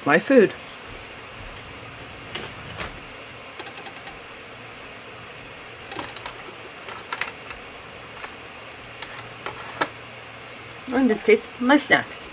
My food. Or in this case, my snacks.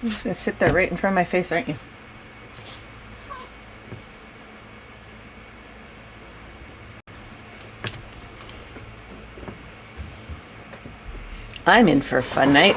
You're just gonna sit there right in front of my face, aren't you? I'm in for a fun night.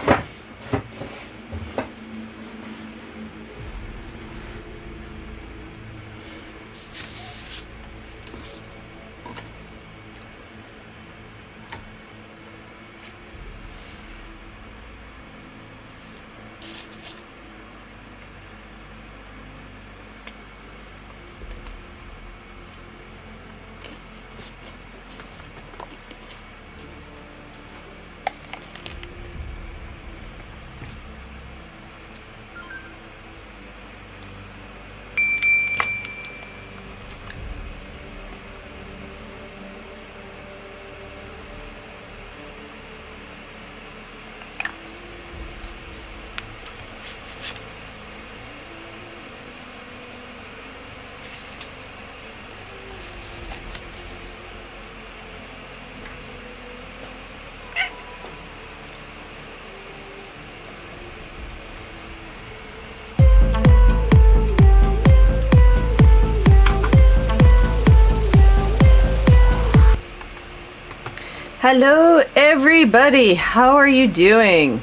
Hello everybody, how are you doing?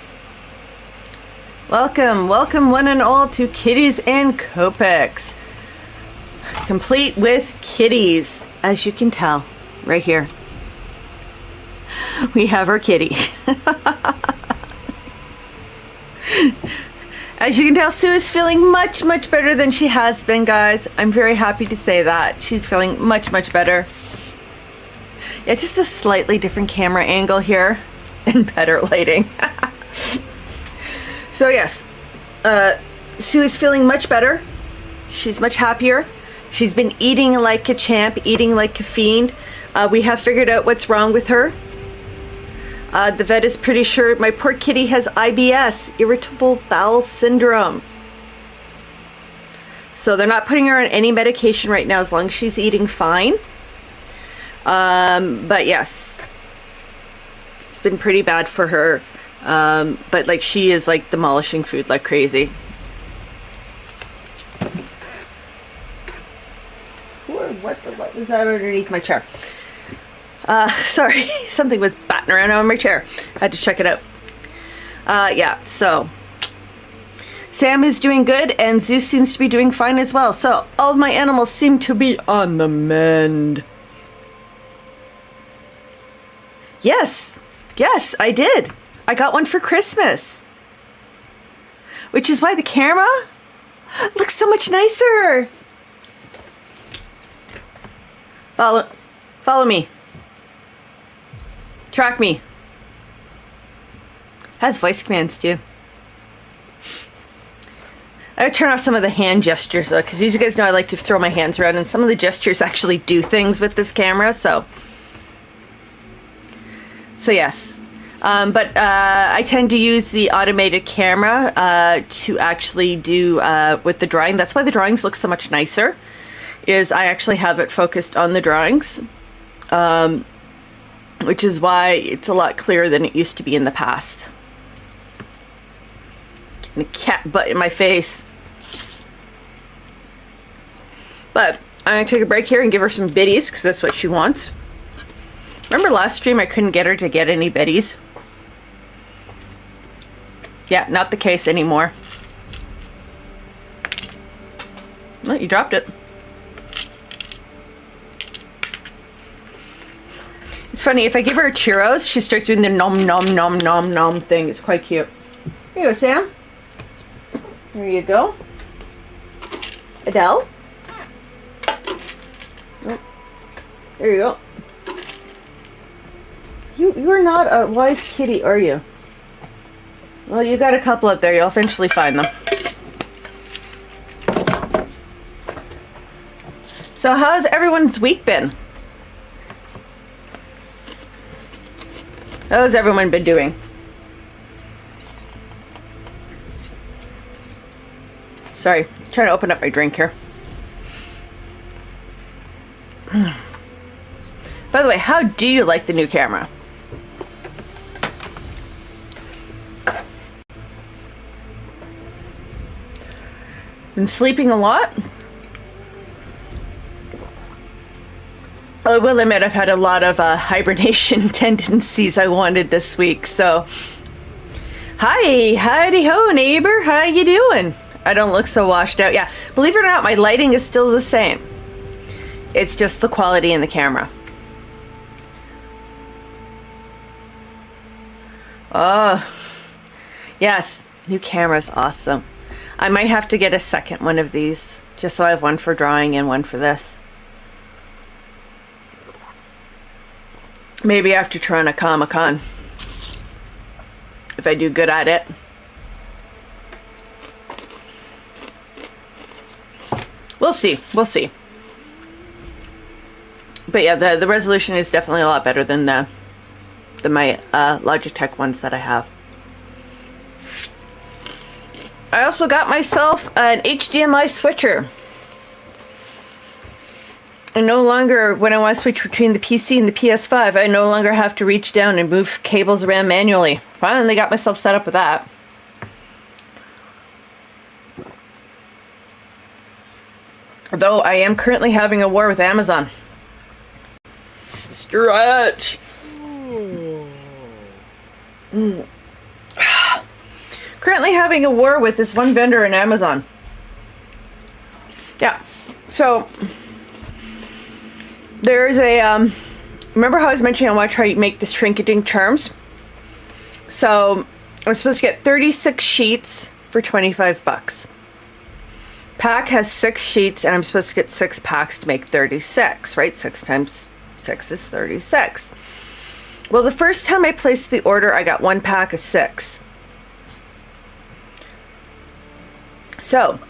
Welcome one and all to Kitties and Copics. Complete with kitties, as you can tell, right here. We have our kitty. As you can tell, Sue is feeling much better than she has been, guys. I'm very happy to say that. She's feeling much better. Yeah, just a slightly different camera angle here and better lighting. So yes, Sue is feeling much better. She's much happier. She's been eating like a champ, eating like a fiend. We have figured out what's wrong with her. The vet is pretty sure my poor kitty has IBS, irritable bowel syndrome. So they're not putting her on any medication right now as long as she's eating fine. But yes, it's been pretty bad for her. But like she is like demolishing food like crazy. What was that underneath my chair? Sorry, something was batting around on my chair. I had to check it out. Yeah, so Sam is doing good and Zeus seems to be doing fine as well. So all of my animals seem to be on the mend. Yes, I did. I got one for Christmas. Which is why the camera looks so much nicer. Follow me. Track me. Has voice commands too. I would turn off some of the hand gestures though, because you guys know I like to throw my hands around and some of the gestures actually do things with this camera, so yes. But I tend to use the automated camera to actually do with the drawing. That's why the drawings look so much nicer, is I actually have it focused on the drawings, which is why it's a lot clearer than it used to be in the past. Getting a cat butt in my face. But I'm going to take a break here and give her some biddies, because that's what she wants. Remember last stream I couldn't get her to get any biddies? Yeah, not the case anymore. Oh, you dropped it. It's funny, if I give her churros, she starts doing the nom nom nom nom nom thing. It's quite cute. Here you go, Sam. There you go. Adele. Oh, there you go. You are not a wise kitty, are you? Well, you got a couple up there. You'll eventually find them. So how's everyone's week been? How's everyone been doing? Sorry, trying to open up my drink here. By the way, how do you like the new camera? Been sleeping a lot? I will admit I've had a lot of hibernation tendencies I wanted this week, so Hi, howdy ho, neighbor. How you doing? I don't look so washed out. Yeah, believe it or not, my lighting is still the same. It's just the quality in the camera. Oh, yes, new camera's awesome. I might have to get a second one of these, just so I have one for drawing and one for this. Maybe after Toronto Comic-Con, if I do good at it. We'll see. We'll see. But yeah, the resolution is definitely a lot better than my Logitech ones that I have. I also got myself an HDMI switcher. And no longer, when I want to switch between the PC and the PS5, I no longer have to reach down and move cables around manually. Finally got myself set up with that. Though I am currently having a war with Amazon. Stretch! Currently having a war with this one vendor in Amazon. Yeah, so there's a remember how I was mentioning I want to try to make this trinketing charms? So I was supposed to get 36 sheets for 25 bucks. Pack has 6 sheets and I'm supposed to get 6 packs to make 36, right? 6 times 6 is 36. Well, the first time I placed the order, I got 1 pack of 6. So,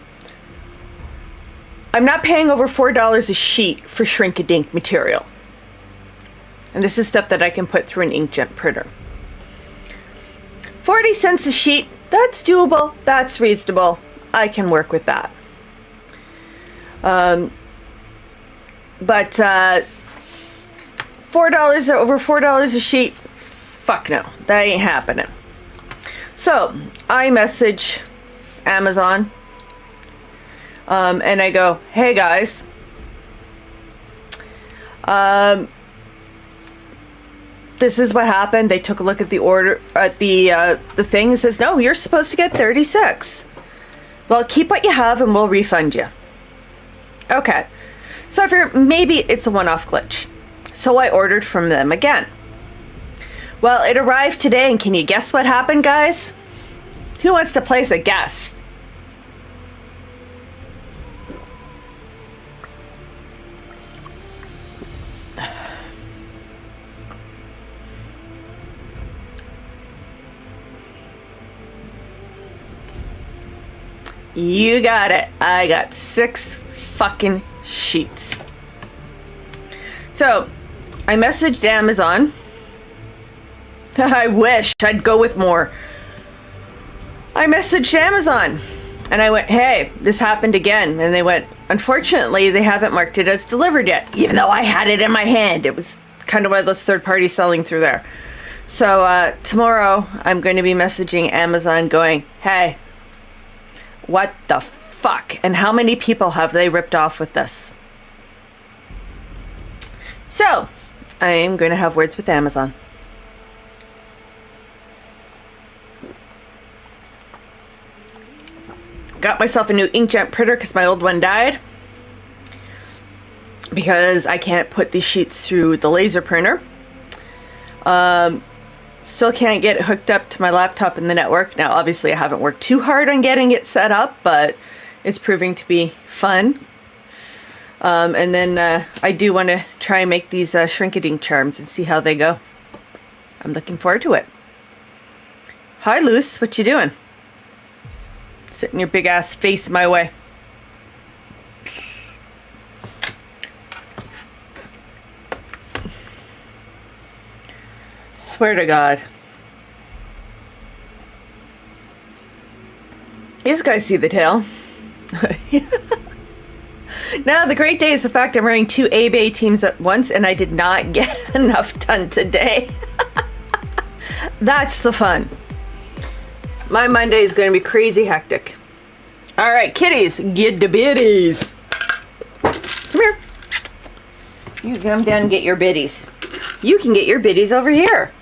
I'm not paying over $4 a sheet for shrink-a-dink material. And this is stuff that I can put through an inkjet printer. 40 cents a sheet, that's doable, that's reasonable. I can work with that. But $4, over $4 a sheet, fuck no, that ain't happening. So, I message Amazon, and I go, hey guys, this is what happened. They took a look at the order, at the thing, and says, no, you're supposed to get 36. Well, keep what you have and we'll refund you. Okay, so I figured maybe it's a one-off glitch. So I ordered from them again. Well, it arrived today, and can you guess what happened, guys? Who wants to place a guess? You got it. I got 6 fucking sheets. So, I messaged Amazon. I wish I'd go with more. I messaged Amazon and I went, hey, this happened again. And they went, unfortunately, they haven't marked it as delivered yet, even though I had it in my hand. It was kind of one of those third parties selling through there. So tomorrow I'm going to be messaging Amazon going, hey, what the fuck? And how many people have they ripped off with this? So, I am going to have words with Amazon. Got myself a new inkjet printer because my old one died. Because I can't put these sheets through the laser printer. Still can't get it hooked up to my laptop and the network. Now, obviously, I haven't worked too hard on getting it set up, but it's proving to be fun. And then I do want to try and make these shrink-a-dink charms and see how they go. I'm looking forward to it. Hi, Luce. What you doing? Sitting your big ass face my way. Swear to God. You guys see the tail. Now, the great day is the fact I'm running 2 A-Bay teams at once, and I did not get enough done today. That's the fun. My Monday is going to be crazy hectic. All right, kitties, get the biddies. Come here. You come down and get your biddies. You can get your biddies over here.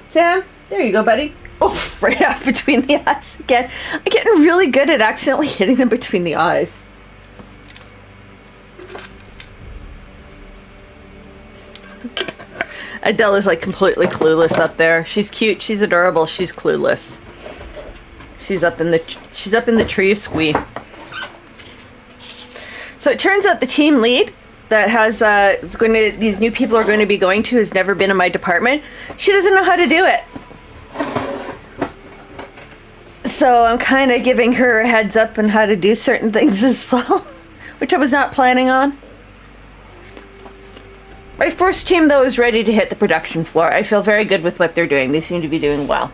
Sam, There you go, buddy. Oh, right up between the eyes again. I'm getting really good at accidentally hitting them between the eyes. Adele is like completely clueless up there. She's cute, she's adorable, she's clueless. She's up in the tree of squee. So it turns out the team lead that has these new people are going to be going to has never been in my department. She doesn't know how to do it. So I'm kind of giving her a heads up on how to do certain things as well, which I was not planning on. My first team, though, is ready to hit the production floor. I feel very good with what they're doing. They seem to be doing well.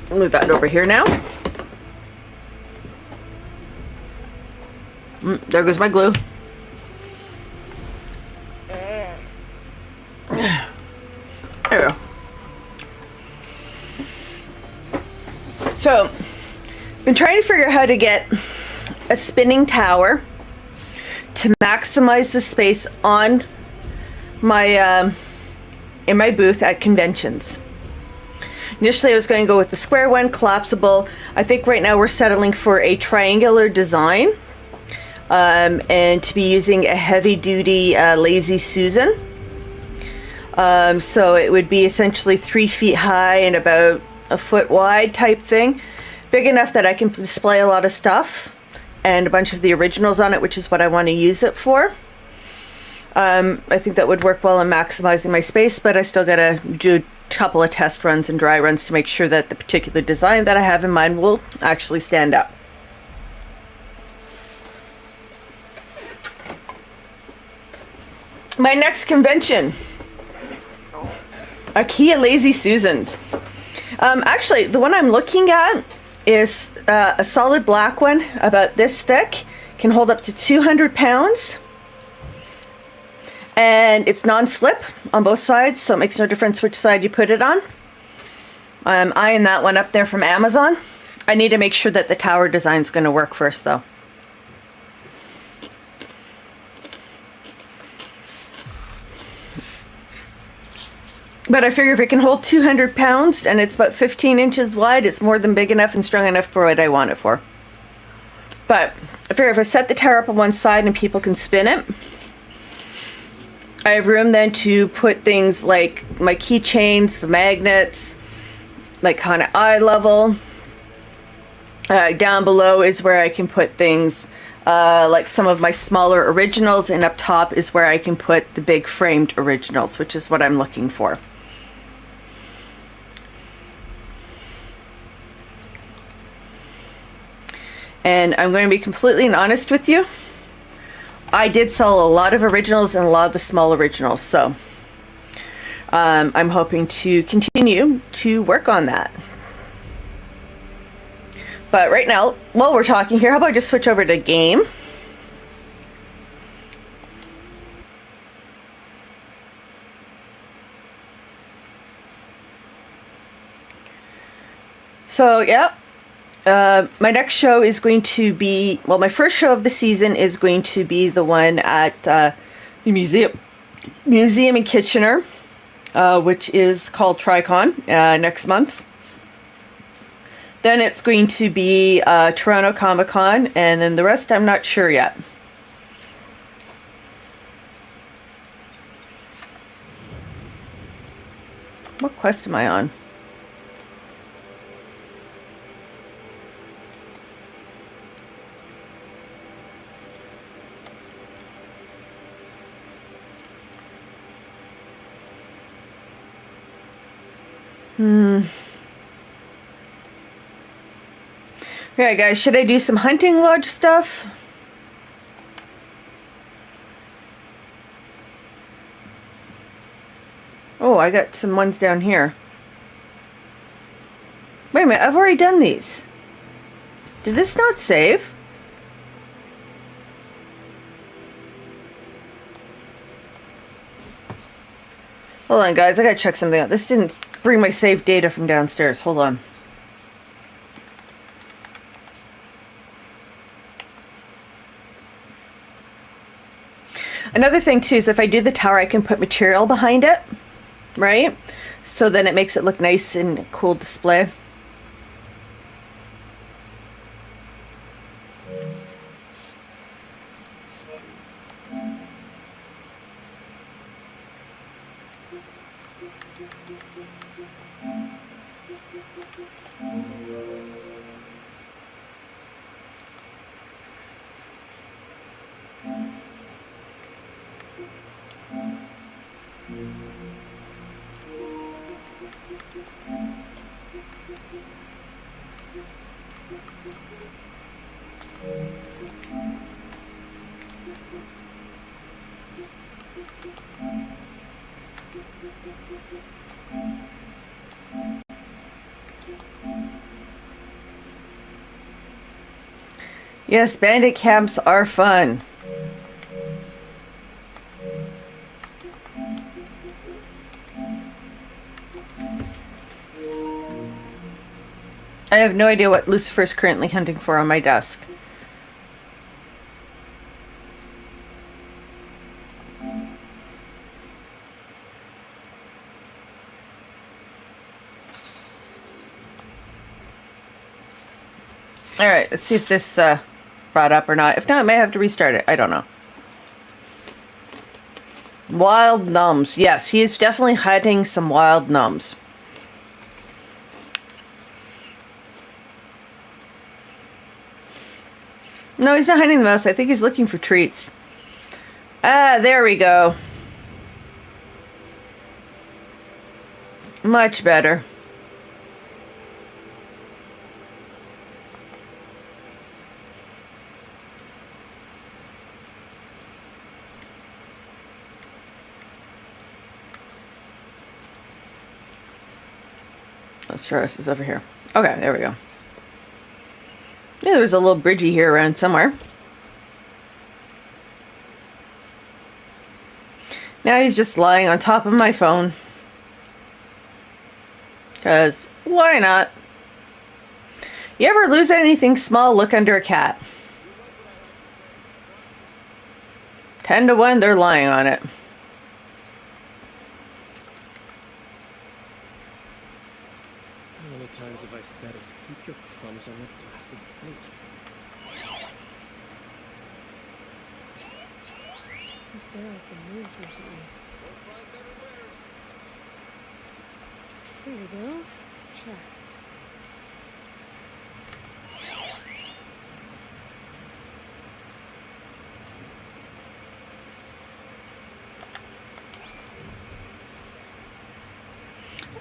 Move that over here now. There goes my glue. There we go. So, been trying to figure out how to get a spinning tower to maximize the space on my in my booth at conventions. Initially I was going to go with the square one, collapsible. I think right now we're settling for a triangular design, and to be using a heavy duty Lazy Susan. So it would be essentially 3 feet high and about a foot wide type thing. Big enough that I can display a lot of stuff and a bunch of the originals on it, which is what I want to use it for. I think that would work well in maximizing my space, but I still gotta do a couple of test runs and dry runs to make sure that the particular design that I have in mind will actually stand up. My next convention, IKEA Lazy Susans. Actually, the one I'm looking at is a solid black one, about this thick, can hold up to 200 pounds. And it's non-slip on both sides, so it makes no difference which side you put it on. I'm eyeing that one up there from Amazon. I need to make sure that the tower design's going to work first, though. But I figure if it can hold 200 pounds and it's about 15 inches wide, it's more than big enough and strong enough for what I want it for. But I figure if I set the tower up on one side and people can spin it, I have room then to put things like my keychains, the magnets, like kind of eye level. Down below is where I can put things like some of my smaller originals, and up top is where I can put the big framed originals, which is what I'm looking for. And I'm going to be completely honest with you. I did sell a lot of originals and a lot of the small originals, so I'm hoping to continue to work on that. But right now, while we're talking here, how about I just switch over to game? So, yeah. My next show is going to be, well, my first show of the season is going to be the one at the museum in Kitchener, which is called Tricon, next month. Then it's going to be Toronto Comic Con, and then the rest I'm not sure yet. What quest am I on? Okay, guys, should I do some hunting lodge stuff? Oh, I got some ones down here. Wait a minute, I've already done these. Did this not save? Hold on, guys, I gotta check something out. This didn't bring my saved data from downstairs. Hold on. Another thing too is if I do the tower, I can put material behind it. right? So then it makes it look nice and cool display. Yes, bandit camps are fun. I have no idea what Lucifer's currently hunting for on my desk. Alright, let's see if this brought up or not. If not, I may have to restart it. I don't know. Wild nums. Yes, he is definitely hiding some wild nums. No, he's not hiding the mouse. I think he's looking for treats. Ah, there we go. Much better. Let's try this over here. Okay, there we go. Yeah, there's a little bridgie here around somewhere. Now he's just lying on top of my phone. Because why not? You ever lose anything small, look under a cat. 10 to 1, they're lying on it. How many times have I said it? Keep your crumbs on the plastic plate. This barrel's been moved recently. Here we go. Tracks.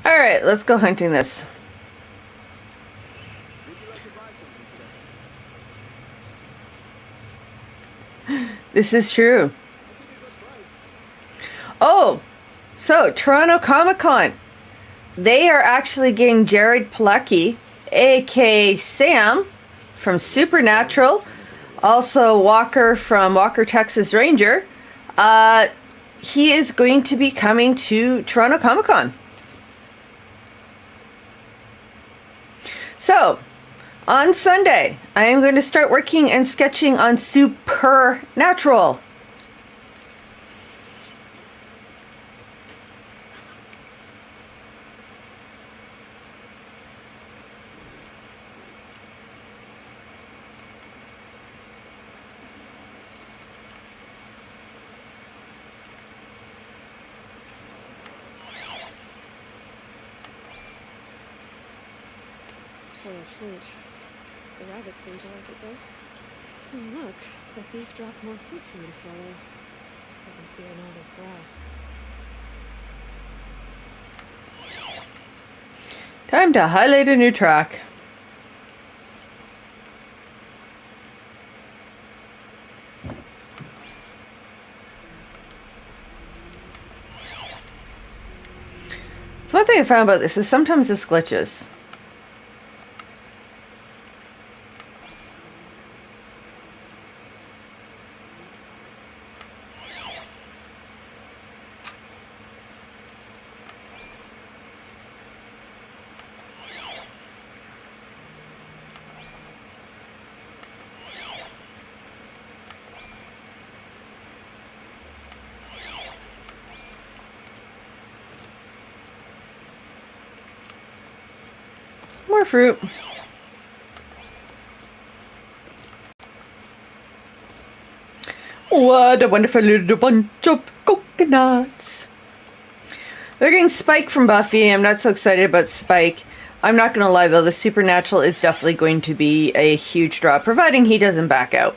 Alright, let's go hunting this. This is true. Oh, so Toronto Comic Con. They are actually getting Jared Padalecki, aka Sam from Supernatural, also Walker from Walker Texas Ranger. He is going to be coming to Toronto Comic Con. So, on Sunday, I am going to start working and sketching on Supernatural. Spoiled fruit. The rabbits seem to like it though. Oh look, the thief dropped more fruit for me to follow. I can see on all this grass. Time to highlight a new track. So one thing I found about this is sometimes this glitches. More fruit. What a wonderful little bunch of coconuts. They're getting Spike from Buffy. I'm not so excited about Spike. I'm not going to lie, though. The Supernatural is definitely going to be a huge draw, providing he doesn't back out.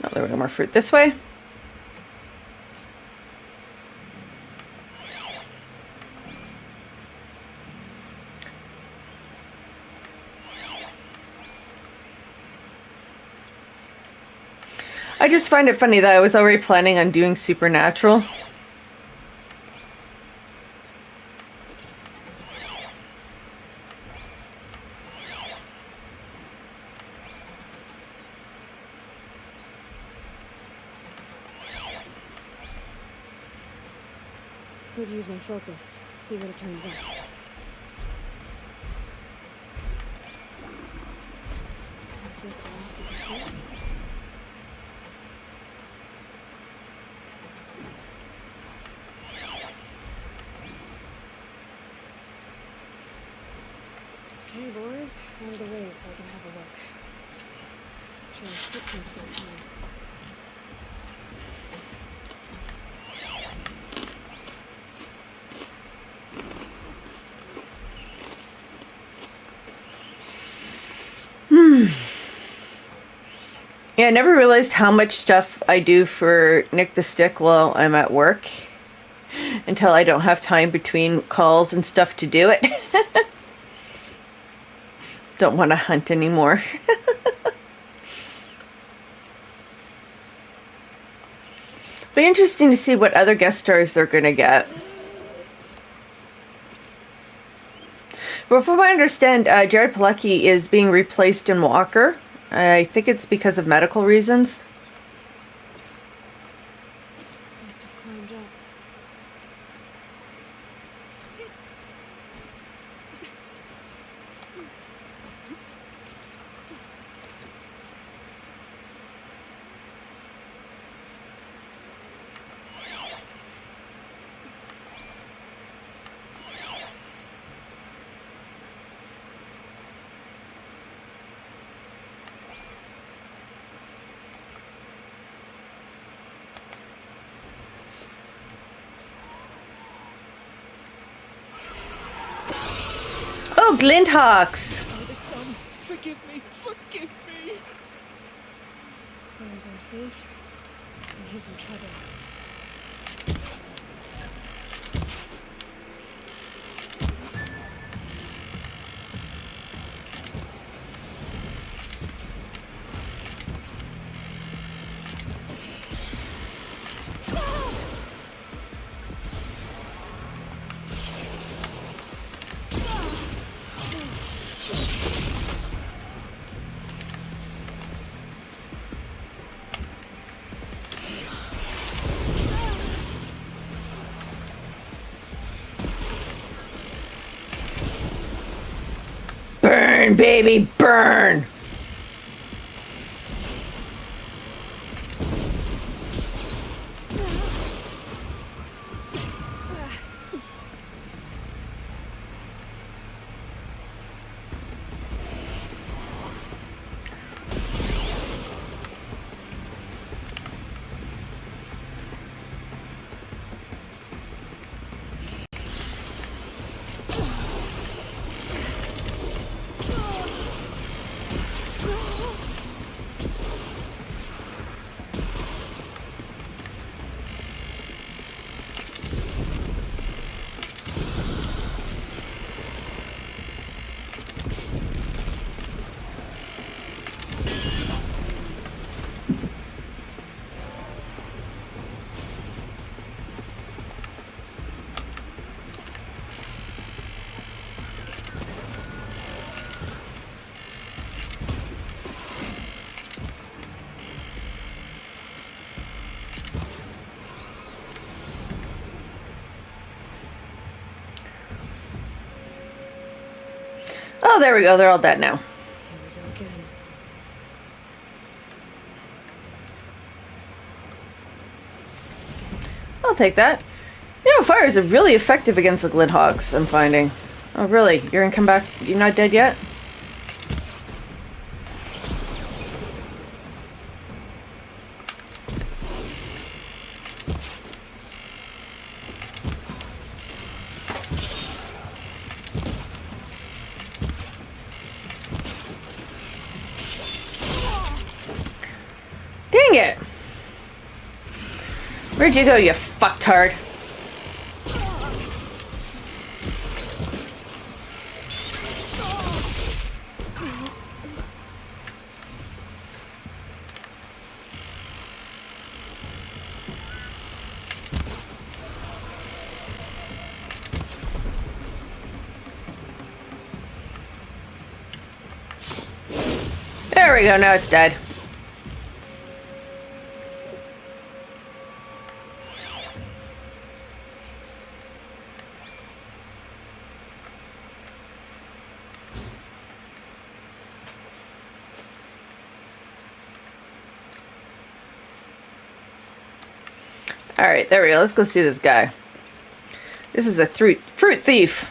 Oh, there we go. More fruit this way. I just find it funny that I was already planning on doing Supernatural. Could use my focus. See what it turns out. Is this the last of the fruit? Okay, boys, out of the way so I can have a look. Try footprints this time. Yeah, I never realized how much stuff I do for Nick the Stick while I'm at work until I don't have time between calls and stuff to do it. Don't want to hunt anymore. Be interesting to see what other guest stars they're going to get. But from what I understand, Jared Padalecki is being replaced in Walker. I think it's because of medical reasons. Must have climbed up. Oh, Glinthawks! Oh, the sun, forgive me, forgive me. There's our thief, and he's in trouble. Burn, baby, burn! Oh, there we go. They're all dead now. Here we go again. I'll take that. You know, fires are really effective against the glinthogs, I'm finding. Oh, really? You're gonna come back? You're not dead yet? Dang it! Where'd you go, you fucktard? There we go, now it's dead. Alright, there we go. Let's go see this guy. This is a fruit thief.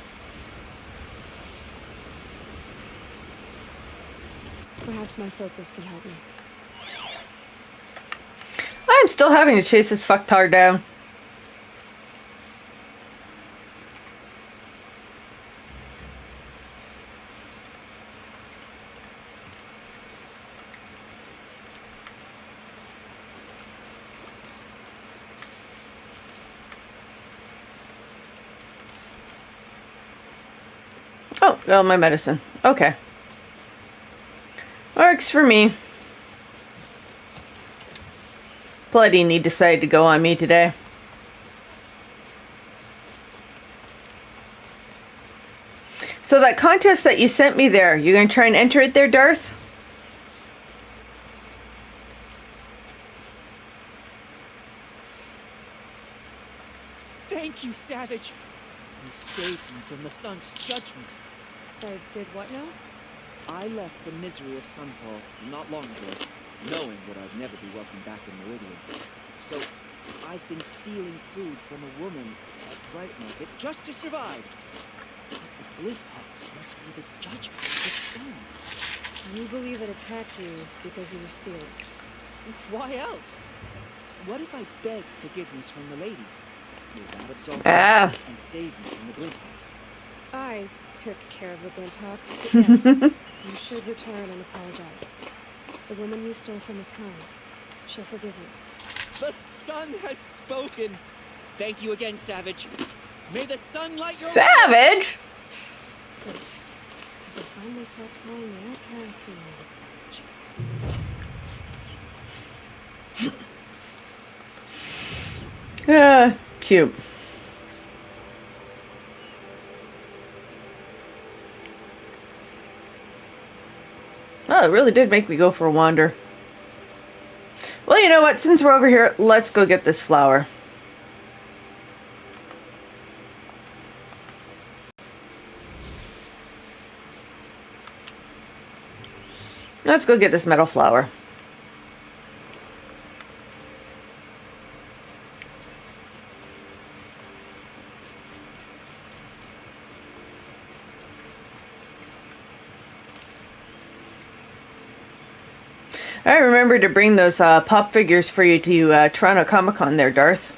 Perhaps my focus can help me. I'm still having to chase this fucktard down. Oh, well, my medicine. Okay. Works for me. Bloody need decided to go on me today. So that contest that you sent me there, you gonna try and enter it there, Darth? Thank you, Savage. You saved me from the sun's judgment. I did what now? I left the misery of Sunfall not long ago, knowing that I'd never be welcome back in Meridian. So, I've been stealing food from a woman at Bright Market just to survive. But the Glinthogs must be the judgment of the sun. You believe it attacked you because you were stealing. Why else? What if I beg forgiveness from the lady? Will that absolve me and save me from the Glinthogs? I took care of the Glinthogs, but yes, you should return and apologize. The woman you stole from is kind. She'll forgive you. The sun has spoken. Thank you again, Savage. May the sun light your Savage? Good. Because I finally stopped calling the outcast and made it savage. Cute. Oh, it really did make me go for a wander. Well, you know what? Since we're over here, let's go get this flower. Let's go get this metal flower. I remember to bring those pop figures for you to Toronto Comic Con there, Darth.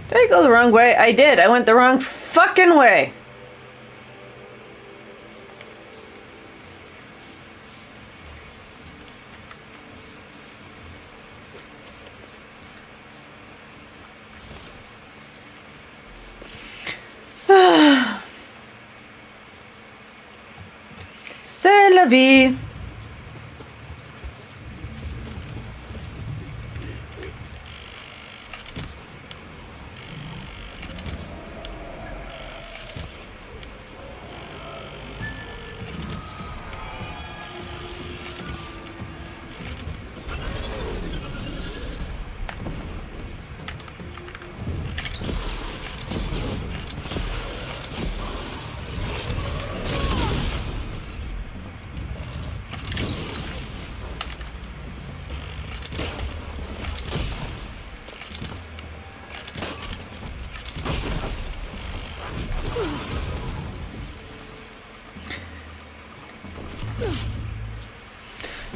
Did I go the wrong way? I did. I went the wrong fucking way. C'est la vie.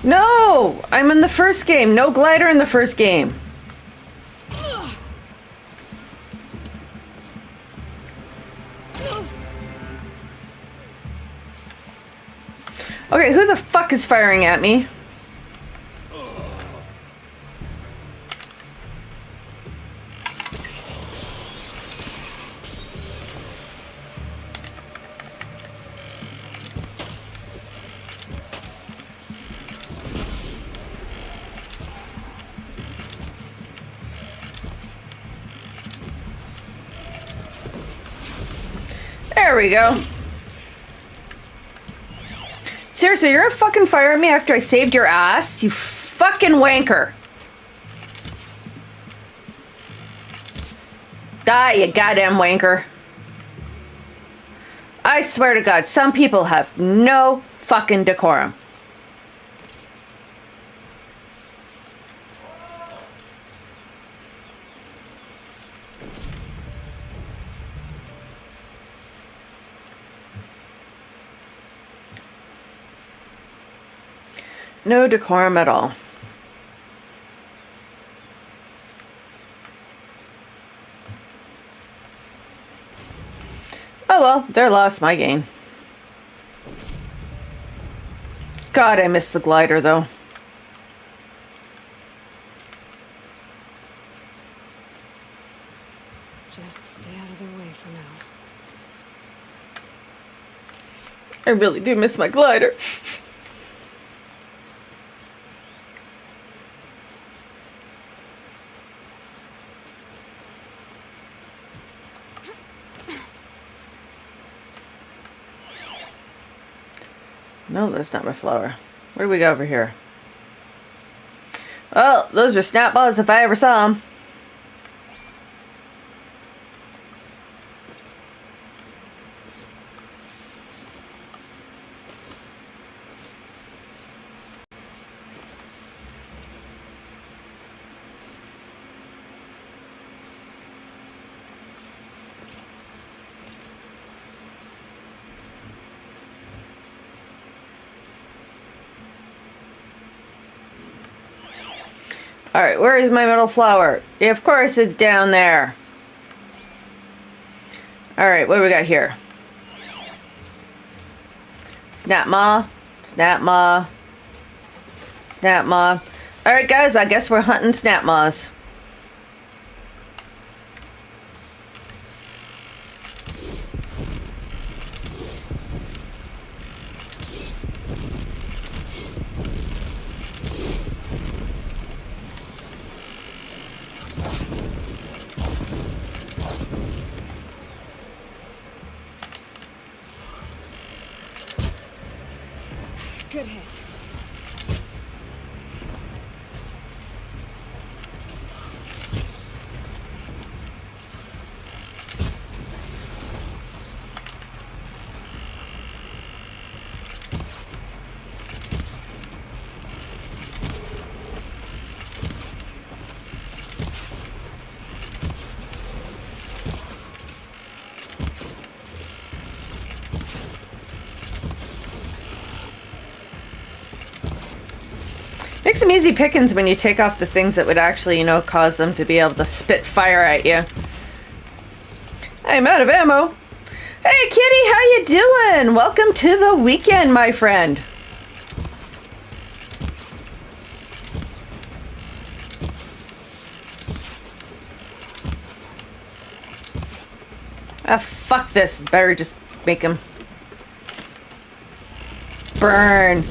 No! I'm in the first game. No glider in the first game. Okay, who the fuck is firing at me? There we go. Seriously, you're gonna fucking fire at me after I saved your ass? You fucking wanker. Die, you goddamn wanker. I swear to God, some people have no fucking decorum. No decorum at all. Oh well, they're lost, my gain. God, I missed the glider though. Just stay out of their way for now. I really do miss my glider. No, that's not my flower. Where do we go over here? Well, those are snap balls if I ever saw them. Alright, where is my metal flower? Yeah, of course it's down there. Alright, what do we got here? Snap maw. Snap maw. Snap maw. Alright guys, I guess we're hunting snap maws. Good hit. Makes them easy pickings when you take off the things that would actually, you know, cause them to be able to spit fire at you. I'm out of ammo. Hey Kitty, how you doing? Welcome to the weekend, my friend. Ah, fuck this. It's better just make him burn.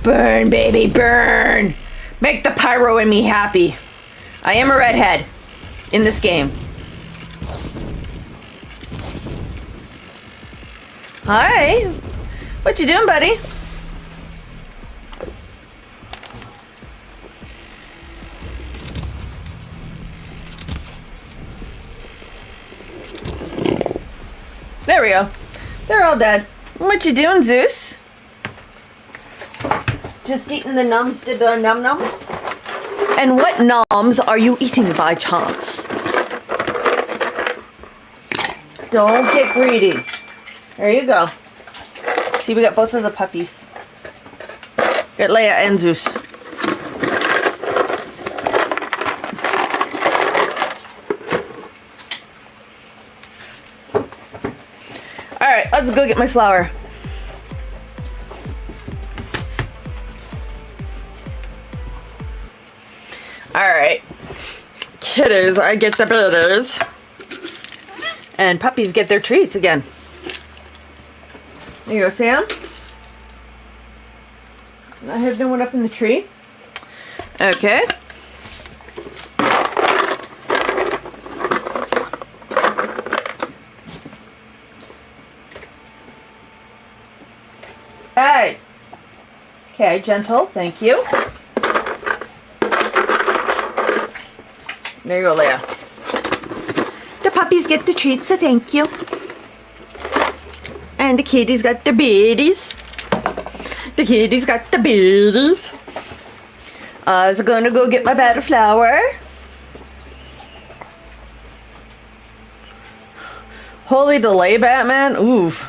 Burn, baby, burn! Make the pyro in me happy. I am a redhead in this game. Hi. What you doing, buddy? There we go. They're all dead. What you doing, Zeus? Just eating the nums to the num-nums? And what noms are you eating by chance? Don't get greedy. There you go. See, we got both of the puppies. Got Leia and Zeus. Alright, let's go get my flour. Alright. Kitters, I get the bitters. And puppies get their treats again. There you go, Sam. I have no one up in the tree. Okay. Hey. Okay, gentle. Thank you. There you go, Leia. The puppies get the treats, so thank you. And the kitties got the biddies. The kitties got the biddies. I was gonna go get my bag of flour. Holy delay, Batman. Oof.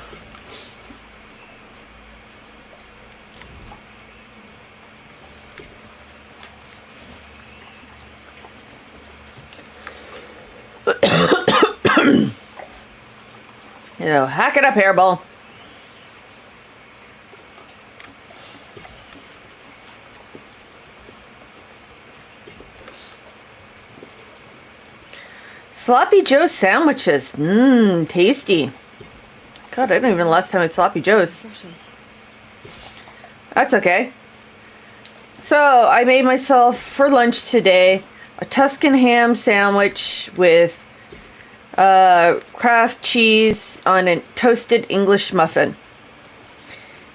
You know, hack it up, hairball. Sloppy Joe sandwiches. Mmm, tasty. God, I don't even know the last time I had Sloppy Joes. That's okay. So, I made myself for lunch today a Tuscan ham sandwich with Kraft cheese on a toasted English muffin.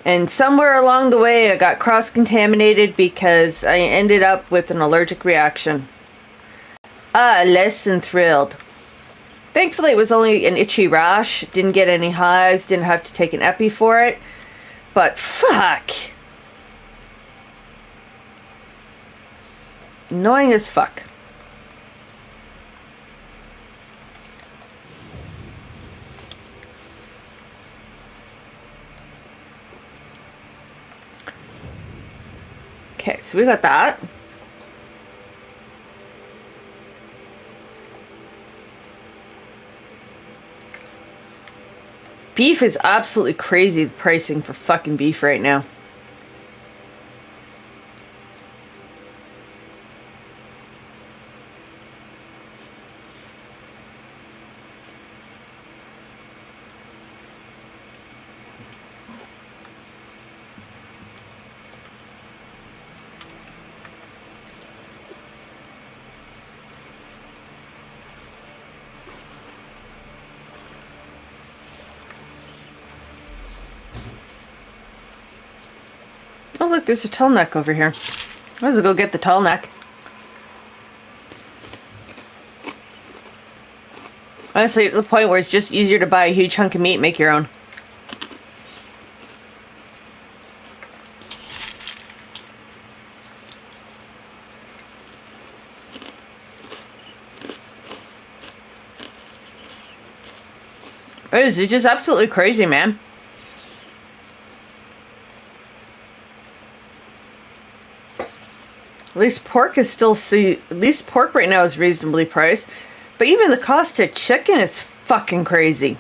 And somewhere along the way I got cross-contaminated because I ended up with an allergic reaction. Less than thrilled. Thankfully it was only an itchy rash. Didn't get any hives, didn't have to take an epi for it. But fuck! Annoying as fuck. Okay, so we got that. Beef is absolutely crazy, the pricing for fucking beef right now. Oh look, there's a tall neck over here. Let's go get the tall neck. Honestly, it's the point where it's just easier to buy a huge hunk of meat and make your own. It's just absolutely crazy, man. At least pork is still at least pork right now is reasonably priced. But even the cost of chicken is fucking crazy.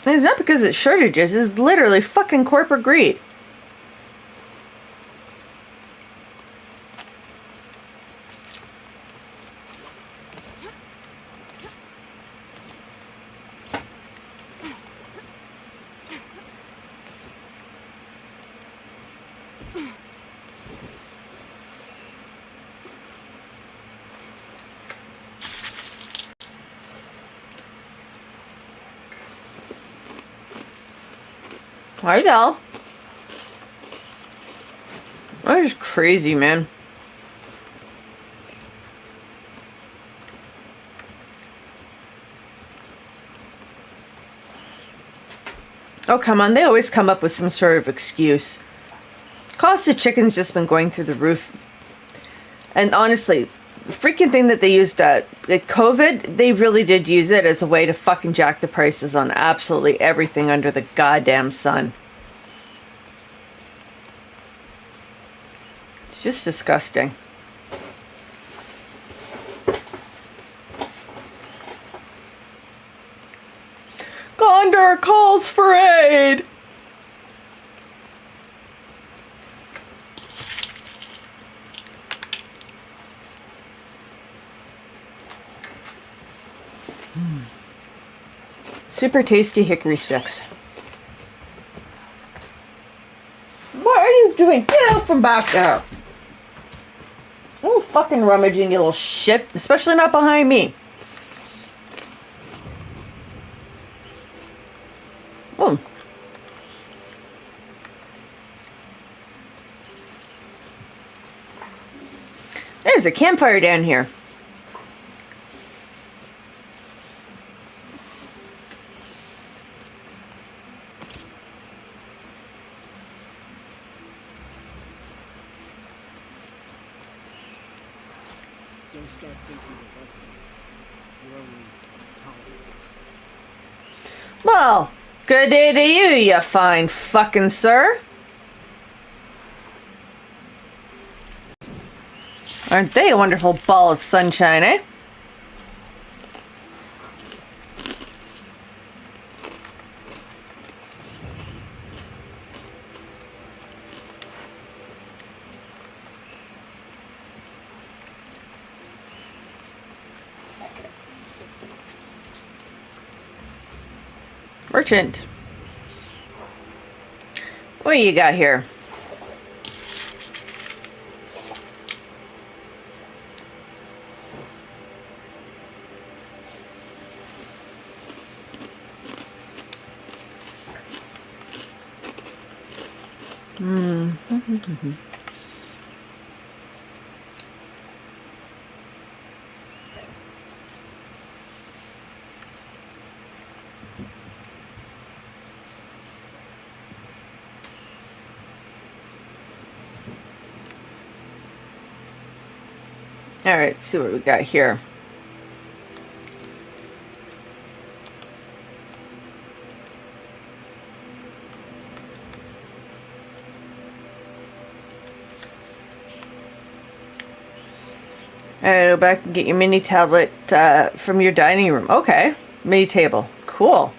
And it's not because it's shortages, it's literally fucking corporate greed. I know. That is crazy, man. Oh, come on. They always come up with some sort of excuse. Cost of chicken's just been going through the roof. And honestly, the freaking thing that they used at COVID, they really did use it as a way to fucking jack the prices on absolutely everything under the goddamn sun. It's just disgusting. Gondor calls for aid! Super tasty hickory sticks. What are you doing? Get out from back there! Oh, fucking rummaging, you little shit. Especially not behind me. Oh. There's a campfire down here. Don't start thinking about me. You're only tired. Well, good day to you, you fine fucking sir. Aren't they a wonderful ball of sunshine, eh? Merchant. What do you got here? All right, let's see what we got here. All right, go back and get your mini tablet from your dining room. Okay, mini table. Cool.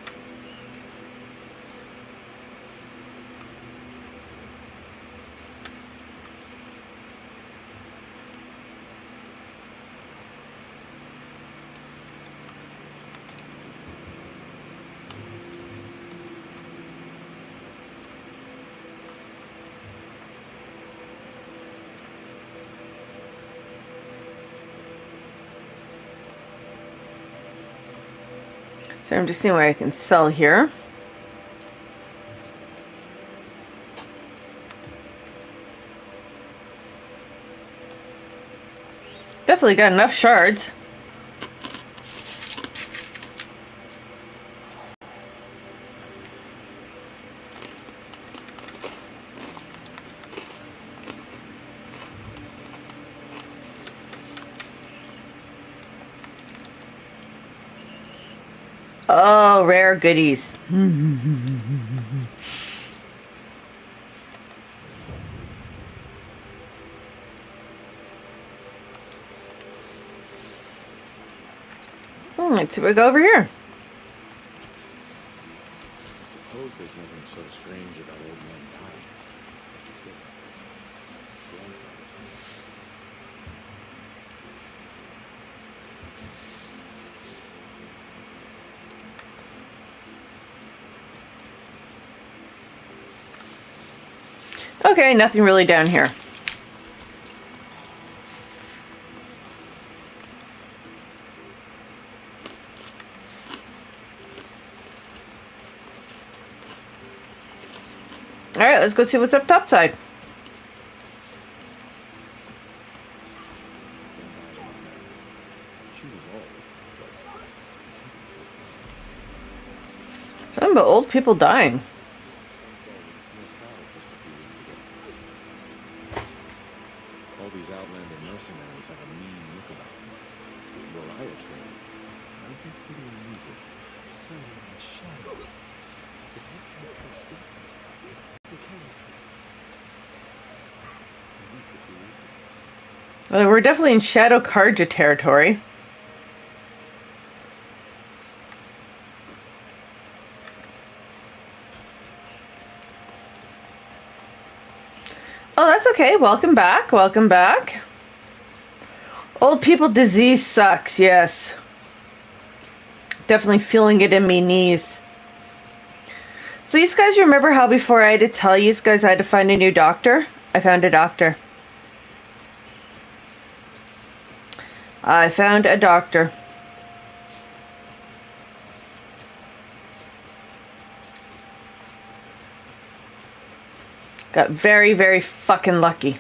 So I'm just seeing what I can sell here. Definitely got enough shards. Oh, rare goodies. Let's see what we go over here. I suppose there's nothing so strange about old man time. Okay, nothing really down here. All right, let's go see what's up top side. She was old, but Something about old people dying. mercenaries have a mean look about them. Were I a trained, I'd be pretty uneasy. So in shadow. But what can I trust with them? Who can I trust them? At least if we wait. Well, we're definitely in Shadow Karja territory. Oh, that's okay. Welcome back. Welcome back. Old people disease sucks, yes. Definitely feeling it in me knees. So you guys remember how before I had to tell you guys I had to find a new doctor? I found a doctor. I found a doctor. Got very, very fucking lucky.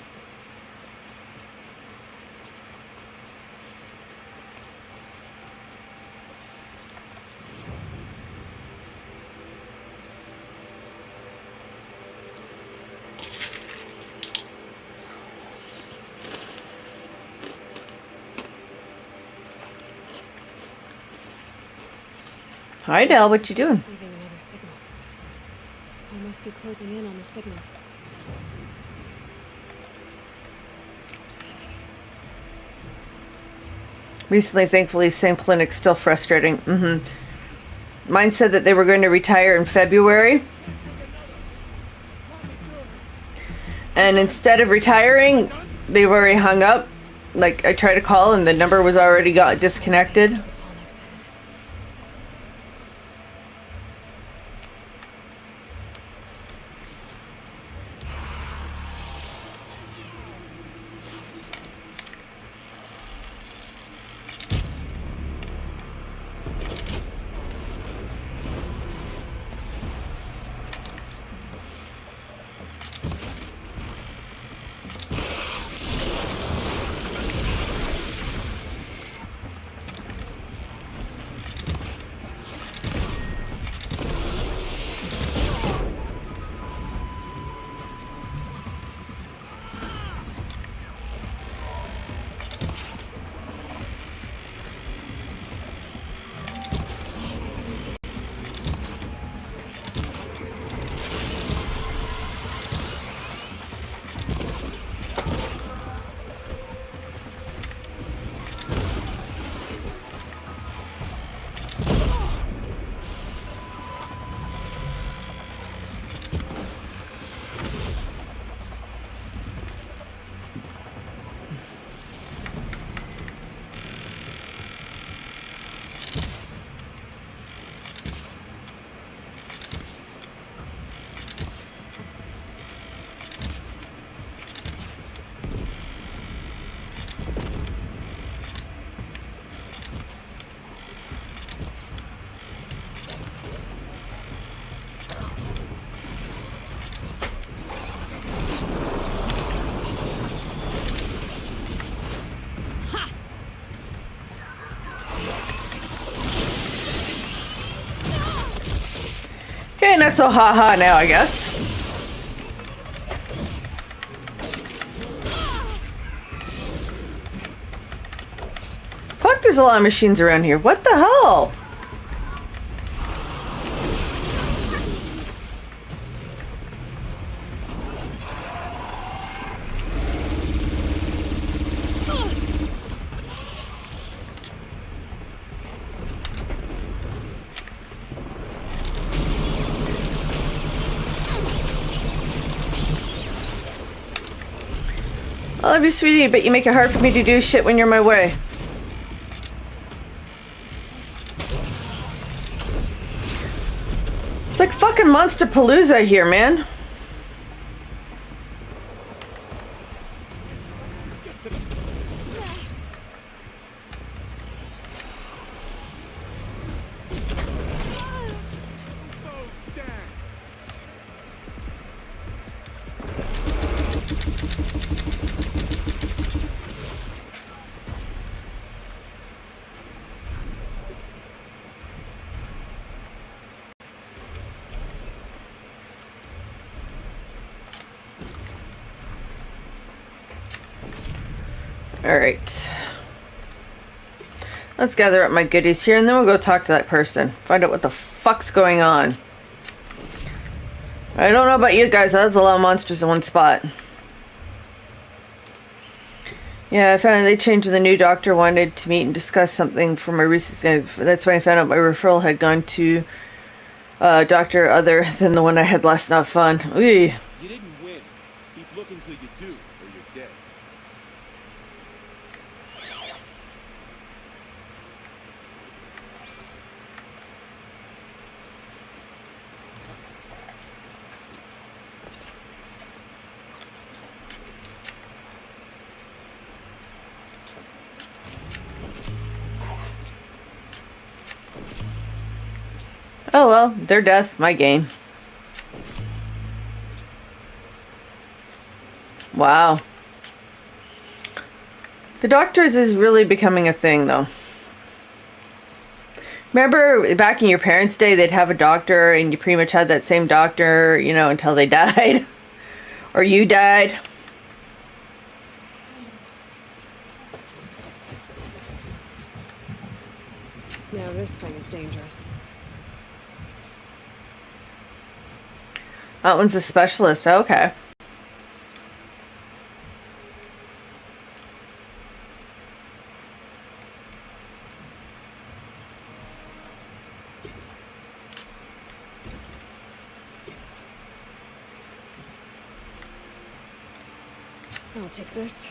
Hi, Del. What you doing? Receiving another signal. I must be closing in on the signal. Recently, thankfully, same clinic, still frustrating. Mine said that they were going to retire in February. And instead of retiring, they've already hung up. Like, I tried to call and the number was already got disconnected. Okay, not so ha-ha now, I guess. Fuck, there's a lot of machines around here. What the hell? I love you, sweetie, but you make it hard for me to do shit when you're my way. It's like fucking Monster Palooza here, man. Alright. Let's gather up my goodies here and then we'll go talk to that person. Find out what the fuck's going on. I don't know about you guys, that's a lot of monsters in one spot. Yeah, I found they changed when the new doctor wanted to meet and discuss something for my recent. That's when I found out my referral had gone to a doctor other than the one I had last. Not fun. Ooh. You didn't win. Keep looking till you do, or you're dead. Oh well, their death, my gain. Wow. The doctors is really becoming a thing though. Remember back in your parents' day, they'd have a doctor and you pretty much had that same doctor, you know, until they died. Or you died. Now this thing is dangerous. That one's a specialist. Okay. I'll take this.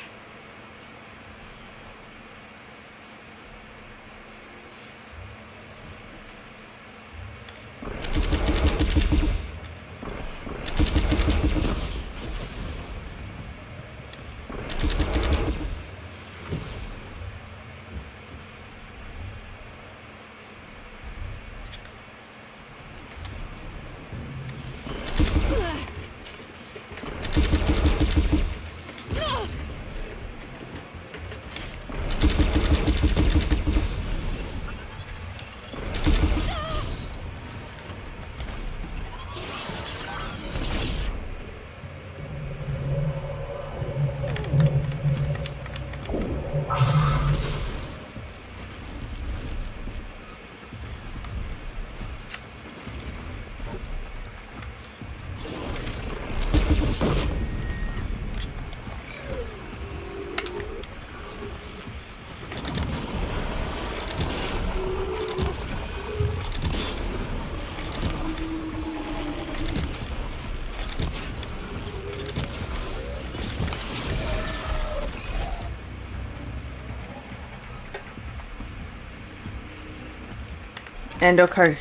Endocard.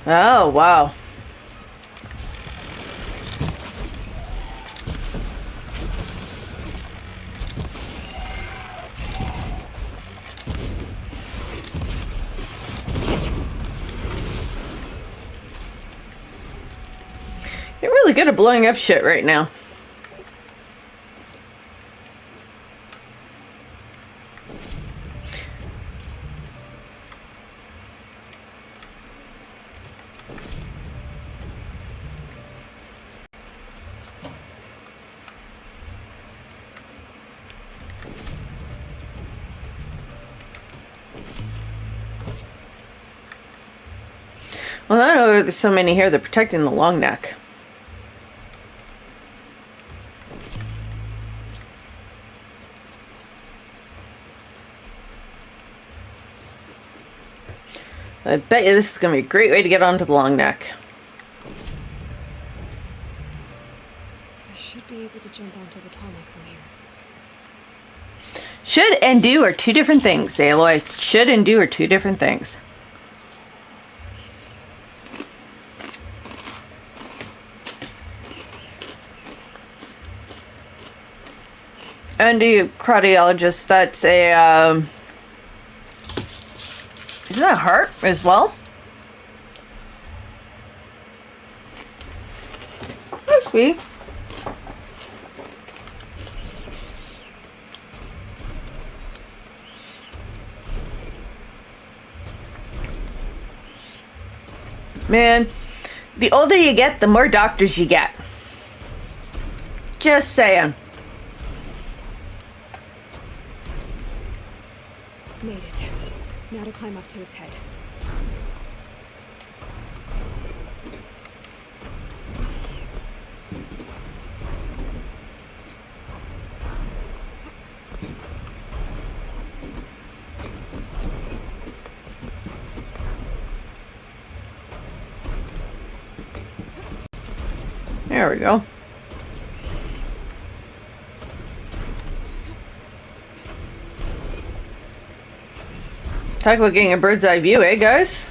Oh, wow. You're really good at blowing up shit right now. Well, I know there's so many here. They're protecting the long neck. I bet you this is going to be a great way to get onto the long neck. I should be able to jump onto the tonic from here. Should and do are two different things, Aloy. Should and do are two different things. And the cardiologist, that's a, isn't that heart as well? Oh, sweet. Man, the older you get, the more doctors you get. Just saying. Now to climb up to its head. There we go. Talk about getting a bird's eye view, eh, guys?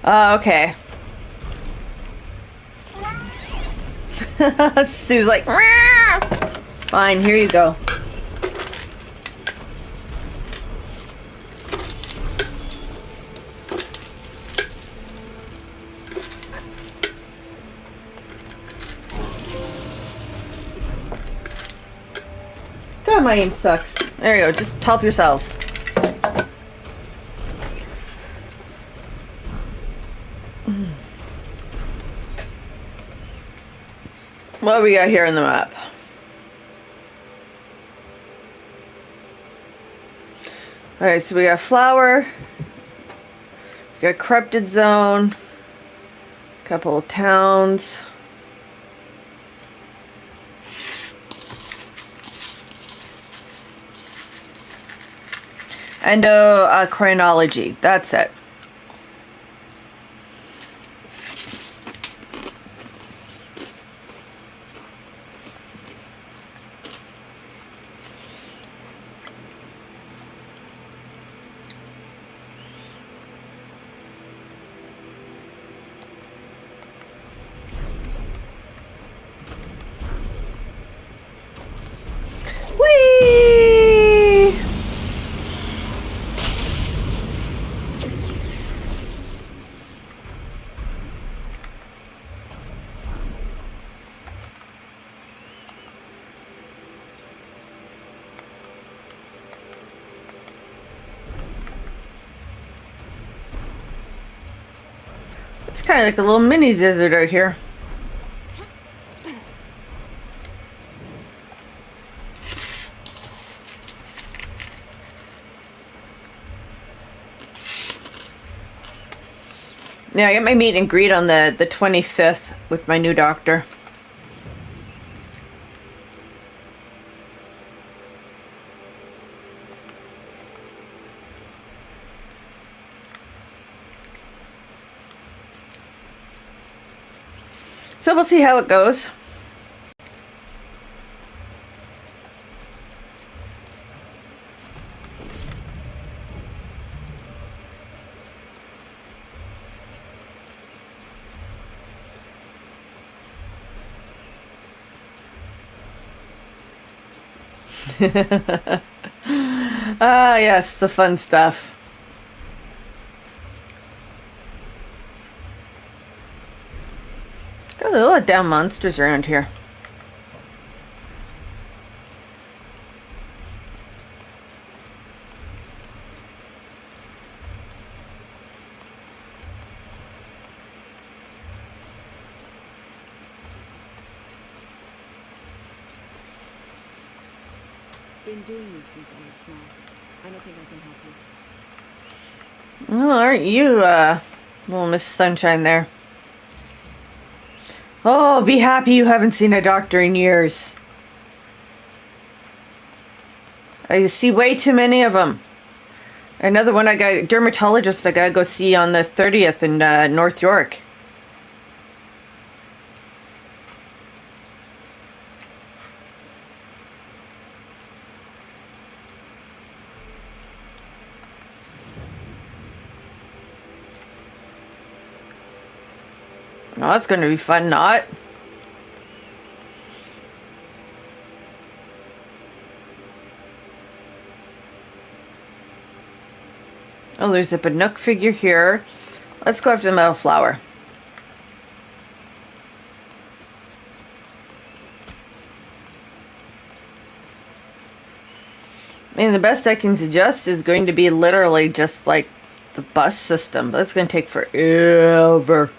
Okay. Sue's like, "Meow." Fine, here you go. God, my aim sucks. There you go, just help yourselves. What do we got here on the map? Alright, so we got flower, we got corrupted zone, a couple of towns. And chronology, that's it. Whee! It's kind of like a little mini Zizzard out here. Yeah, I got my meet and greet on the 25th with my new doctor. So we'll see how it goes. Ah, yes, the fun stuff. Got a lot of damn monsters around here. Been doing this since I was small. I don't think I can help you. Oh, aren't you, little Miss Sunshine there? Oh, be happy you haven't seen a doctor in years. I see way too many of them. Another one I got, dermatologist I gotta go see on the 30th in North York. Oh, that's gonna be fun, not? Oh, there's a Bannock figure here. Let's go after the metal flower. I mean, the best I can suggest is going to be literally just like the bus system, but it's going to take forever.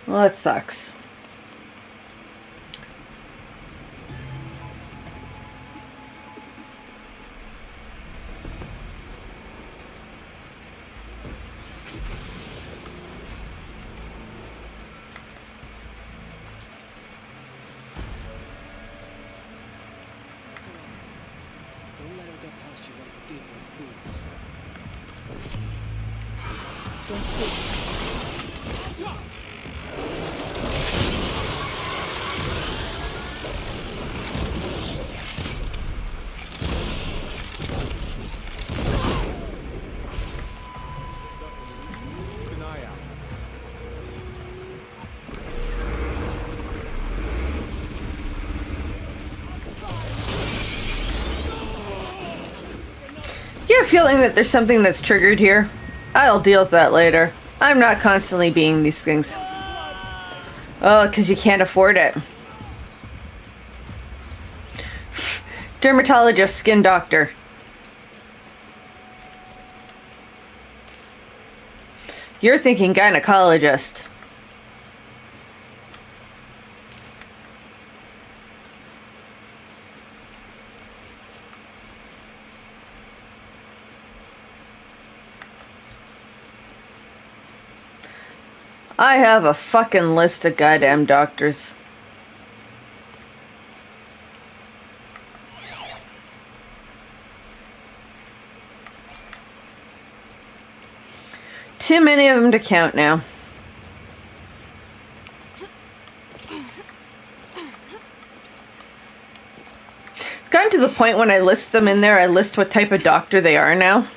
Well, that sucks. Don't let her get past you like you did with foods. Let's see. Keep an eye out. You have a feeling that there's something that's triggered here? I'll deal with that later. I'm not constantly being these things. Oh, because you can't afford it. Dermatologist, skin doctor. You're thinking gynecologist. I have a fucking list of goddamn doctors. Too many of them to count now. It's gotten to the point when I list them in there, I list what type of doctor they are now.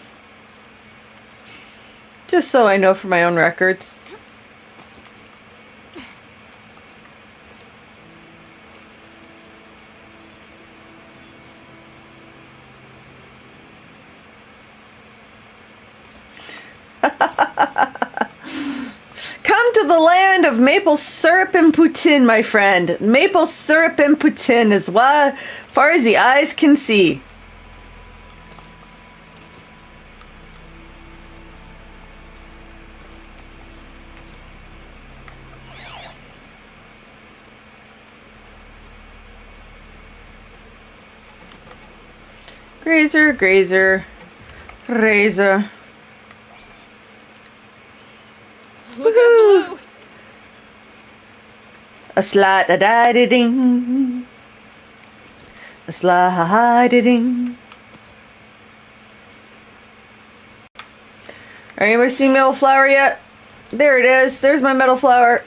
Just so I know for my own records. Come to the land of maple syrup and poutine, my friend. Maple syrup and poutine is far as the eyes can see. Grazer, grazer, razor. Look at Blue. A slide a da da ding. A slide a ding. Are you ever seen metal flower yet? There it is. There's my metal flower.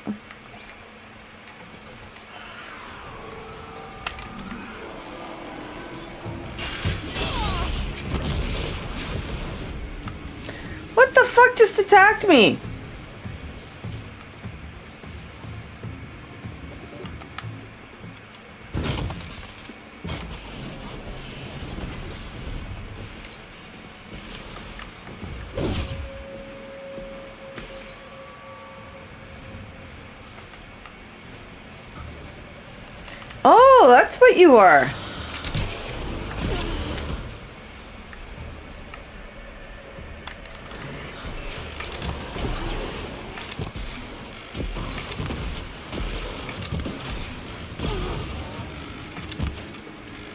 What the fuck just attacked me? Oh, that's what you are.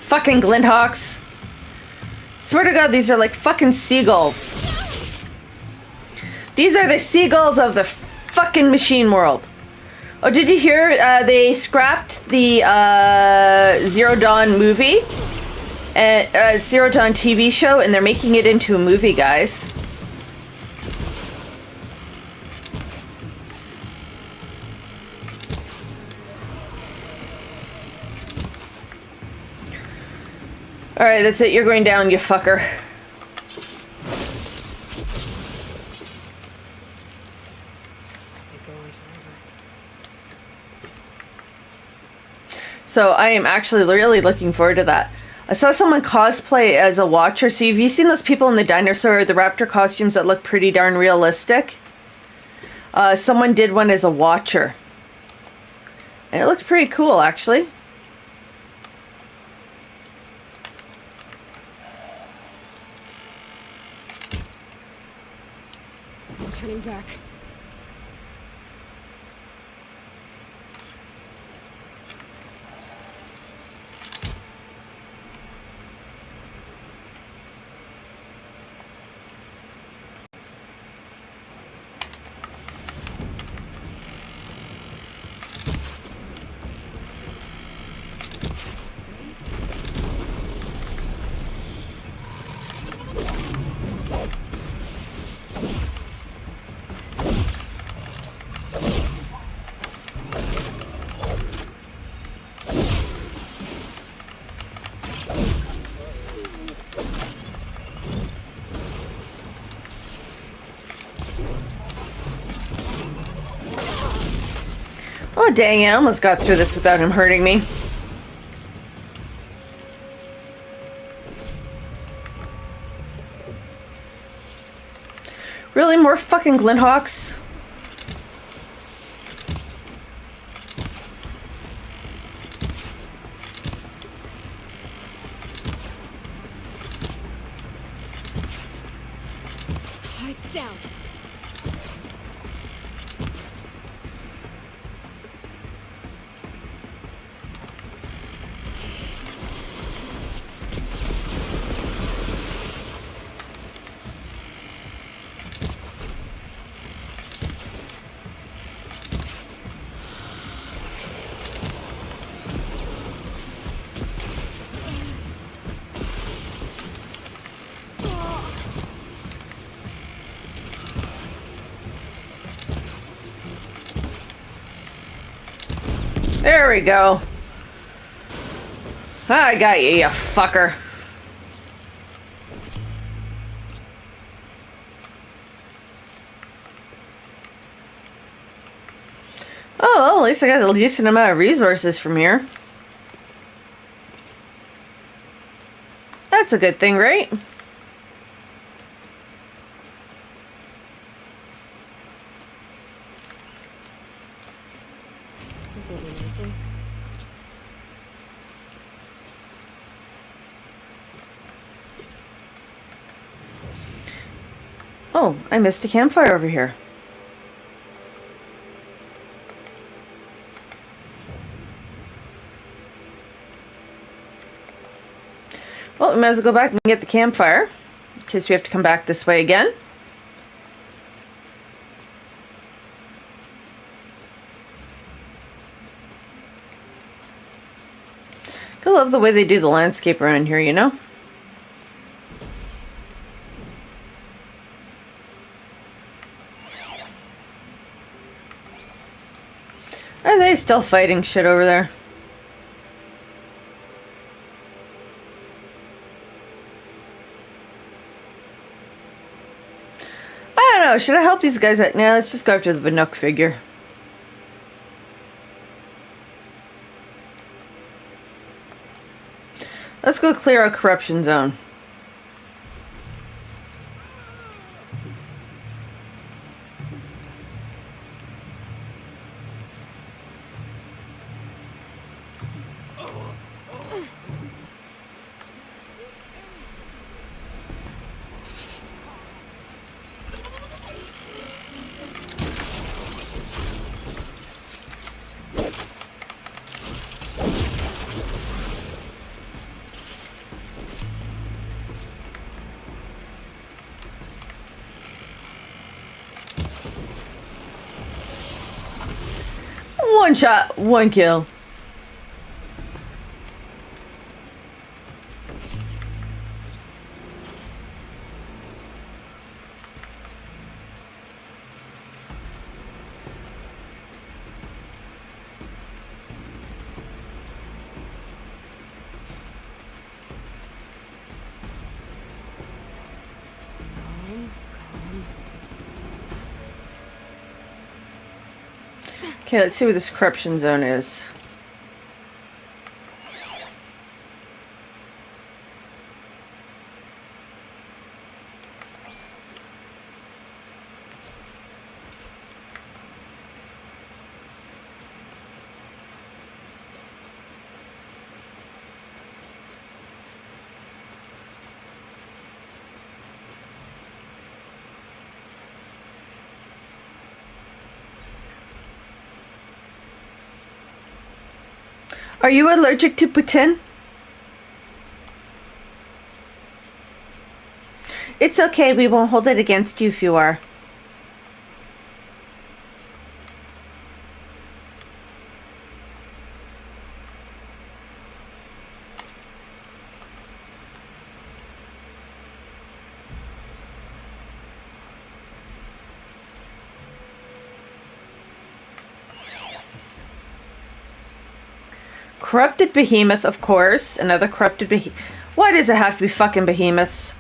Fucking Glinthawks. Swear to God, these are like fucking seagulls. These are the seagulls of the fucking machine world. Oh, did you hear they scrapped the Zero Dawn movie? Zero Dawn TV show, and they're making it into a movie, guys. Alright, that's it. You're going down, you fucker. So I am actually really looking forward to that. I saw someone cosplay as a watcher. So have you seen those people in the dinosaur or the raptor costumes that look pretty darn realistic? Someone did one as a watcher. And it looked pretty cool, actually. I'm turning back. Oh dang, I almost got through this without him hurting me. Really? More fucking Glinthawks? Lights down. There we go. I got you, you fucker. Oh, well, at least I got a decent amount of resources from here. That's a good thing, right? This will be nicer. Oh, I missed a campfire over here. Well, we might as well go back and get the campfire, in case we have to come back this way again. I love the way they do the landscape around here, you know? Are they still fighting shit over there? I don't know. Should I help these guys out? Nah, let's just go after the Bannock figure. Let's go clear our corruption zone. One shot, one kill. Okay, let's see where this corruption zone is. Are you allergic to poutine? It's okay, we won't hold it against you if you are. Corrupted behemoth, of course. Another corrupted behemoth. Why does it have to be fucking behemoths?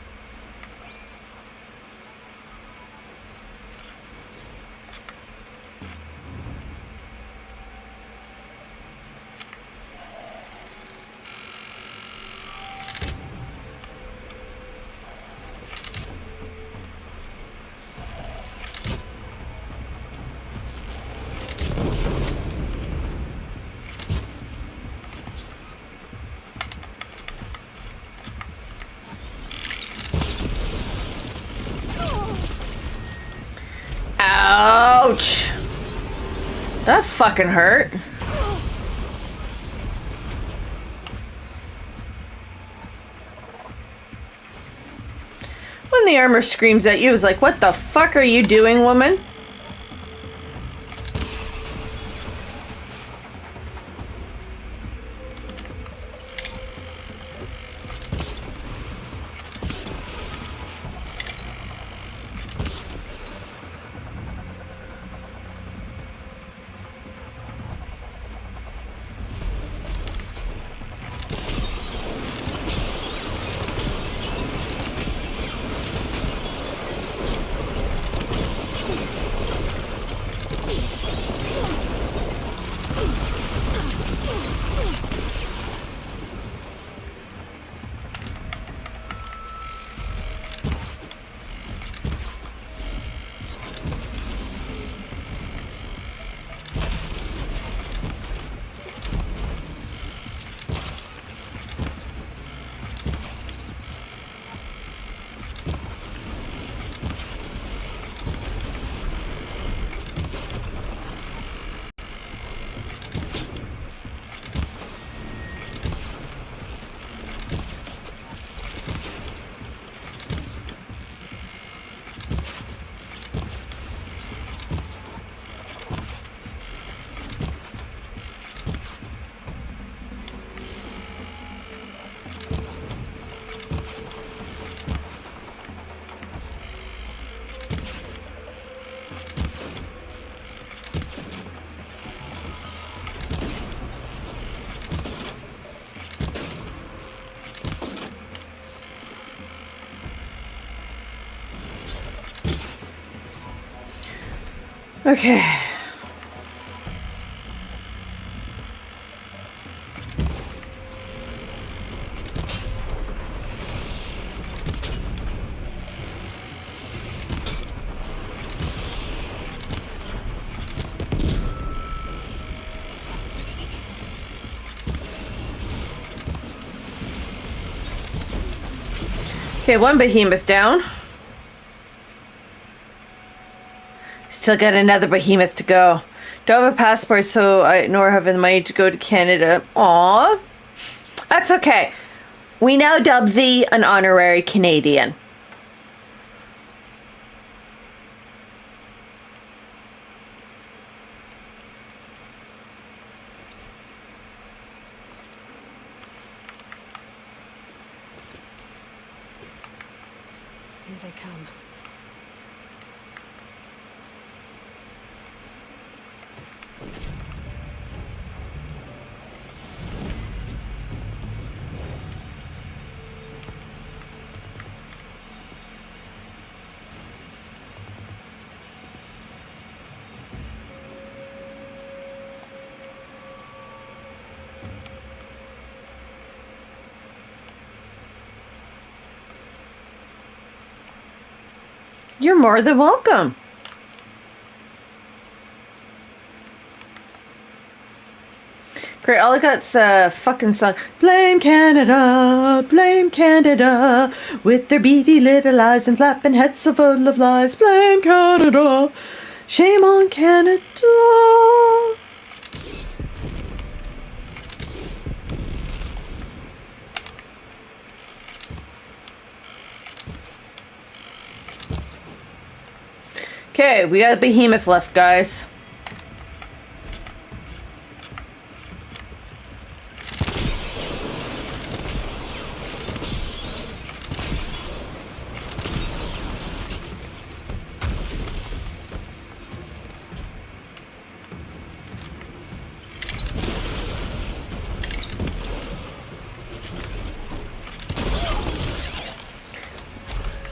Ouch! That fucking hurt. When the armor screams at you, it's like, what the fuck are you doing, woman? Okay. Okay, one behemoth down. Still got another behemoth to go. Don't have a passport, nor have the money to go to Canada. Aww. That's okay. We now dub thee an honorary Canadian. Here they come. You're more than welcome. Great, all I got's a fucking song. Blame Canada, with their beady little eyes and flapping heads so full of lies. Blame Canada, shame on Canada. Okay, we got a behemoth left, guys.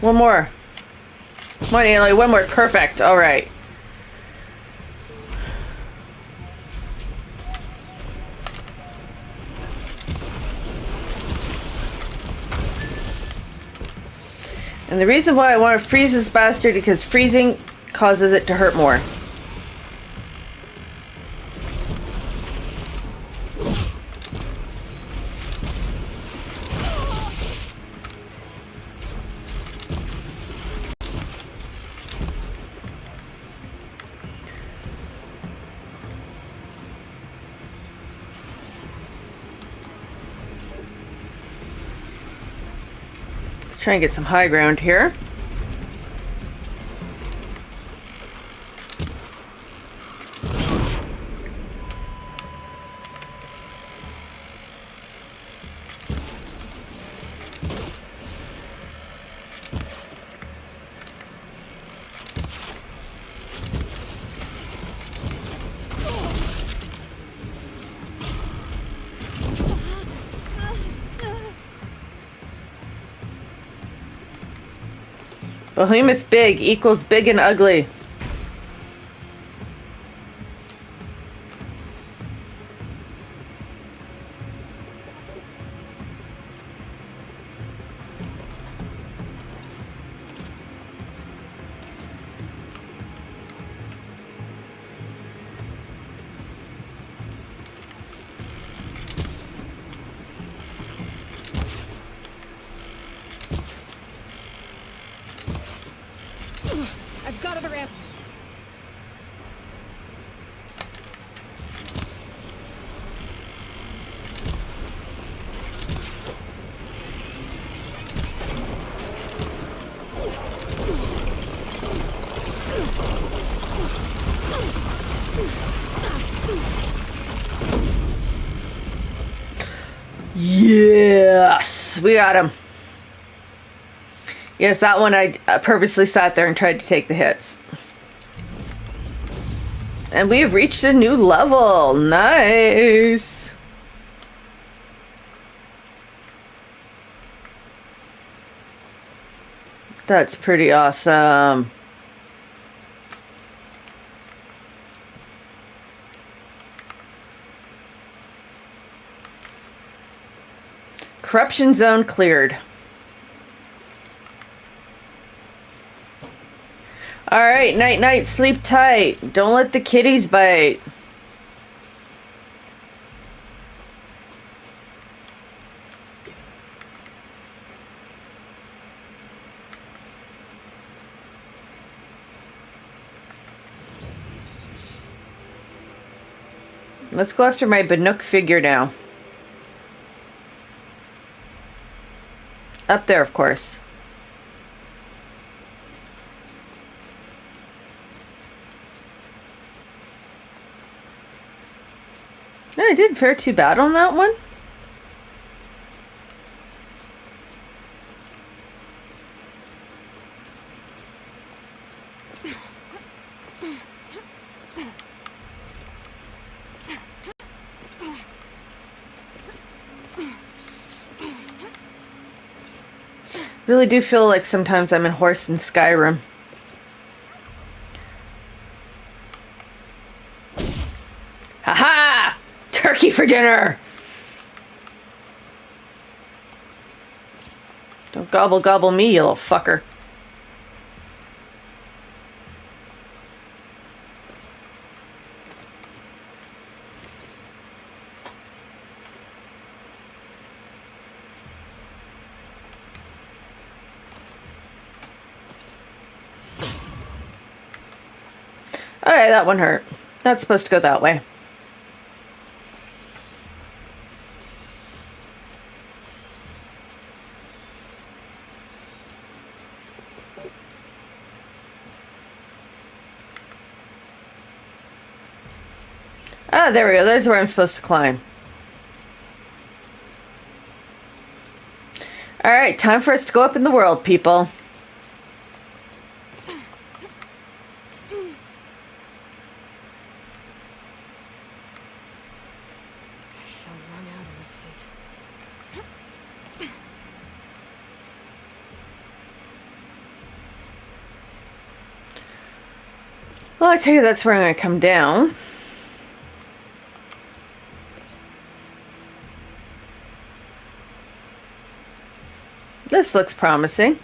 One more. One, Ailey, one more. Perfect. All right. And the reason why I want to freeze this bastard is because freezing causes it to hurt more. Let's try and get some high ground here. Behemoth big equals big and ugly. I've got other ammo. Yes, we got him. Yes, that one I purposely sat there and tried to take the hits. And we have reached a new level. Nice. That's pretty awesome. Corruption zone cleared. Alright, night night, sleep tight. Don't let the kitties bite. Let's go after my Bannock figure now. Up there, of course. No, I didn't fare too bad on that one. Really do feel like sometimes I'm in Horse in Skyrim. Haha! Turkey for dinner! Don't gobble gobble me, you little fucker. Okay, that one hurt. Not supposed to go that way. Ah, there we go. There's where I'm supposed to climb. Alright, time for us to go up in the world, people. I shall run out in this heat. Well, I tell you, that's where I'm going to come down. This looks promising.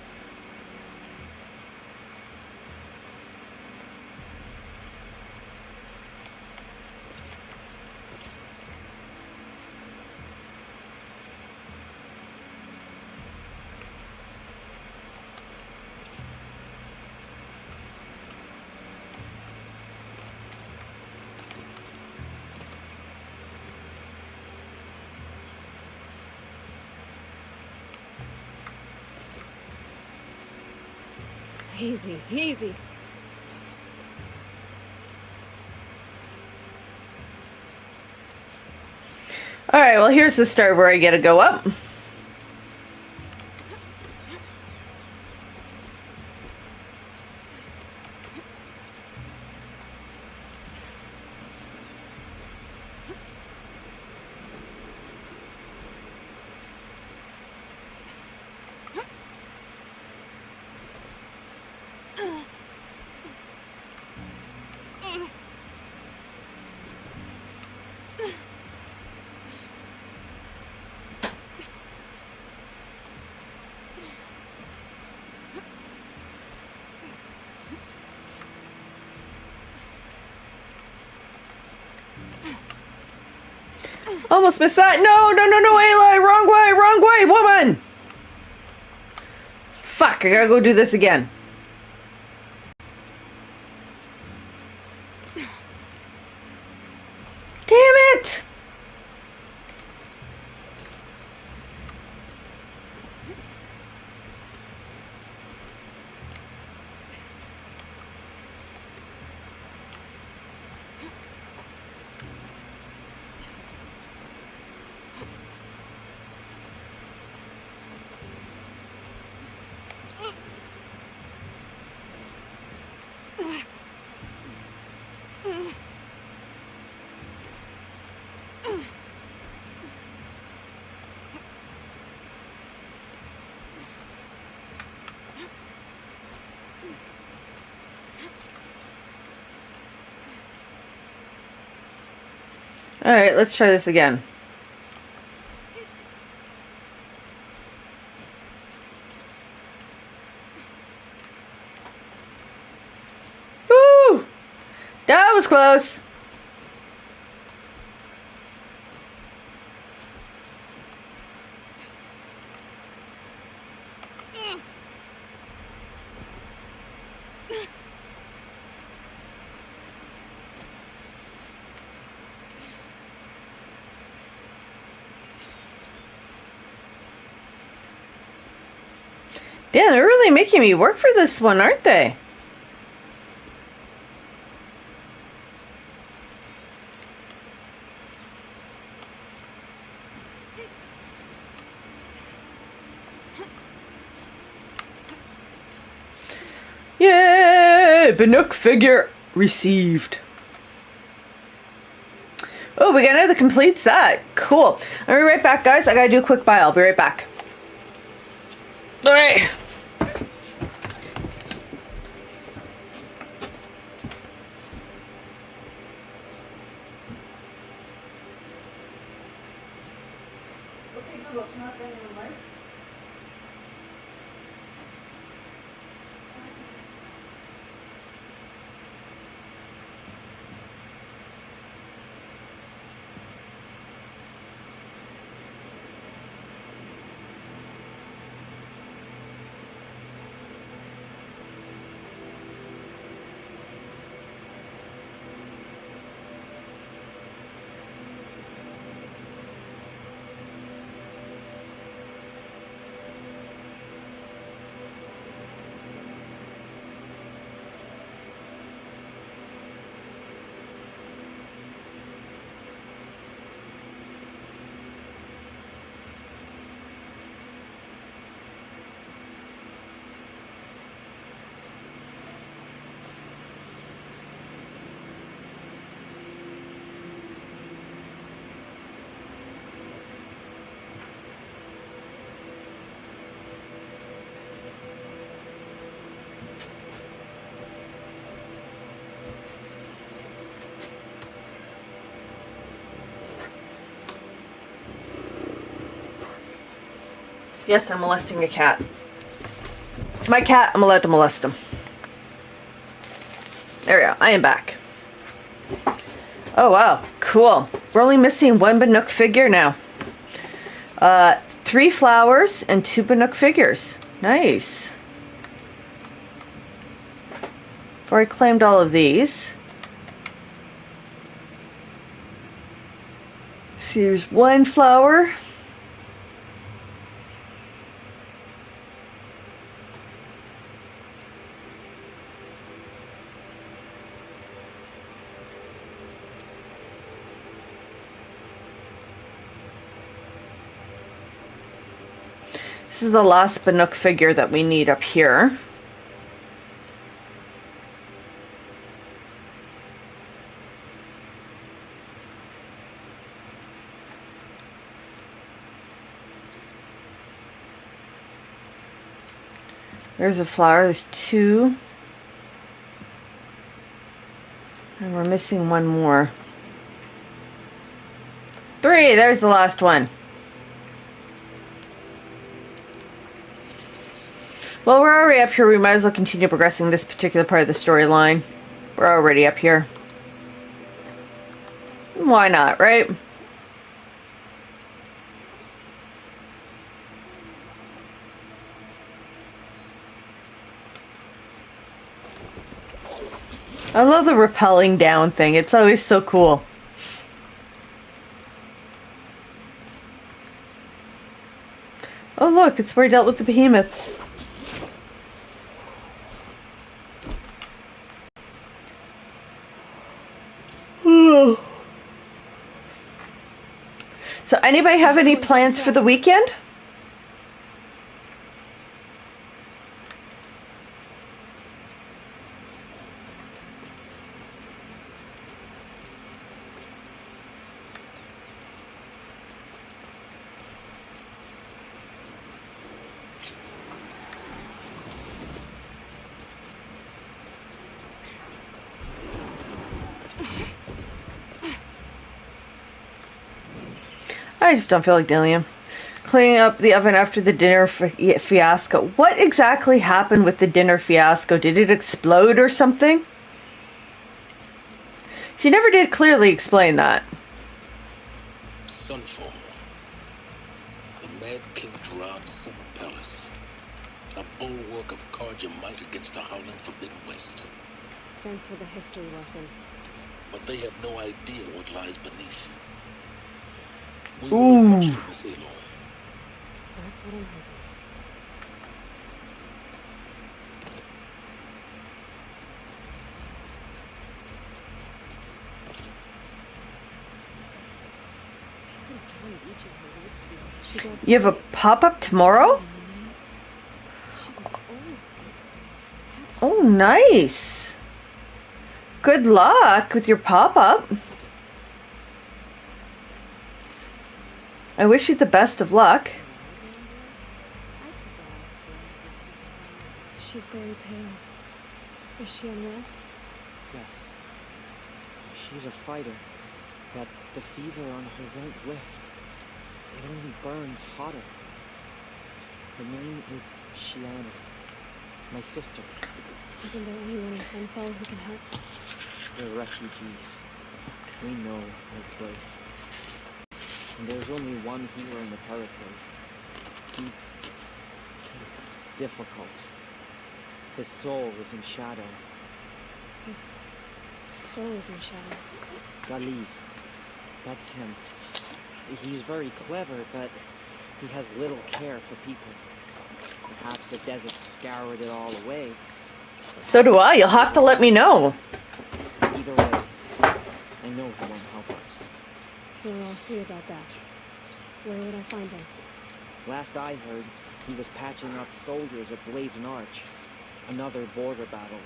Easy, easy. Alright, well, here's the start where I get to go up. Almost missed that. No, no, no, no, Ayla. Wrong way, woman. Fuck, I gotta go do this again. Damn it. Alright, let's try this again. Woo! That was close. Damn, they're really making me work for this one, aren't they? Yay! Bannock figure received. Oh, we got another complete set. Cool. I'll be right back, guys. I gotta do a quick buy. I'll be right back. Alright. Yes, I'm molesting a cat. It's my cat. I'm allowed to molest him. There we go. I am back. Oh, wow. Cool. We're only missing one Bannock figure now. 3 flowers and 2 Bannock figures. Nice. Before I claimed all of these. See, there's 1 flower. This is the last Bannock figure that we need up here. There's a flower. There's 2. And we're missing 1 more. 3. There's the last one. Well, we're already up here. We might as well continue progressing this particular part of the storyline. We're already up here. Why not, right? I love the rappelling down thing. It's always so cool. Oh look, it's where he dealt with the behemoths. So anybody have any plans for the weekend? I just don't feel like dealing with him. Cleaning up the oven after the dinner fiasco. What exactly happened with the dinner fiasco? Did it explode or something? She never did clearly explain that. Sunfall. The Mad King Duran's summer palace. A bulwark of Carja might against the howling forbidden west. Thanks for the history lesson. But they have no idea what lies beneath. We Ooh. will much from this Aloy. That's what I'm hoping. You have a pop-up tomorrow? Oh, nice. Good luck with your pop-up. I wish you the best of luck. She's very pale. Is she unwell? Yes. She's a fighter, but the fever on her won't lift. It only burns hotter. Her name is Shiana, my sister. Isn't there anyone in Sunfall who can help? We're refugees. We know our place. And there's only one healer in the territory. He's difficult. His soul is in shadow. His soul is in shadow. Galib. That's him. He's very clever, but he has little care for people. Perhaps the desert scoured it all away. So do I. You'll have to let me know. Either way, I know he won't help us. Well, I'll see about that. Where would I find him? Last I heard, he was patching up soldiers at Blazon Arch. Another border battle.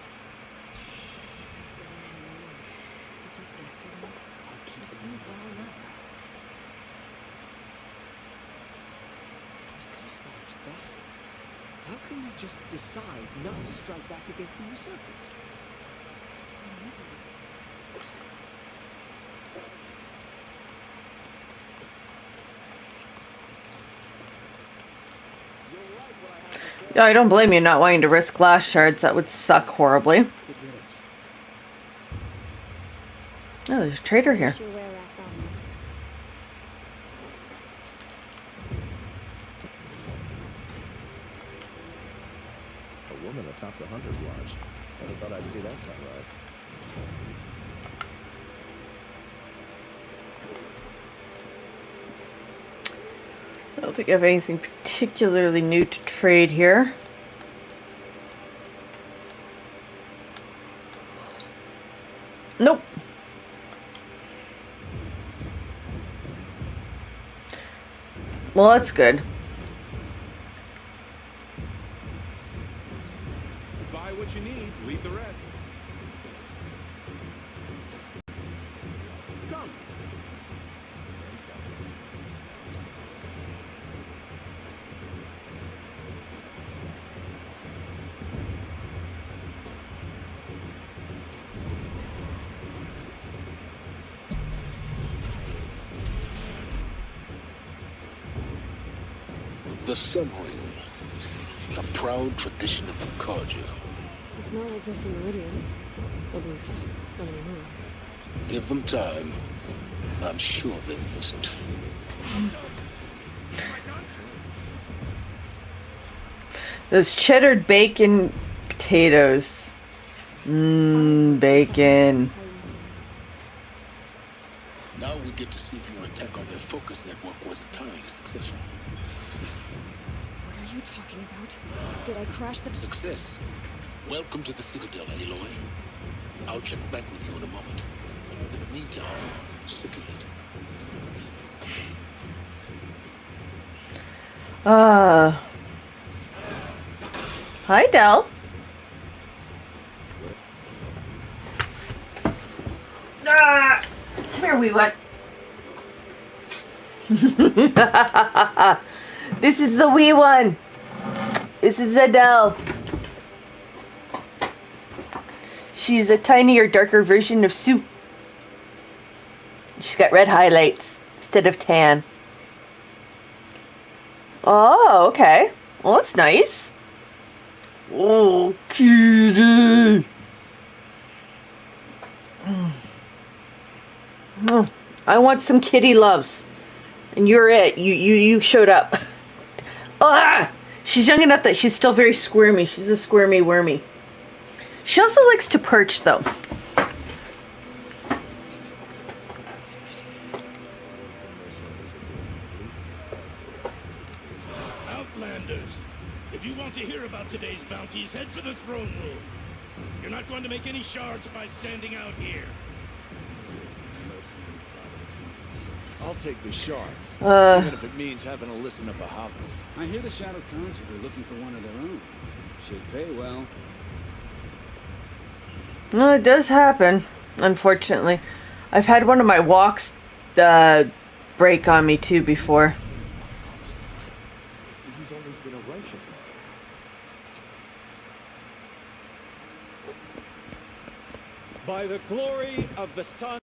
How can we just decide not to strike back against the usurpers? Yeah, I don't blame you not wanting to risk glass shards. That would suck horribly. Good riddance. Oh, there's a trader here. Sure where I found this. A woman atop the hunter's lodge. Never thought I'd see that sunrise. I don't think I have anything particularly new to trade here. Nope. Well, that's good. Buy what you need, leave the rest. Come. The Sun Ring, a proud tradition of Concordia. It's not like this in Meridian. At least, not anymore. Give them time. I'm sure they'll miss it. Those cheddar bacon potatoes. Bacon. Now we get to see if your attack on their focus network was entirely successful. What are you talking about? Did I crash the... Success. Welcome to the Citadel, Aloy. I'll check back with you in a moment. In the meantime, circulate. Hi, Del. Come here, wee one. This is the wee one. This is Adele. She's a tinier, darker version of Sue. She's got red highlights instead of tan. Oh, okay. Well, that's nice. Oh, kitty. I want some kitty loves. And you're it. You showed up. Ah! She's young enough that she's still very squirmy. She's a squirmy wormy. She also likes to perch, though. Outlanders, if you want to hear about today's bounties, head for the throne room. You're not going to make any shards by standing out here. I'll take the shards. Even if it means having to listen to Bahavas. I hear the Shadow Conjure are looking for one of their own. Should pay well. Well, it does happen, unfortunately. I've had one of my walks break on me, too, before. He's always been a righteous man. By the glory of the sun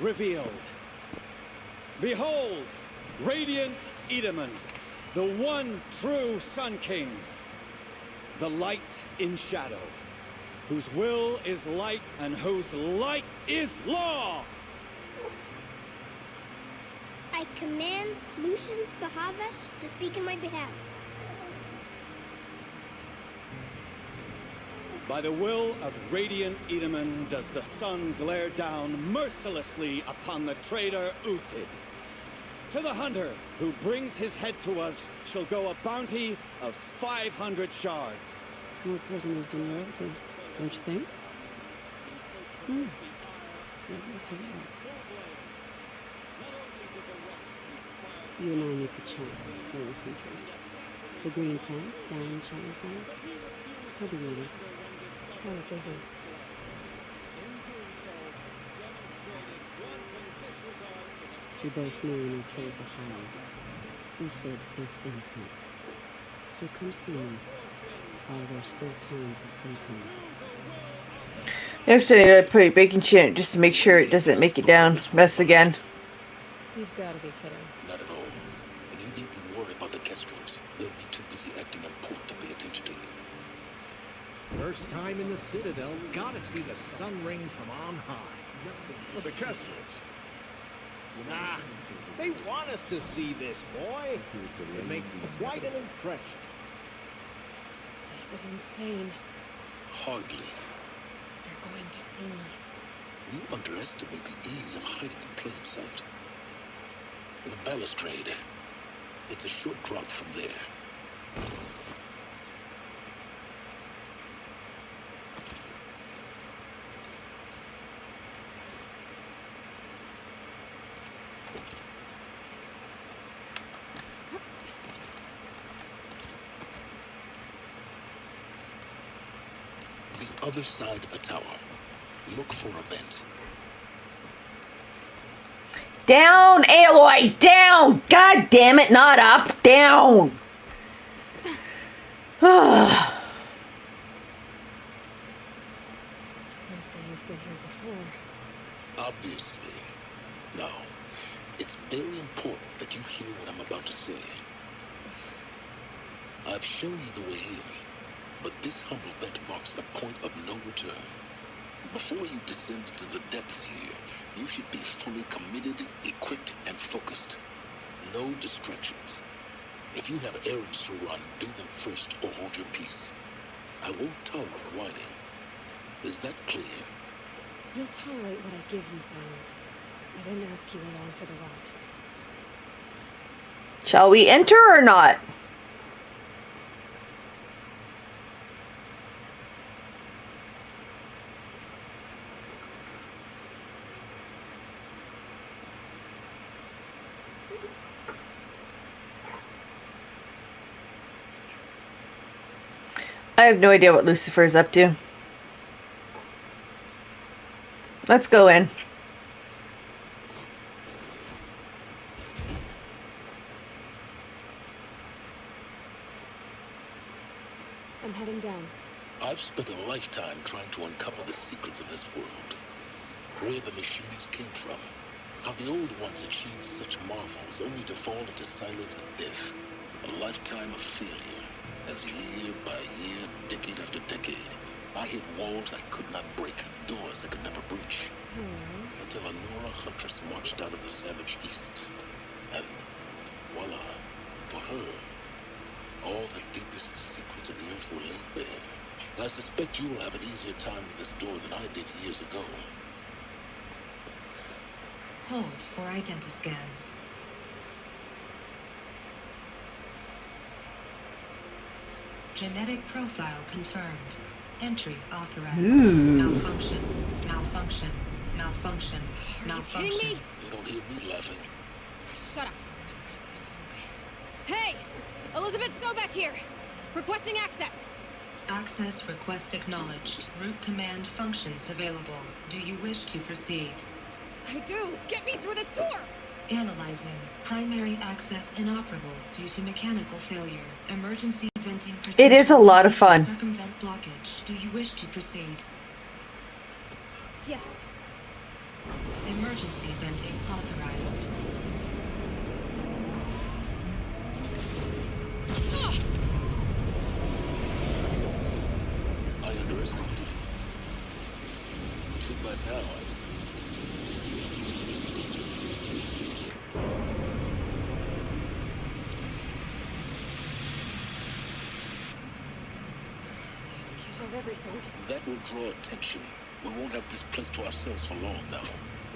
revealed. Behold, radiant Edaman, the one true Sun King, the light in shadow, whose will is light and whose light is law. I command Lucian Bahavas to speak in my behalf. By the will of radiant Edaman does the sun glare down mercilessly upon the traitor Uthid. To the hunter who brings his head to us shall go a bounty of 500 shards. More prisoners than royalty, don't you think? You and I need to chat, fellow hunters. The green tent down in Shadowside. He'll be waiting. Oh, busy. We both know when our kills are high. Uthid is innocent. So come see him while there's still time to save him. Yesterday I put a baking sheet in it just to make sure it doesn't make it down. Mess again. You've got to be kidding. Not at all. You needn't worry about the Kestrels. They'll be too busy acting important to pay attention to you. First time in the Citadel, gotta see the sun ring from on high. Well, the Kestrels. Nah, they want us to see this, boy. It makes quite an impression. This is insane. Hardly. They're going to see me. You underestimate the ease of hiding in plain sight. The balustrade. It's a short drop from there. The other side of the tower. Look for a vent. Down, Aloy, down! God damn it, not up, down! They say you've been here before. Obviously. Now, it's very important that you hear what I'm about to say. I've shown you the way here, but this humble vent marks a point of no return. Before you descend into the depths here, you should be fully committed, equipped, and focused. No distractions. If you have errands to run, do them first or hold your peace. I won't tolerate whining. Is that clear? You'll tolerate what I give you, Silence. I didn't ask you along for the ride. Shall we enter or not? I have no idea what Lucifer is up to. Let's go in. I'm heading down. I've spent a lifetime trying to uncover the secrets of this world. Where the machines came from. How the old ones achieved such marvels only to fall into silence and death. A lifetime of failure. As year by year, decade after decade, I hit walls I could not break, doors I could never breach. Until a Nora huntress marched out of the savage east. And voila, for her, all the deepest secrets of the earth were laid bare. I suspect you will have an easier time with this door than I did years ago. Hold for identiscan. Genetic profile confirmed. Entry authorized. Malfunction. Malfunction. Malfunction. Malfunction. You kidding me? You don't hear me laughing. Shut up. Hey! Elizabeth Sobek here! Requesting access! Access request acknowledged. Root command functions available. Do you wish to proceed? I do! Get me through this door! Analyzing. Primary access inoperable due to mechanical failure. Emergency venting It is a lot of fun. Circumvent blockage. Do you wish to proceed? Yes. Emergency venting authorized. I underestimated you. Too bad now. Of everything. That will draw attention. We won't have this place to ourselves for long now.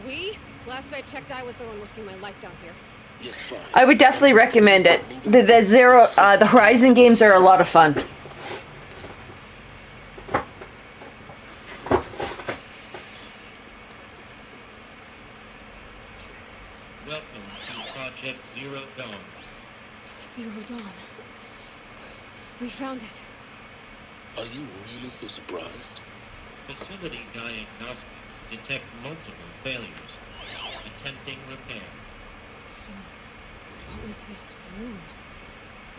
We? Last I checked, I was the one risking my life down here. Yes, fine. I would definitely recommend it. The Horizon games are a lot of fun. Welcome to Project Zero Dawn. Zero Dawn. We found it. Are you really so surprised? Facility diagnostics detect multiple failures, attempting repair. So, what was this room?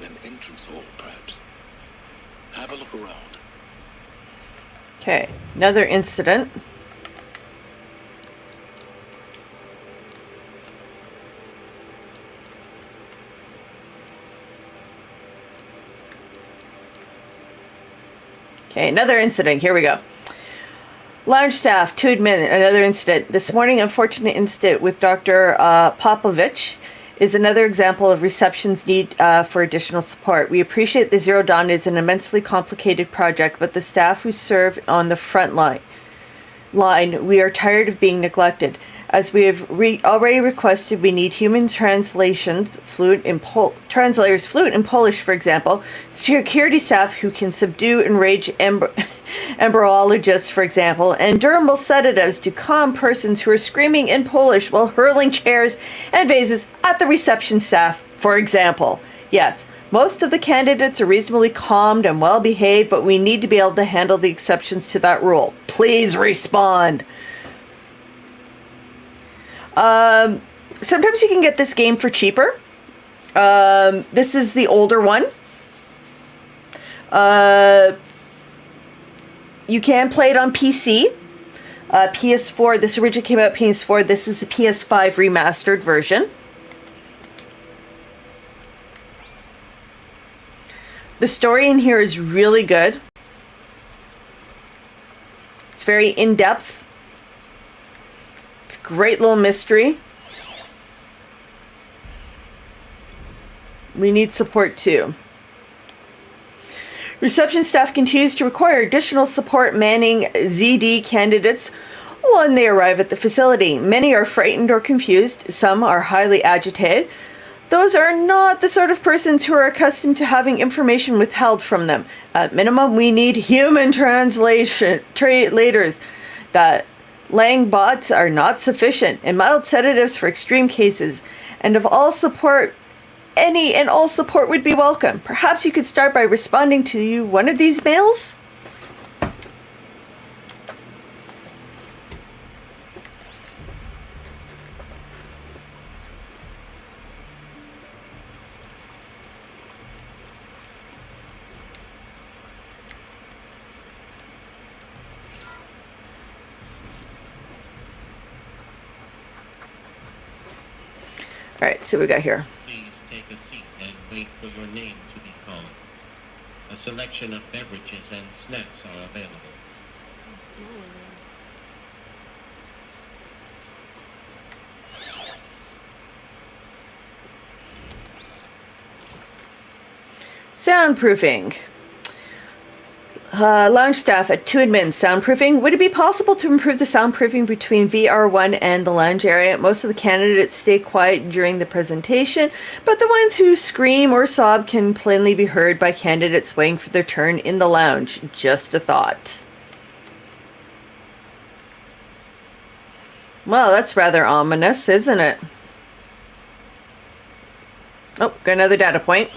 An entrance hall, perhaps. Have a look around. Okay, another incident. Okay, another incident. Here we go. Lounge staff to admit another incident. This morning, unfortunate incident with Dr. Popovich is another example of reception's need for additional support. We appreciate the Zero Dawn is an immensely complicated project, but the staff who serve on the front line, we are tired of being neglected. As we have already requested, we need human translators fluent in Polish, for example, security staff who can subdue enraged embryologists, for example, and dermal sedatives to calm persons who are screaming in Polish while hurling chairs and vases at the reception staff, for example. Yes, most of the candidates are reasonably calmed and well behaved, but we need to be able to handle the exceptions to that rule. Please respond. Sometimes you can get this game for cheaper. This is the older one. You can play it on PC. PS4, this originally came out PS4. This is the PS5 remastered version. The story in here is really good. It's very in-depth. It's a great little mystery. We need support too. Reception staff continues to require additional support manning ZD candidates when they arrive at the facility. Many are frightened or confused. Some are highly agitated. Those are not the sort of persons who are accustomed to having information withheld from them. At minimum, we need human translators. That Lang bots are not sufficient, and mild sedatives for extreme cases. And of all support, any and all support would be welcome. Perhaps you could start by responding to one of these mails? All right, so we got here. Please take a seat and wait for your name to be called. A selection of beverages and snacks are available. Soundproofing. Lounge staff at 2 admin. Soundproofing. Would it be possible to improve the soundproofing between VR1 and the lounge area? Most of the candidates stay quiet during the presentation, but the ones who scream or sob can plainly be heard by candidates waiting for their turn in the lounge. Just a thought. Well, that's rather ominous, isn't it? Oh, got another data point.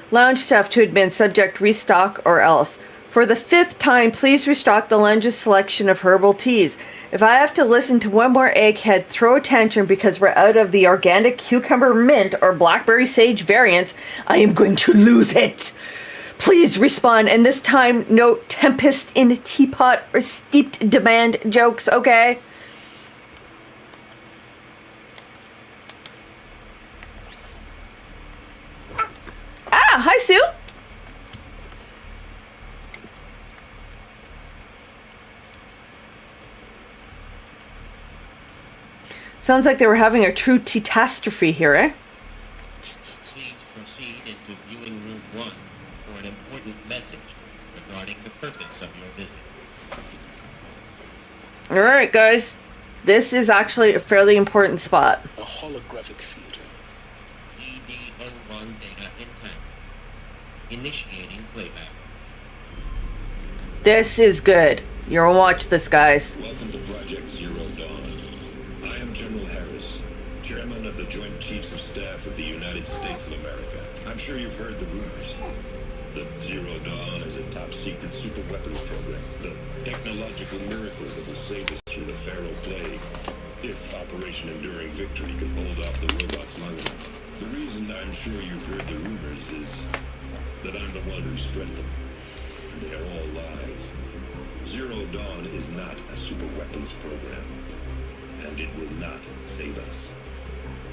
Lounge staff to admin, subject restock or else. For the 5th time, please restock the lounge's selection of herbal teas. If I have to listen to one more egghead throw a tantrum because we're out of the organic cucumber mint or blackberry sage variants, I am going to lose it. Please respond, and this time, no tempest in a teapot or steeped demand jokes, okay? Ah, hi, Sue. Sounds like they were having a true catastrophe here, eh? Please proceed into viewing room 1 for an important message regarding the purpose of your visit. All right, guys. This is actually a fairly important spot. A holographic theater. ZD01 data intact. Initiating playback. This is good. You're gonna watch this, guys. Welcome to Project Zero Dawn. I am General Harris, Chairman of the Joint Chiefs of Staff of the United States of America. I'm sure you've heard the rumors. The Zero Dawn is a top-secret super weapons program. The technological miracle that will save us from the Pharaoh Plague. If Operation Enduring Victory can hold off the robots long enough. The reason I'm sure you've heard the rumors is that I'm the one who spread them. And they are all lies. Zero Dawn is not a super weapons program. And it will not save us.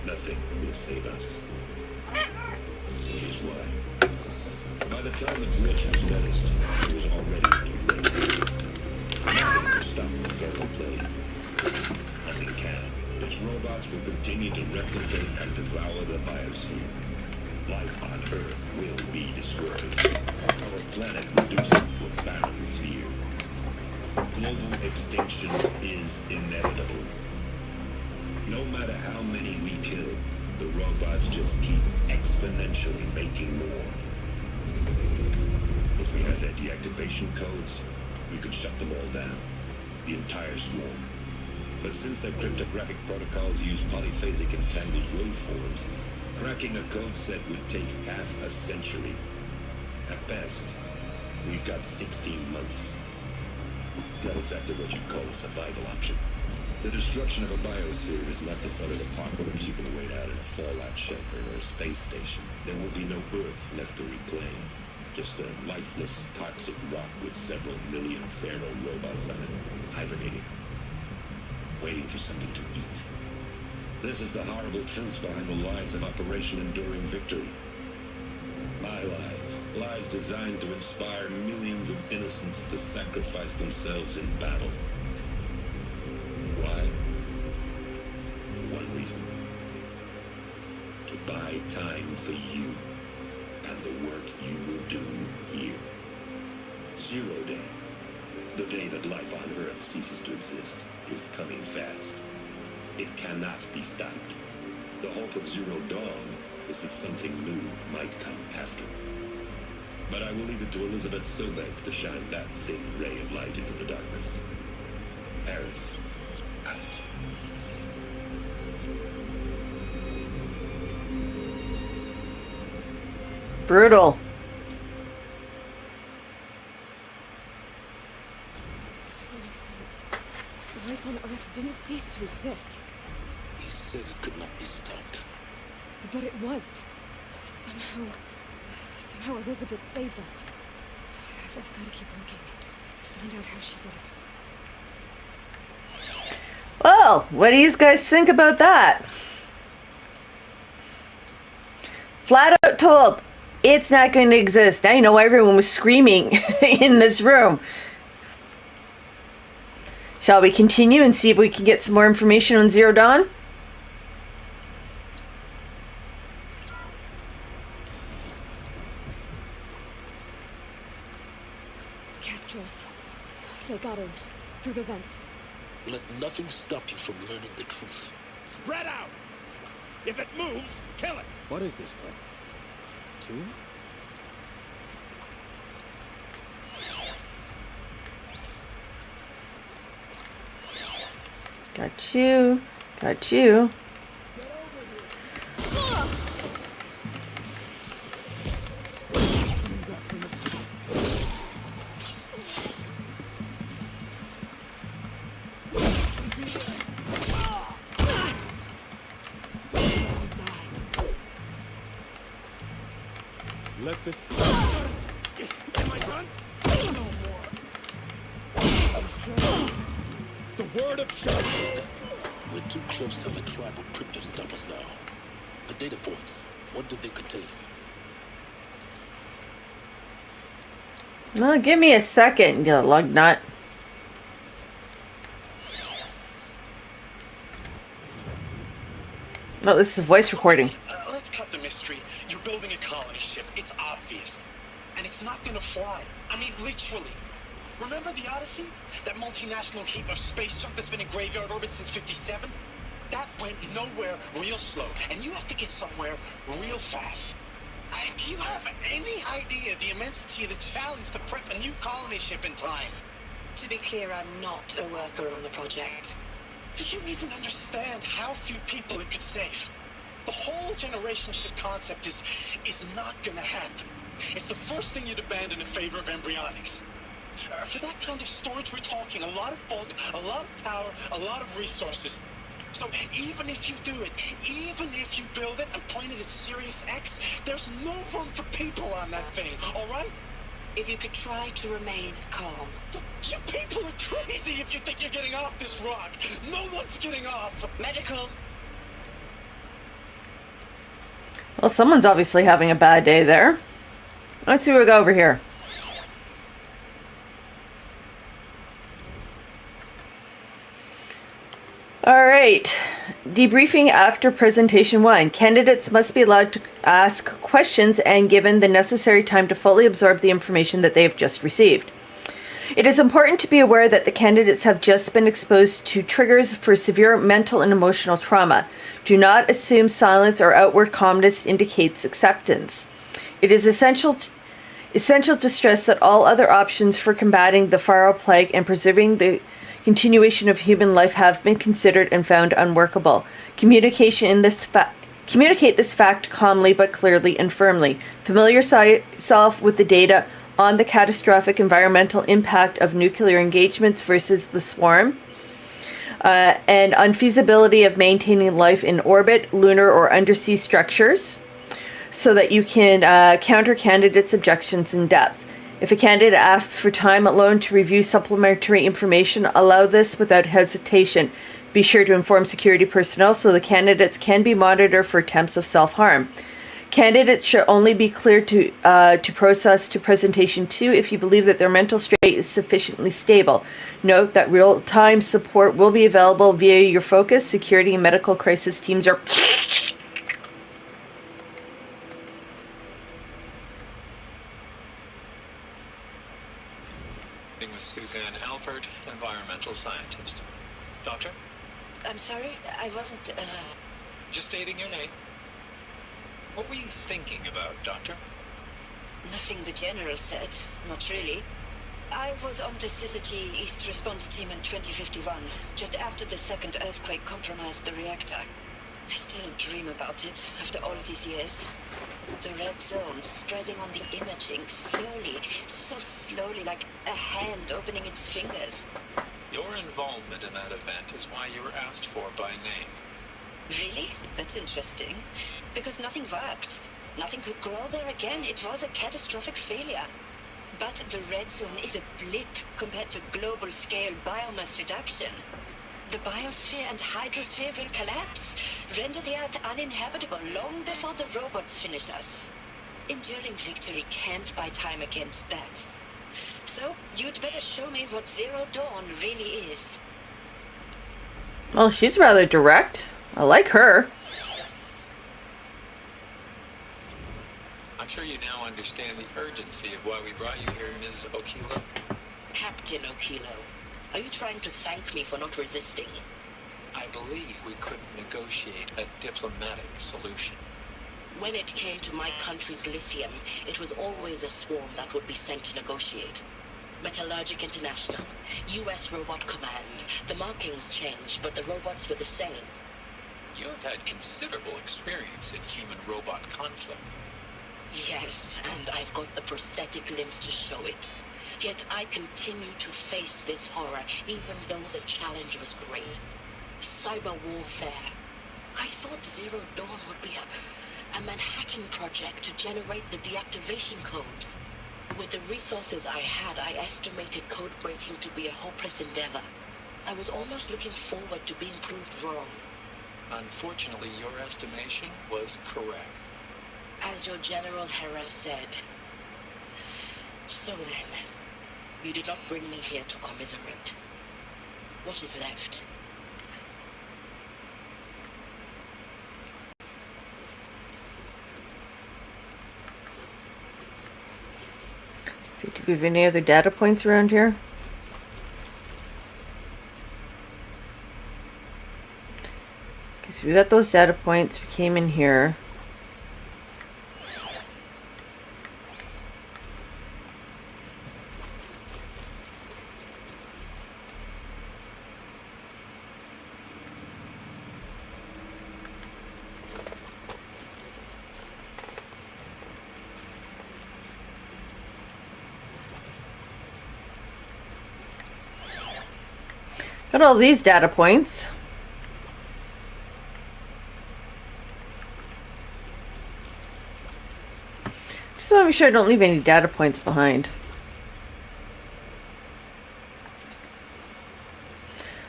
Nothing will save us. Here's why. By the time the bridge was menaced, it was already too late. Nothing could stop the feral plague. Nothing can. Its robots will continue to replicate and devour the biosphere. Life on Earth will be destroyed. Our planet reduced to a barren sphere. Global extinction is inevitable. No matter how many we kill, the robots just keep exponentially making more. If we had their deactivation codes, we could shut them all down. The entire swarm. But since their cryptographic protocols use polyphasic entangled waveforms, cracking a code set would take half a century. At best, we've got 16 months. Not exactly what you'd call a survival option. The destruction of a biosphere is not the sort of apocalypse you can wait out in a fallout shelter or a space station. There will be no Earth left to reclaim. Just a lifeless, toxic rock with several million feral robots on it, hibernating, waiting for something to eat. This is the horrible truth behind the lies of Operation Enduring Victory. My lies. Lies designed to inspire millions of innocents to sacrifice themselves in battle. Why? One reason. To buy time for you and the work you will do here. 0 Day. The day that life on Earth ceases to exist is coming fast. It cannot be stopped. The hope of 0 Dawn is that something new might come after. But I will leave it to Elizabeth Sobeck to shine that thin ray of light into the darkness. Paris, out. Brutal. Life on Earth didn't cease to exist. He said it could not be stopped. But it was. Somehow Elizabeth saved us. I've got to keep looking. Find out how she did it. Well, what do you guys think about that? Flat out told, it's not going to exist. Now you know why everyone was screaming in this room. Shall we continue and see if we can get some more information on 0 Dawn? Castros. They got in. Through the vents. Let nothing stop you from learning the truth. Spread out! If it moves, kill it! What is this place? Tomb? Got you. Got you. Let this... Am I done? No more. The word of Shadow. We're too close to the tribal crypt to stop us now. The data points, what did they contain? Well, give me a second, you lug nut. Oh, this is a voice recording. Let's cut the mystery. You're building a colony ship. It's obvious. And it's not gonna fly. I mean, literally. Remember the Odyssey? That multinational heap of space junk that's been in graveyard orbit since 57? That went nowhere real slow. And you have to get somewhere real fast. Do you have any idea the immensity of the challenge to prep a new colony ship in time? To be clear, I'm not a worker on the project. Do you even understand how few people it could save? The whole generation ship concept is not gonna happen. It's the first thing you'd abandon in favor of embryonics. For that kind of storage, we're talking a lot of bulk, a lot of power, a lot of resources. So even if you do it, even if you build it and point it at Sirius X, there's no room for people on that thing, all right? If you could try to remain calm. You people are crazy if you think you're getting off this rock. No one's getting off. Medical. Well, someone's obviously having a bad day there. Let's see what we got over here. All right. Debriefing after presentation 1. Candidates must be allowed to ask questions and given the necessary time to fully absorb the information that they have just received. It is important to be aware that the candidates have just been exposed to triggers for severe mental and emotional trauma. Do not assume silence or outward calmness indicates acceptance. It is essential to stress that all other options for combating the Faro plague and preserving the continuation of human life have been considered and found unworkable. Communicate this fact calmly but clearly and firmly. Familiar yourself with the data on the catastrophic environmental impact of nuclear engagements versus the swarm, and unfeasibility of maintaining life in orbit, lunar or undersea structures, so that you can counter candidates' objections in depth. If a candidate asks for time alone to review supplementary information, allow this without hesitation. Be sure to inform security personnel so the candidates can be monitored for attempts of self-harm. Candidates should only be cleared to process to presentation 2 if you believe that their mental state is sufficiently stable. Note that real-time support will be available via your focus, security, and medical crisis teams are... With Suzanne Alpert, environmental scientist. Doctor? I'm sorry, I wasn't, Just stating your name. What were you thinking about, Doctor? Nothing the General said. Not really. I was on the Syzygy East Response Team in 2051, just after the second earthquake compromised the reactor. I still dream about it, after all these years. The red zone spreading on the imaging, slowly, so slowly, like a hand opening its fingers. Your involvement in that event is why you were asked for by name. Really? That's interesting. Because nothing worked. Nothing could grow there again. It was a catastrophic failure. But the red zone is a blip compared to global-scale biomass reduction. The biosphere and hydrosphere will collapse, render the Earth uninhabitable long before the robots finish us. Enduring victory can't buy time against that. So, you'd better show me what Zero Dawn really is. Well, she's rather direct. I like her. I'm sure you now understand the urgency of why we brought you here, Ms. Okilo. Captain Okilo, are you trying to thank me for not resisting? I believe we couldn't negotiate a diplomatic solution. When it came to my country's lithium, it was always a swarm that would be sent to negotiate. Metallurgic International, U.S. Robot Command. The markings changed, but the robots were the same. You've had considerable experience in human-robot conflict. Yes, and I've got the prosthetic limbs to show it. Yet I continue to face this horror, even though the challenge was great. Cyber warfare. I thought Zero Dawn would be a Manhattan project to generate the deactivation codes. With the resources I had, I estimated code breaking to be a hopeless endeavor. I was almost looking forward to being proved wrong. Unfortunately, your estimation was correct. As your General Hera said. So then, you did not bring me here to commiserate. What is left? See, do we have any other data points around here? Okay, so we got those data points. We came in here. Got all these data points. Just want to make sure I don't leave any data points behind.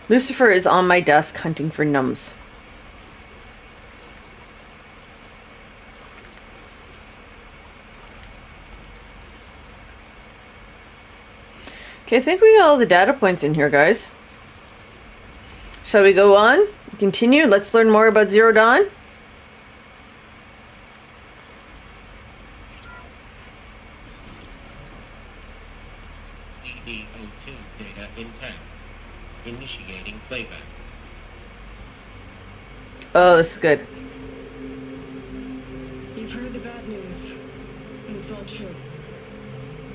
Lucifer is on my desk hunting for nums. Okay, I think we got all the data points in here, guys. Shall we go on? Continue? Let's learn more about Zero Dawn. CD02 data intact. Initiating playback. Oh, this is good. You've heard the bad news, and it's all true.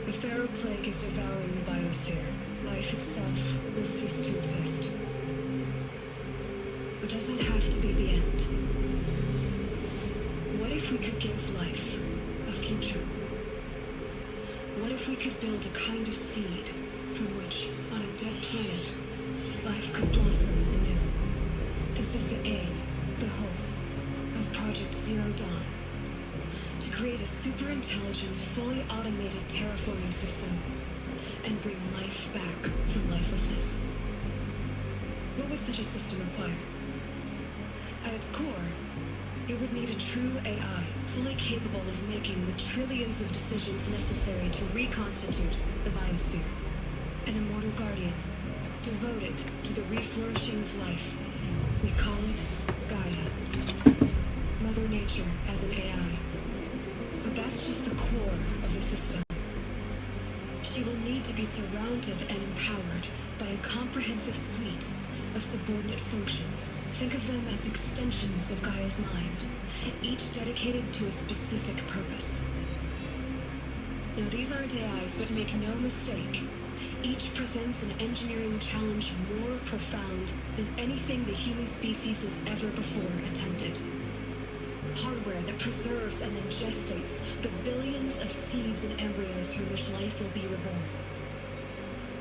The Pharaoh Plague is devouring the biosphere. Life itself will cease to exist. But does that have to be the end? What if we could give life a future? What if we could build a kind of seed from which, on a dead planet, life could blossom anew? This is the aim, the hope, of Project Zero Dawn. To create a super-intelligent, fully automated terraforming system and bring life back from lifelessness. What would such a system require? At its core, it would need a true AI, fully capable of making the trillions of decisions necessary to reconstitute the biosphere. An immortal guardian, devoted to the reflourishing of life. We call it Gaia. Mother Nature as an AI. But that's just the core of the system. She will need to be surrounded and empowered by a comprehensive suite of subordinate functions. Think of them as extensions of Gaia's mind, each dedicated to a specific purpose. Now, these aren't AIs, but make no mistake, each presents an engineering challenge more profound than anything the human species has ever before attempted. Hardware that preserves and then gestates the billions of seeds and embryos from which life will be reborn.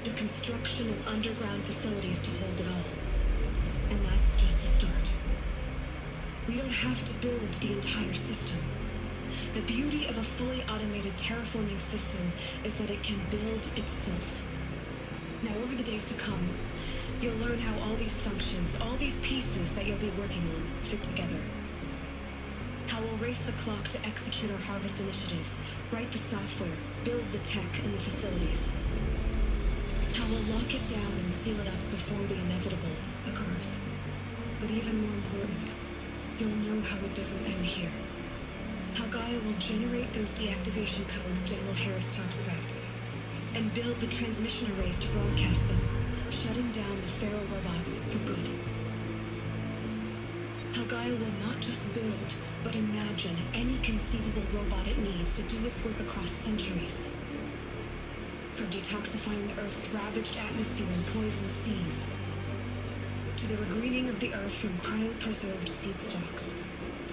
The construction of underground facilities to hold it all. And that's just the start. We don't have to build the entire system. The beauty of a fully automated terraforming system is that it can build itself. Now, over the days to come, you'll learn how all these functions, all these pieces that you'll be working on, fit together. How we'll race the clock to execute our harvest initiatives, write the software, build the tech and the facilities. How we'll lock it down and seal it up before the inevitable occurs. But even more important, you'll know how it doesn't end here. How Gaia will generate those deactivation codes General Harris talked about, and build the transmission arrays to broadcast them, shutting down the Pharaoh robots for good. How Gaia will not just build, but imagine any conceivable robot it needs to do its work across centuries. From detoxifying the Earth's ravaged atmosphere and poisoned seas, to the regreening of the Earth from cryopreserved seed stocks,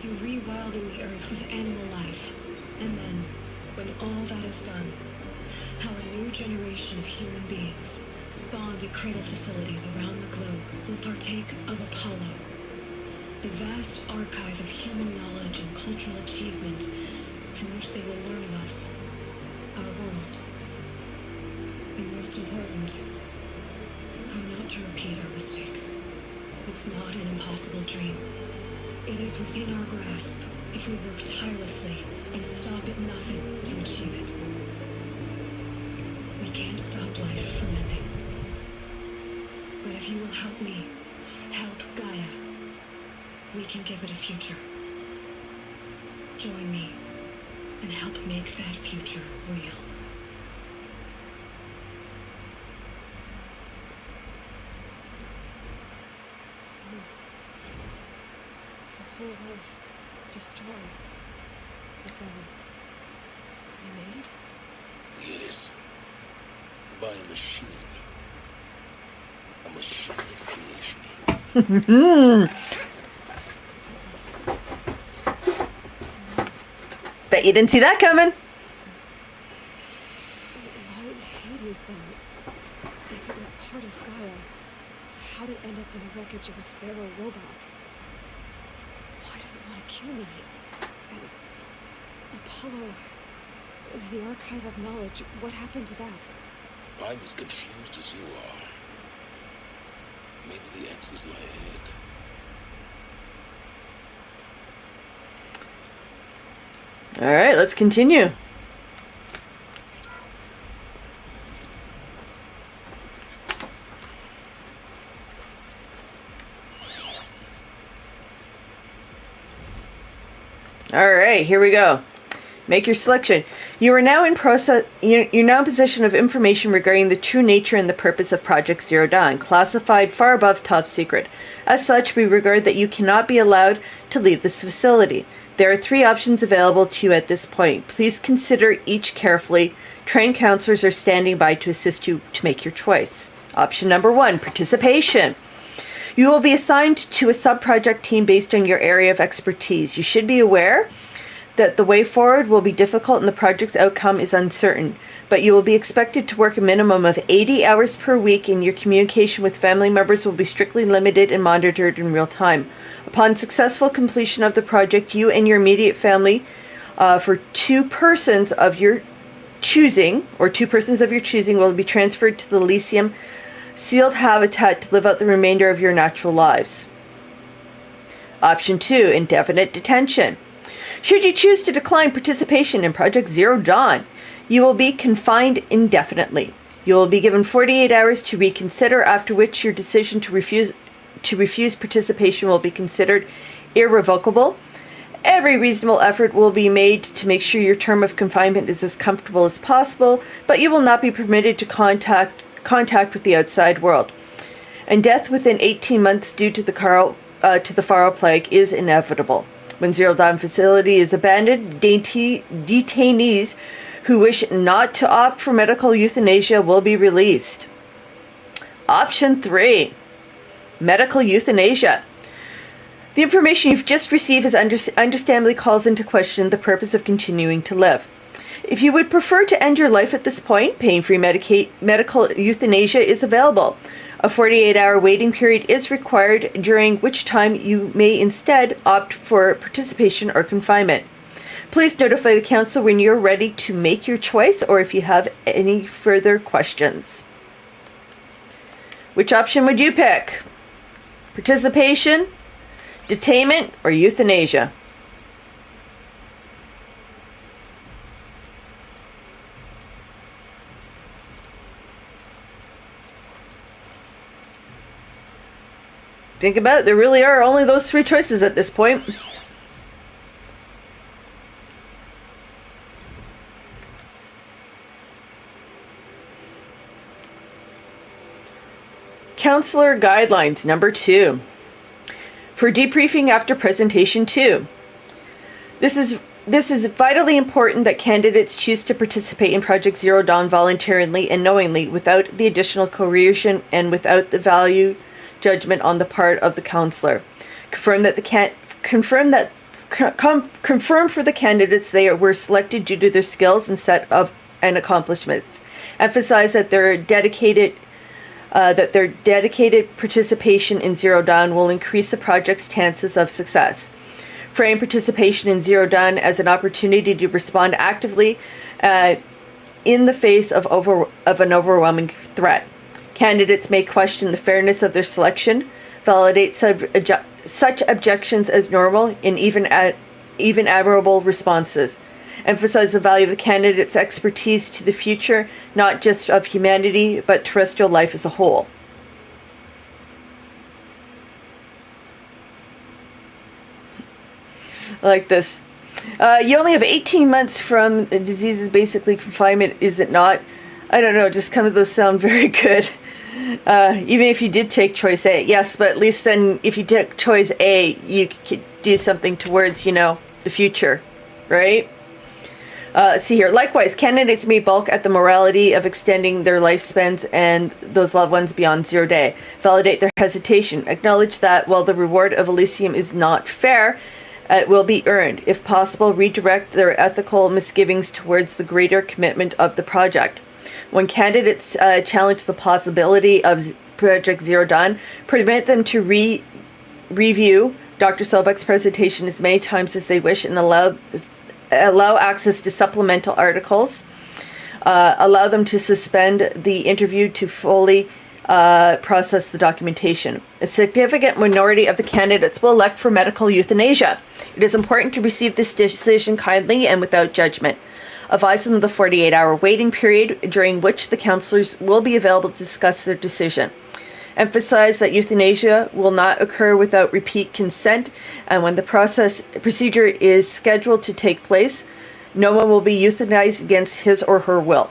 to rewilding the Earth with animal life. And then, when all that is done, how a new generation of human beings, spawned at cradle facilities around the globe, will partake of Apollo, the vast archive of human knowledge and cultural achievement from which they will learn of us, our world. And most important, how not to repeat our mistakes. It's not an impossible dream. It is within our grasp if we work tirelessly and stop at nothing to achieve it. We can't stop life from ending. But if you will help me, help Gaia, we can give it a future. Join me and help make that future real. The whole Earth destroyed. But then, remade? Yes. By a machine. A machine of creation. Bet you didn't see that coming. Why would Hades then? If it was part of Gaia, how'd it end up in the wreckage of a Pharaoh robot? Why does it want to kill me? And Apollo, the archive of knowledge, what happened to that? I'm as confused as you are. Maybe the answers lie ahead. All right, let's continue. All right, here we go. Make your selection. You are now in process. You're now in possession of information regarding the true nature and the purpose of Project Zero Dawn, classified far above top secret. As such, we regard that you cannot be allowed to leave this facility. There are 3 options available to you at this point. Please consider each carefully. Trained counselors are standing by to assist you to make your choice. Option number 1, participation. You will be assigned to a sub-project team based on your area of expertise. You should be aware that the way forward will be difficult and the project's outcome is uncertain, but you will be expected to work a minimum of 80 hours per week, and your communication with family members will be strictly limited and monitored in real time. Upon successful completion of the project, you and your immediate family, for 2 persons of your choosing, will be transferred to the Elysium sealed habitat to live out the remainder of your natural lives. Option 2, indefinite detention. Should you choose to decline participation in Project Zero Dawn, you will be confined indefinitely. You will be given 48 hours to reconsider, after which your decision to refuse participation will be considered irrevocable. Every reasonable effort will be made to make sure your term of confinement is as comfortable as possible, but you will not be permitted to contact with the outside world. And death within 18 months due to the Faro plague is inevitable. When Zero Dawn facility is abandoned, detainees who wish not to opt for medical euthanasia will be released. Option 3, medical euthanasia. The information you've just received understandably calls into question the purpose of continuing to live. If you would prefer to end your life at this point, pain-free medical euthanasia is available. A 48-hour waiting period is required, during which time you may instead opt for participation or confinement. Please notify the council when you're ready to make your choice, or if you have any further questions. Which option would you pick? Participation, detainment, or euthanasia? Think about it, there really are only those 3 choices at this point. Counselor Guidelines number 2. For debriefing after presentation 2. This is vitally important that candidates choose to participate in Project Zero Dawn voluntarily and knowingly, without the additional coercion and without the value judgment on the part of the counselor. Confirm for the candidates they were selected due to their skills and set of accomplishments. Emphasize that their dedicated participation in Zero Dawn will increase the project's chances of success. Frame participation in Zero Dawn as an opportunity to respond actively in the face of an overwhelming threat. Candidates may question the fairness of their selection, validate such objections as normal and even admirable responses. Emphasize the value of the candidate's expertise to the future, not just of humanity, but terrestrial life as a whole. I like this. You only have 18 months from the disease's basically confinement, is it not? I don't know, just kind of those sound very good. Even if you did take choice A. Yes, but at least then if you took choice A, you could do something towards, the future, right? Let's see here. Likewise, candidates may balk at the morality of extending their lifespans and those loved ones beyond 0 day. Validate their hesitation. Acknowledge that while the reward of Elysium is not fair, it will be earned. If possible, redirect their ethical misgivings towards the greater commitment of the project. When candidates challenge the possibility of Project Zero Dawn, permit them to review Dr. Sobek's presentation as many times as they wish and allow access to supplemental articles. Allow them to suspend the interview to fully process the documentation. A significant minority of the candidates will elect for medical euthanasia. It is important to receive this decision kindly and without judgment. Advise them of the 48-hour waiting period during which the counselors will be available to discuss their decision. emphasized that euthanasia will not occur without repeat consent, and when the procedure is scheduled to take place, no one will be euthanized against his or her will.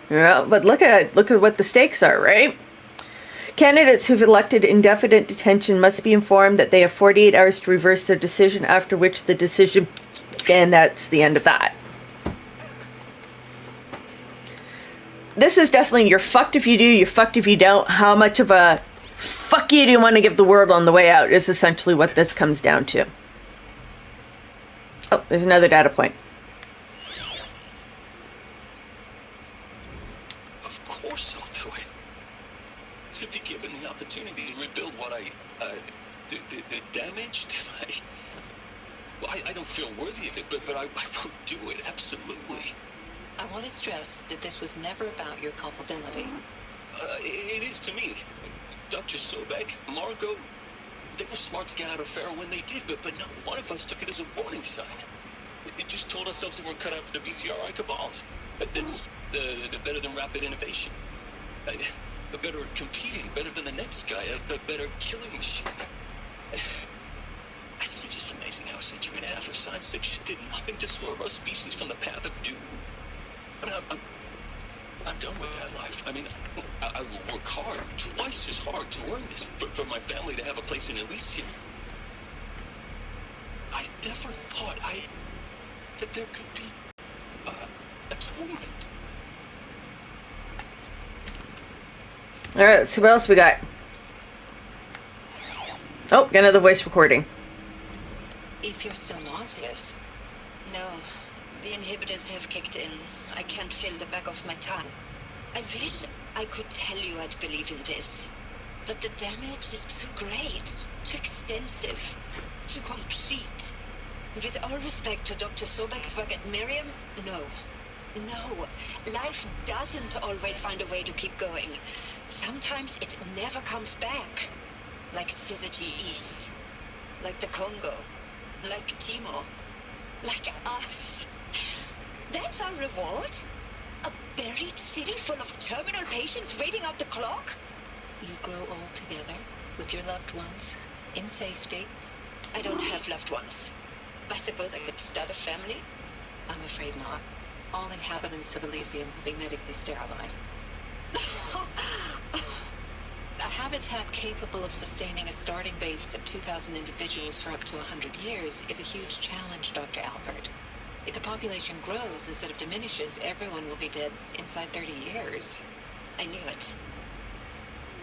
Yeah, but look at what the stakes are, right? Candidates who've elected indefinite detention must be informed that they have 48 hours to reverse their decision, after which the decision, and that's the end of that. This is definitely, you're fucked if you do, you're fucked if you don't. How much of a fuck you do you want to give the world on the way out is essentially what this comes down to. Oh, there's another data point. To be given the opportunity to rebuild what the damage that I don't feel worthy of it, but I will do it, absolutely. I want to stress that this was never about your culpability. It is to me. Dr. Sobek, Margot, they were smart to get out of Pharaoh when they did, but not one of us took it as a warning sign. It just told ourselves that we're cut out for the BTRI cabals. That's the better than rapid innovation. A better at competing, better than the next guy, a better killing machine. It's just amazing how a century and a half of science fiction did nothing to swerve our species from the path of doom. But I'm done with that life. I mean, I will work hard, twice as hard to earn this, for my family to have a place in Elysium. I never thought that there could be atonement. Alright, let's see what else we got. Oh, got another voice recording. If you're still nauseous. No, the inhibitors have kicked in. I can't feel the back of my tongue. I wish I could tell you I'd believe in this. But the damage is too great, too extensive, too complete. With all respect to Dr. Sobek's work at Miriam, no. No, life doesn't always find a way to keep going. Sometimes it never comes back. Like Syzygy East. Like the Congo. Like Timor. Like us. That's our reward? A buried city full of terminal patients waiting out the clock? You grow old together with your loved ones in safety. I don't have loved ones. I suppose I could start a family? I'm afraid not. All inhabitants of Elysium will be medically sterilized. A habitat capable of sustaining a starting base of 2,000 individuals for up to 100 years is a huge challenge, Dr. Albert. If the population grows instead of diminishes, everyone will be dead inside 30 years. I knew it.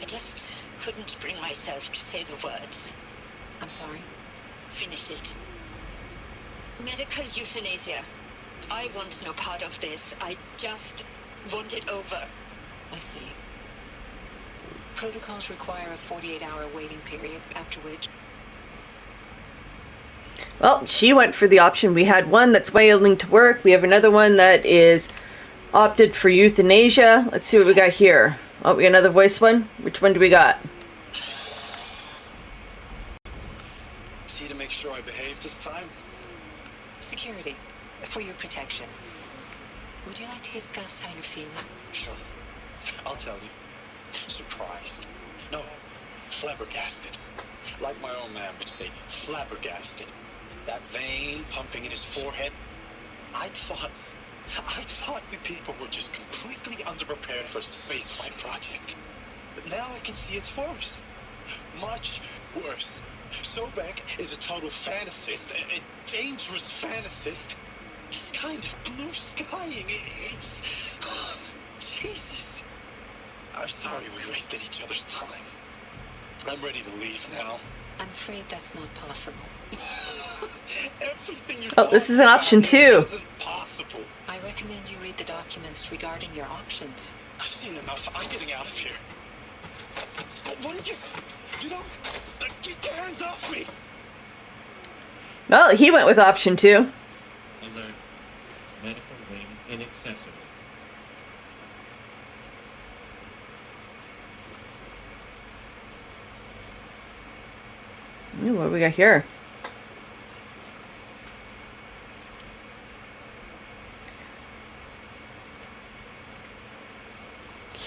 I just couldn't bring myself to say the words. I'm sorry? Finish it. Medical euthanasia. I want no part of this. I just want it over. I see. Protocols require a 48-hour waiting period, after which... Well, she went for the option. We had one that's willing to work. We have another one that is opted for euthanasia. Let's see what we got here. Oh, we got another voice one. Which one do we got? See to make sure I behave this time? Security, for your protection. Would you like to discuss how you're feeling? Sure. I'll tell you. Surprised. No, flabbergasted. Like my own man would say, flabbergasted. That vein pumping in his forehead. I thought you people were just completely underprepared for a spaceflight project. But now I can see it's worse. Much worse. Sobek is a total fantasist, a dangerous fantasist. He's kind of blue skying. It's... Jesus. I'm sorry we wasted each other's time. I'm ready to leave now. I'm afraid that's not possible. Everything you're Oh, this is an option too. isn't possible. I recommend you read the documents regarding your options. I've seen enough. I'm getting out of here. What are you... You know... Get your hands off me! Well, he went with option 2. Alert. Medical wing inaccessible. Ooh, what do we got here?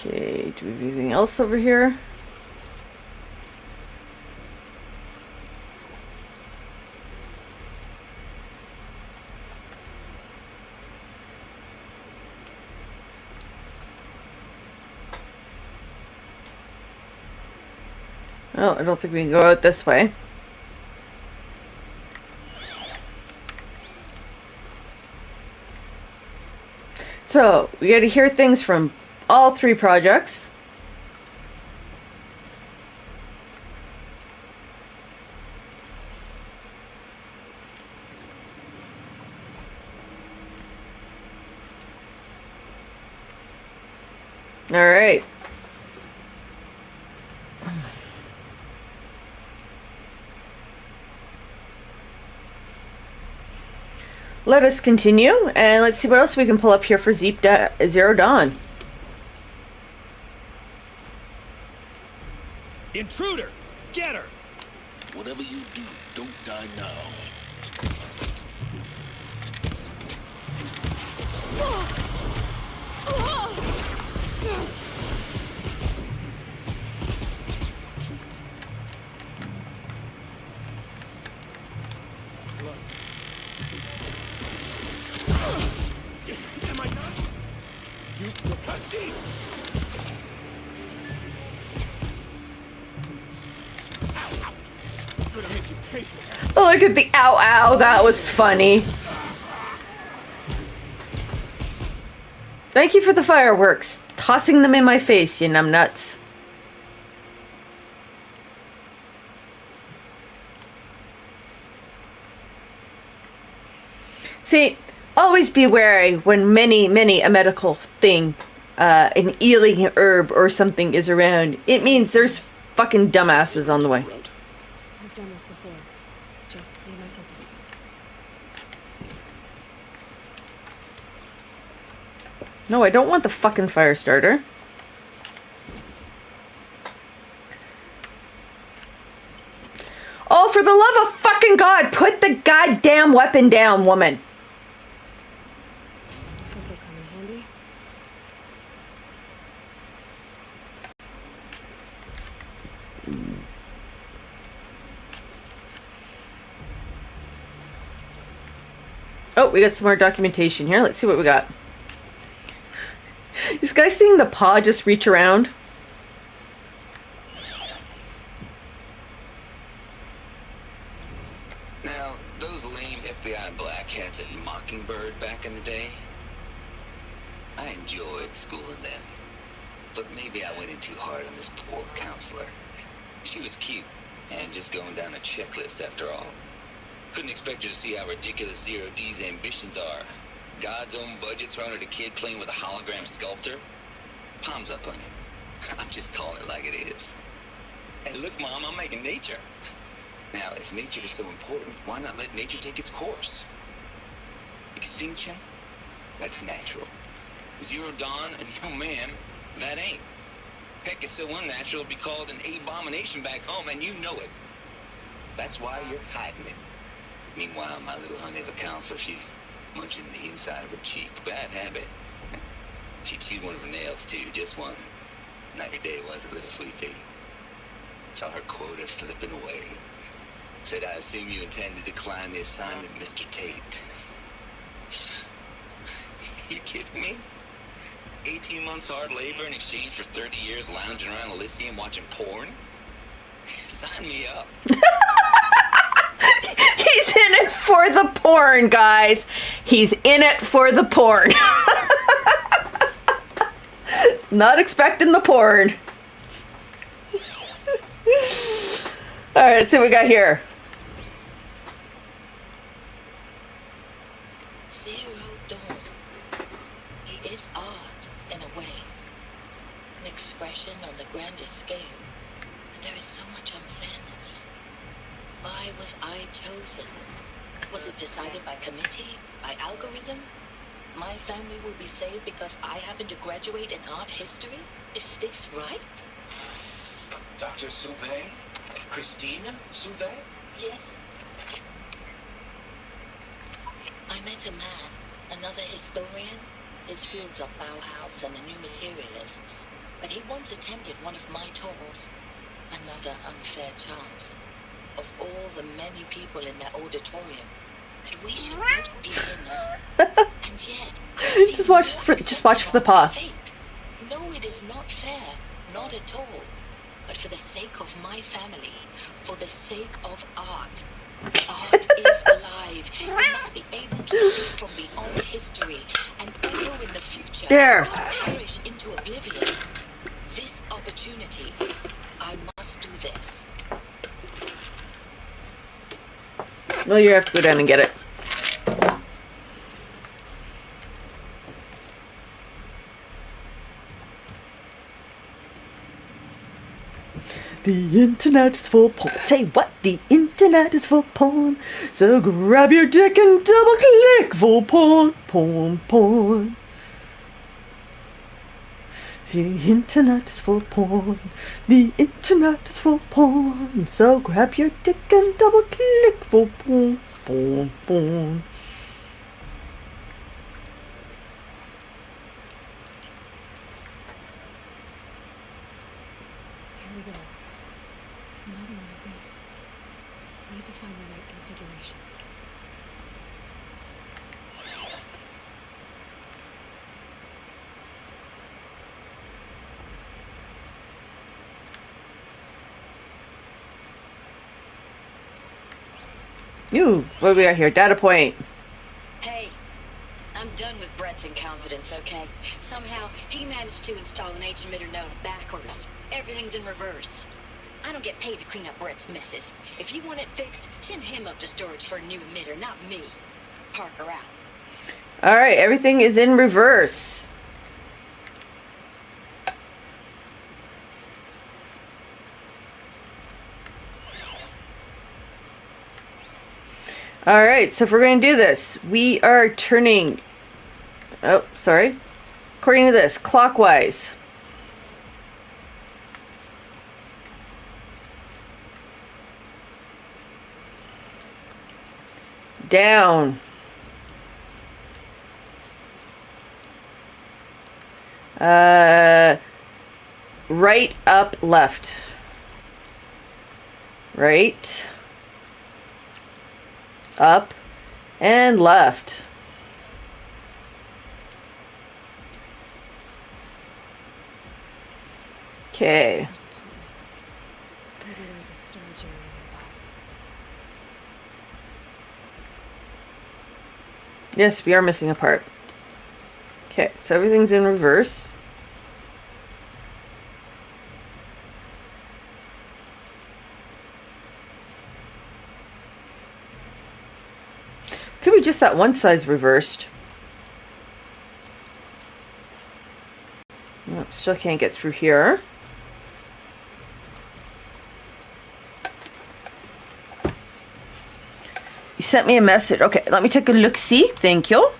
Okay, do we have anything else over here? Oh, I don't think we can go out this way. So, we got to hear things from all 3 projects. All right. Let us continue, and let's see what else we can pull up here for Zero Dawn. Intruder! Get her! Whatever you do, don't die now. Am I not? You cunty! Ow, ow. Gonna make you pay for that. Oh, look at the ow ow, that was funny. Thank you for the fireworks. Tossing them in my face, you numbnuts. See, always be wary when many a medical thing, an healing herb or something is around. It means there's fucking dumbasses on the way. I've done this before. Just be my focus. No, I don't want the fucking fire starter. Oh, for the love of fucking God, put the goddamn weapon down, woman. This will come in handy. Oh, we got some more documentation here. Let's see what we got. This guy seeing the paw just reach around. Now, those lame FBI blackheads at Mockingbird back in the day, I enjoyed schooling them. But maybe I went in too hard on this poor counselor. She was cute, and just going down a checklist after all. Couldn't expect her to see how ridiculous Zero D's ambitions are. God's own budget thrown at a kid playing with a hologram sculptor? Palms up on you. I'm just calling it like it is. Hey, look, Mom, I'm making nature. Now, if nature is so important, why not let nature take its course? Extinction? That's natural. Zero Dawn, and no ma'am, that ain't. Heck, it's so unnatural it'd be called an abomination back home, and you know it. That's why you're hiding it. Meanwhile, my little honey of a counselor, she's munching the inside of her cheek. Bad habit. She chewed one of her nails, too, just one. And every day was a little sweet pea. Saw her quota slipping away. Said, I assume you intend to decline the assignment, Mr. Tate. You kidding me? 18 months hard labor in exchange for 30 years lounging around Elysium watching porn? Sign me up. He's in it for the porn, guys. He's in it for the porn. Not expecting the porn. Alright, let's see what we got here. Zero Dawn. It is art, in a way. An expression on the grandest scale. But there is so much unfairness. Why was I chosen? Was it decided by committee? By algorithm? My family will be saved because I happen to graduate in art history? Is this right? Dr. Soubet? Christina Soubet? Yes. I met a man, another historian. His fields are Bauhaus and the New Materialists. but he once attended one of my talks. Another unfair chance. Of all the many people in that auditorium, that we should both be in there. And yet, Just watch for the paw. No, it is not fair. Not at all. But for the sake of my family, for the sake of art. Art is alive. It must be able to speak from beyond history and echo in the future. There. Not perish into oblivion. This opportunity, I must do this. Well, you have to go down and get it. The internet is for porn. Tell you what, the internet is for porn. So grab your dick and double click for porn, porn, porn. The internet is for porn. The internet is for porn. So grab your dick and double click for porn, porn, porn. Here we go. Another one of these. Need to find the right configuration. What do we got here? Data point. Hey, I'm done with Brett's incompetence, okay? Somehow, he managed to install an age emitter node backwards. Everything's in reverse. I don't get paid to clean up Brett's messes. If you want it fixed, send him up to storage for a new emitter, not me. Parker out. Alright, everything is in reverse. Alright, so if we're going to do this, we are turning, according to this, clockwise. Down. Right, up, left. Right. Up and left. Okay. Maybe there's a storage area nearby. Yes, we are missing a part. Okay, so everything's in reverse. Could be just that one side's reversed. Nope, still can't get through here. You sent me a message. Okay, let me take a look-see. Thank you.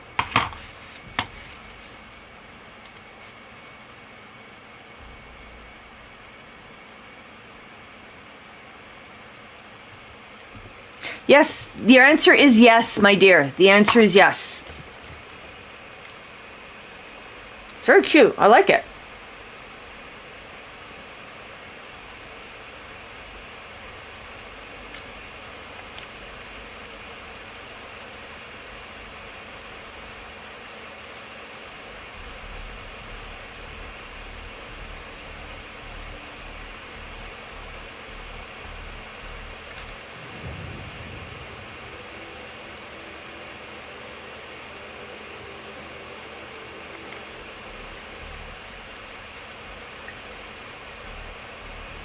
Yes, your answer is yes, my dear. The answer is yes. It's very cute. I like it.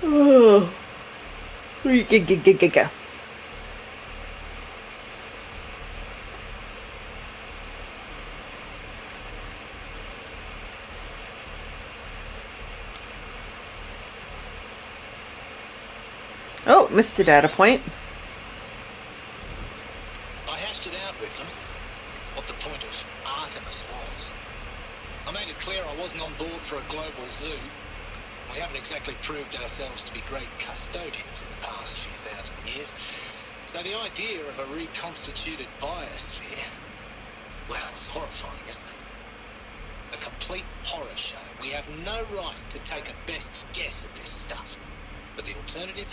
Oh. Go. Oh, missed a data point. I hashed it out with them, what the point of Artemis was. I made it clear I wasn't on board for a global zoo. We haven't exactly proved ourselves to be great custodians in the past few thousand years. So the idea of a reconstituted biosphere, well, it's horrifying, isn't it? A complete horror show, We have no right to take a best guess at this stuff. But the alternative?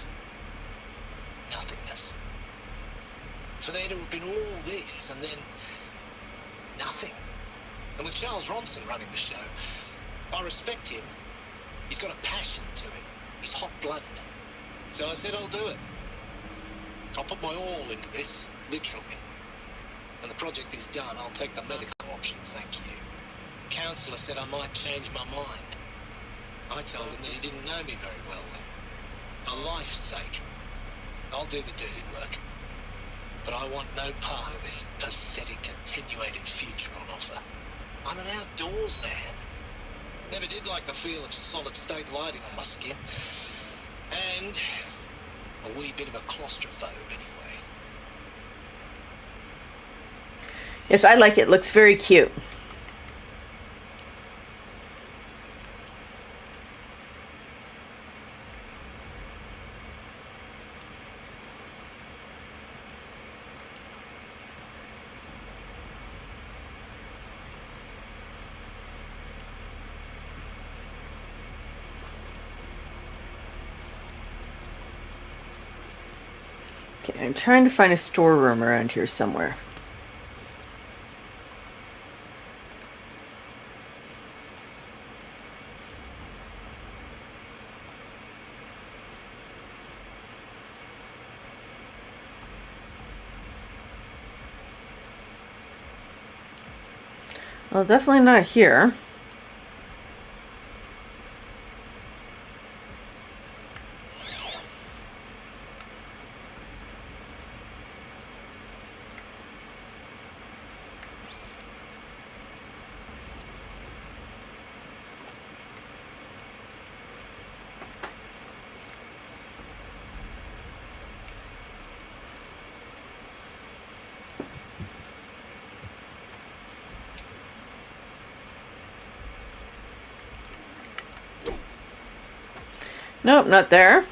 Nothingness. For there to have been all this and then nothing. And with Charles Ronson running the show, I respect him. He's got a passion to it. He's hot-blooded. So I said I'll do it. I'll put my all into this, literally. When the project is done, I'll take the medical option, thank you. The counsellor said I might change my mind. I told him that he didn't know me very well then. For life's sake, I'll do the dirty work. But I want no part of this pathetic, attenuated future on offer. I'm an outdoors man. Never did like the feel of solid-state lighting on my skin. And a wee bit of a claustrophobe anyway. Yes, I like it. Looks very cute. Okay, I'm trying to find a storeroom around here somewhere. Well, definitely not here. Nope, not there.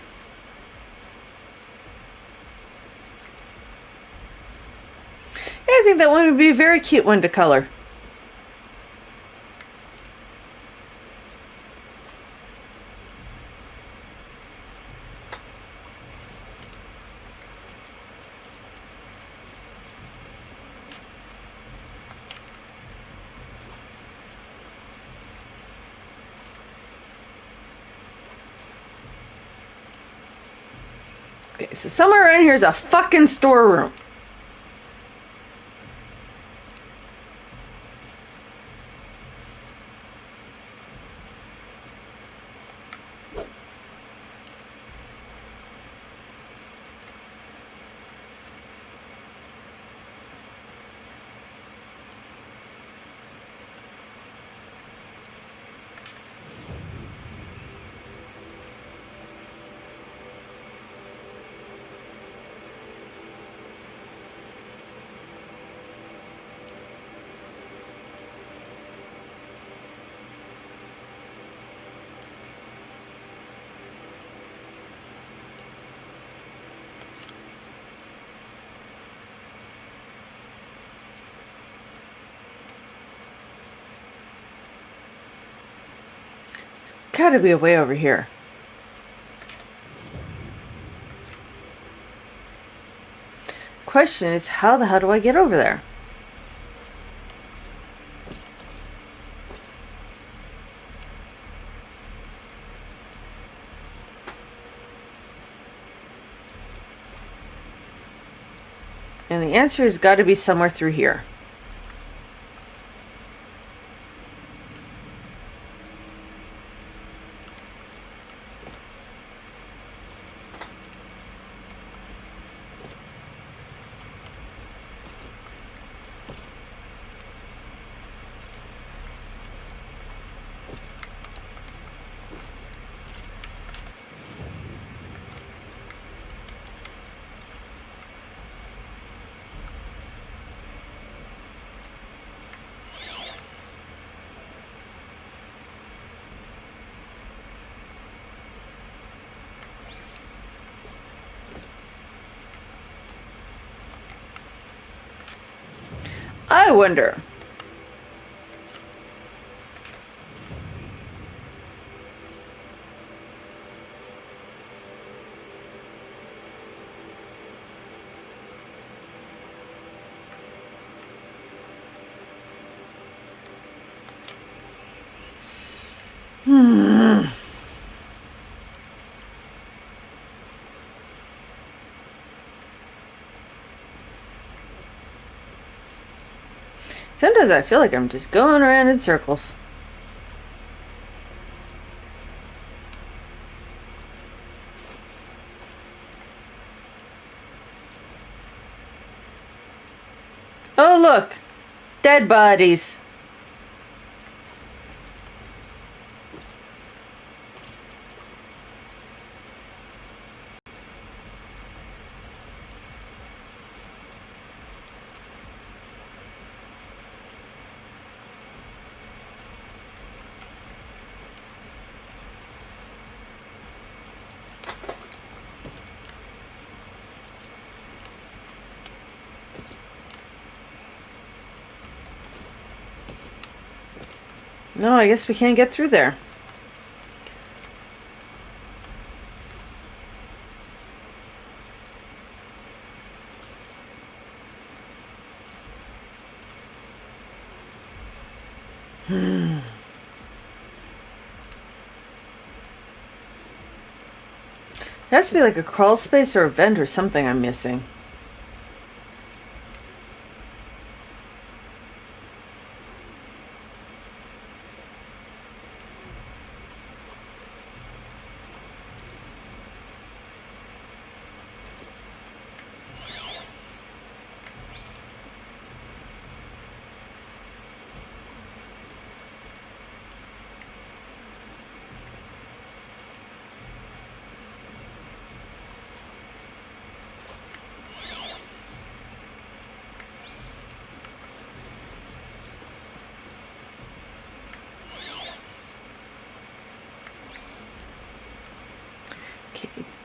Yeah, I think that one would be a very cute one to color. Okay, so somewhere around here is a fucking storeroom. Gotta be a way over here. Question is, how the hell do I get over there? And the answer has got to be somewhere through here. I wonder. Sometimes I feel like I'm just going around in circles. Oh, look! Dead bodies. No, I guess we can't get through there. There has to be like a crawl space or a vent or something I'm missing.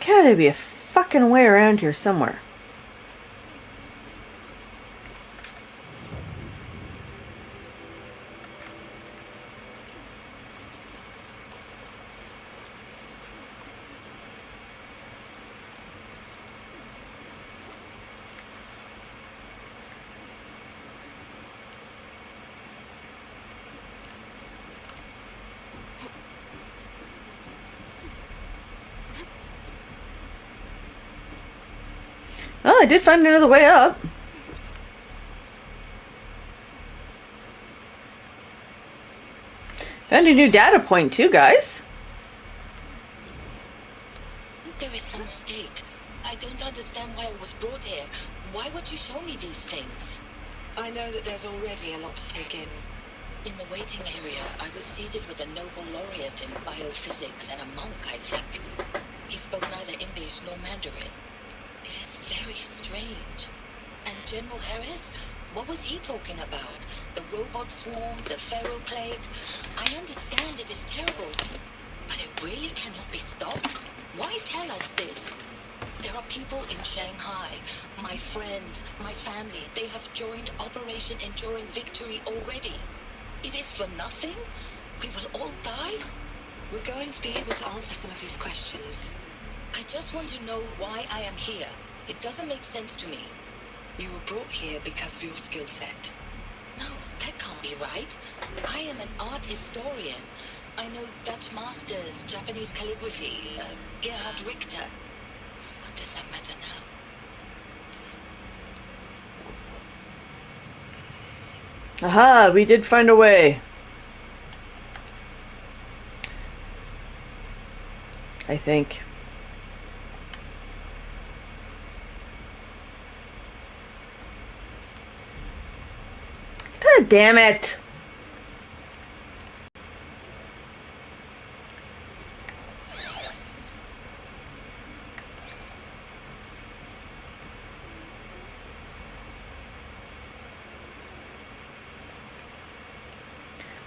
Gotta be a fucking way around here somewhere. Oh, I did find another way up. Found a new data point too, guys. There is some mistake. I don't understand why I was brought here. Why would you show me these things? I know that there's already a lot to take in. In the waiting area, I was seated with a Nobel laureate in biophysics and a monk, I think. He spoke neither English nor Mandarin. It is very strange. And General Harris? What was he talking about? The robot swarm, the pharaoh plague? I understand it is terrible, but it really cannot be stopped. Why tell us this? There are people in Shanghai, my friends, my family. They have joined Operation Enduring Victory already. It is for nothing? We will all die? We're going to be able to answer some of these questions. I just want to know why I am here. It doesn't make sense to me. You were brought here because of your skill set. No, that can't be right. I am an art historian. I know Dutch masters, Japanese calligraphy, Gerhard Richter. What does that matter now? Aha, we did find a way. I think. God damn it.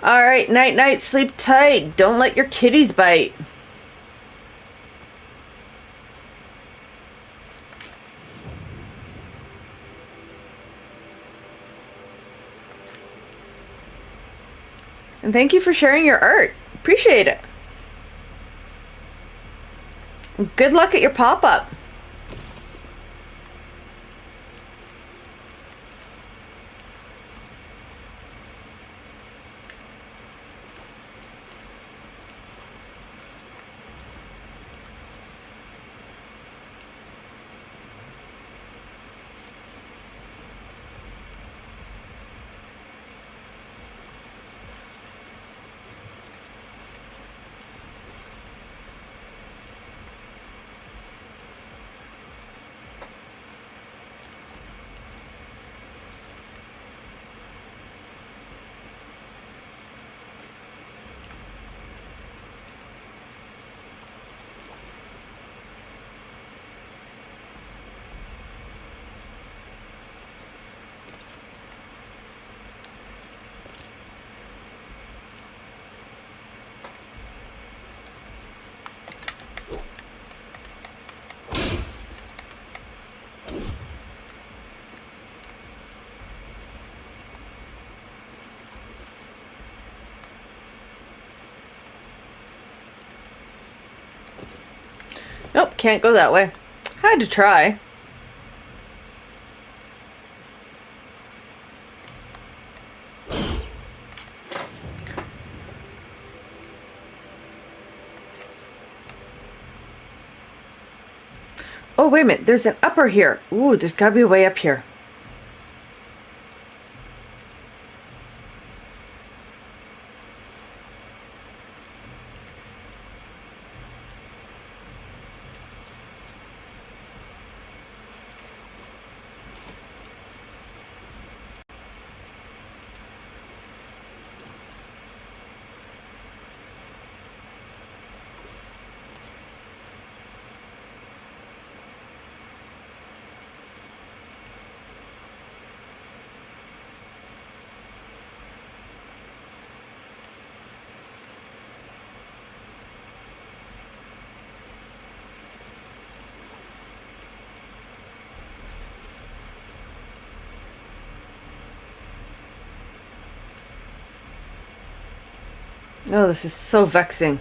All right, night night, sleep tight. Don't let your kitties bite. And thank you for sharing your art. Appreciate it. And good luck at your pop-up. Nope, can't go that way. Had to try. Oh, wait a minute. There's an upper here. Ooh, there's gotta be a way up here. Oh, this is so vexing.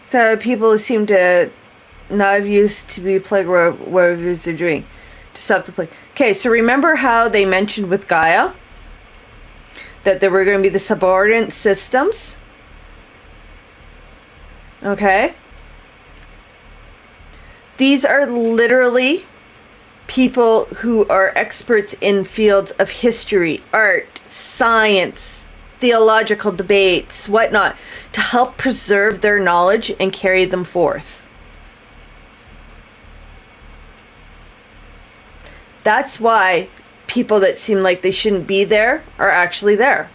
So people seem to not have used to be plagued where reviews are doing to stop the plague. Okay, so remember how they mentioned with Gaia that there were going to be the subordinate systems? Okay. These are literally people who are experts in fields of history, art, science, theological debates, whatnot, to help preserve their knowledge and carry them forth. That's why people that seem like they shouldn't be there are actually there.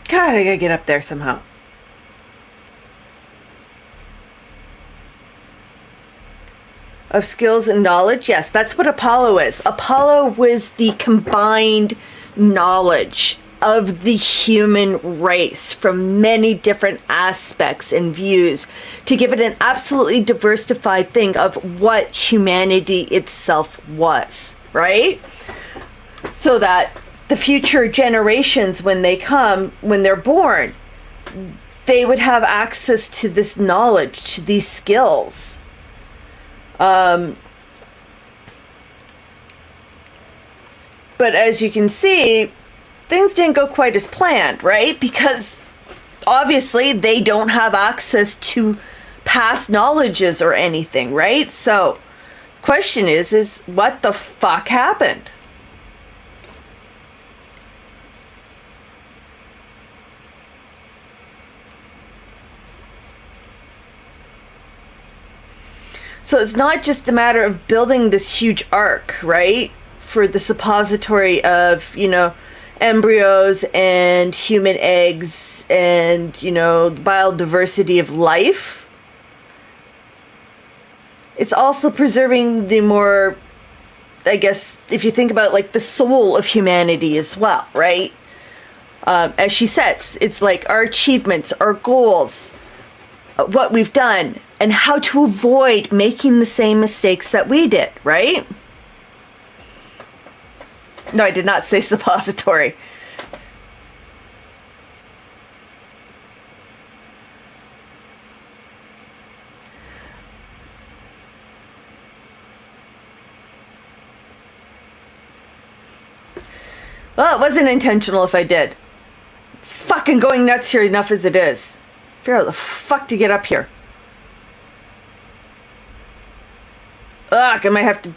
God, I gotta get up there somehow. Of skills and knowledge? Yes, that's what Apollo is. Apollo was the combined knowledge of the human race from many different aspects and views to give it an absolutely diversified thing of what humanity itself was, right? So that the future generations, when they come, when they're born, they would have access to this knowledge, to these skills. But as you can see, things didn't go quite as planned, right? Because obviously they don't have access to past knowledges or anything, right? So, question is what the fuck happened? So it's not just a matter of building this huge ark, right? For the suppository of, embryos and human eggs and, biodiversity of life. It's also preserving the more, I guess, if you think about like the soul of humanity as well, right? As she says, it's like our achievements, our goals, what we've done, and how to avoid making the same mistakes that we did, right? No, I did not say suppository. Well, it wasn't intentional if I did. Fucking going nuts here enough as it is. Figure out the fuck to get up here. Ugh, I might have to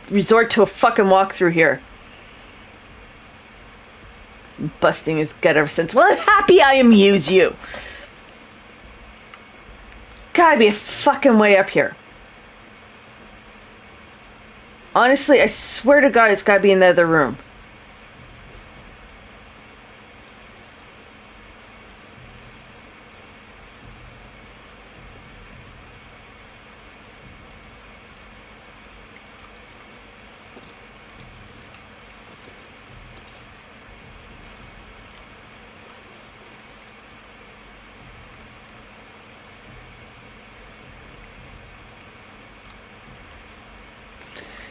resort to a fucking walkthrough here. I'm busting his gut ever since. Well, I'm happy I amuse you. gotta be a fucking way up here. Honestly, I swear to God, it's gotta be in the other room.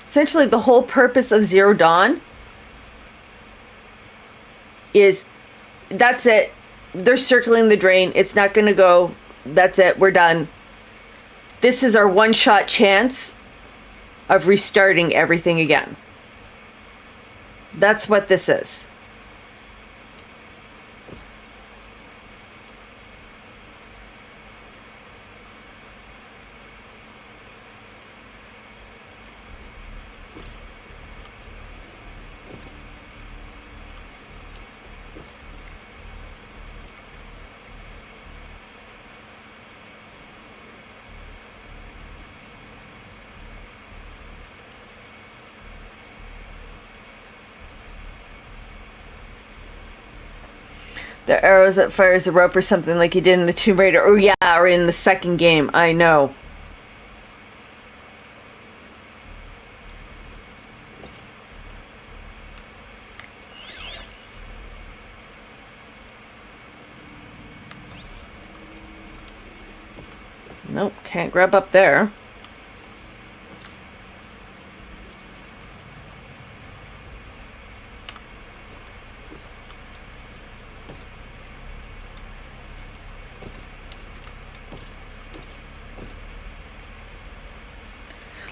Essentially, the whole purpose of Zero Dawn is, that's it. They're circling the drain. It's not going to go. That's it. We're done. This is our one-shot chance of restarting everything again. That's what this is. The arrows that fires a rope or something like you did in the Tomb Raider. Oh yeah, or in the second game. I know. Nope, can't grab up there.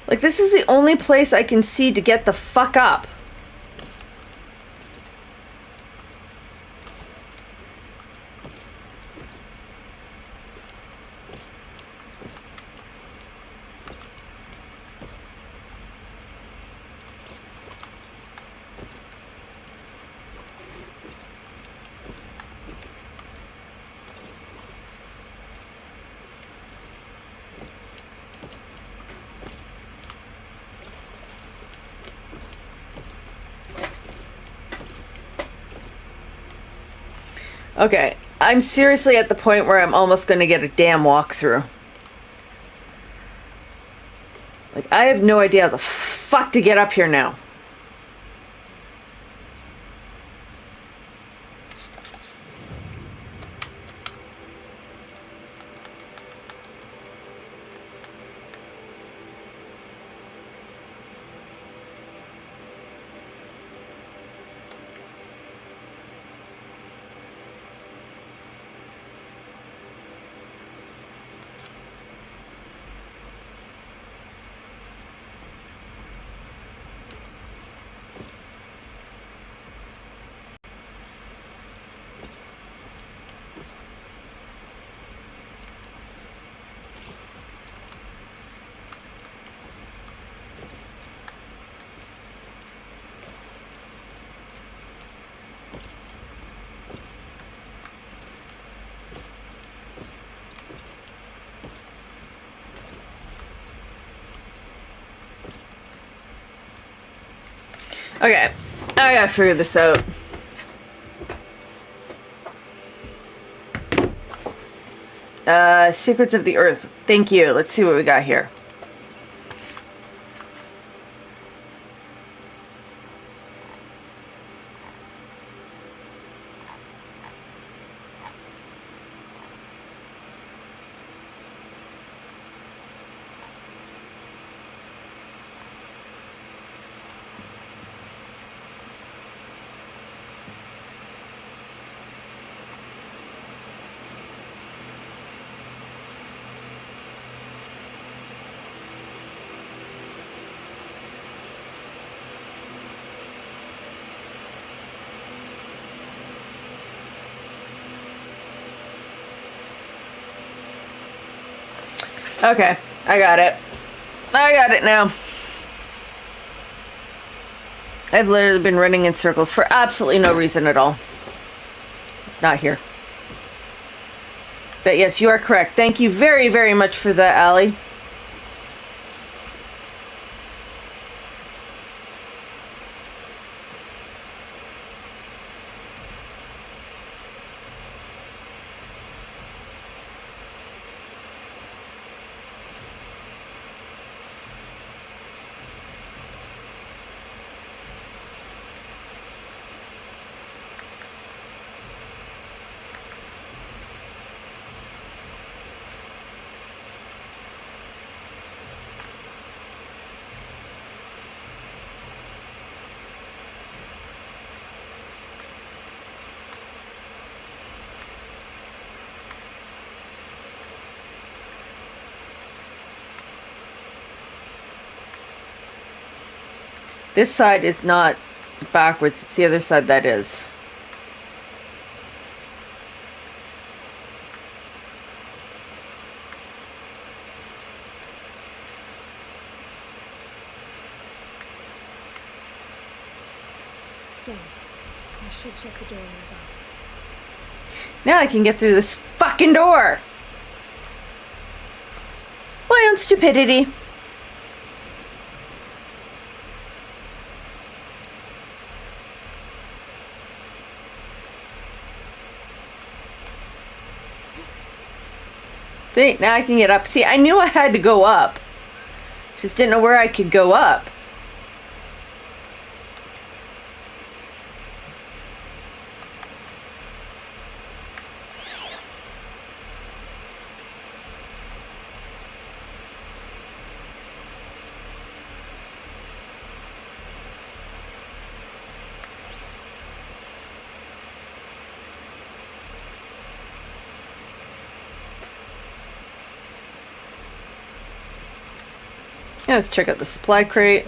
Like, this is the only place I can see to get the fuck up. Okay, I'm seriously at the point where I'm almost going to get a damn walkthrough. Like, I have no idea how the fuck to get up here now. Okay, I gotta figure this out. Secrets of the Earth. Thank you. Let's see what we got here. Okay, I got it. I got it now. I've literally been running in circles for absolutely no reason at all. It's not here. But yes, you are correct. Thank you very, very much for that, Allie. This side is not backwards, it's the other side that is. Dang. I should check the door in the back. Now I can get through this fucking door! My own stupidity. See, now I can get up. See, I knew I had to go up. Just didn't know where I could go up. Yeah, let's check out the supply crate.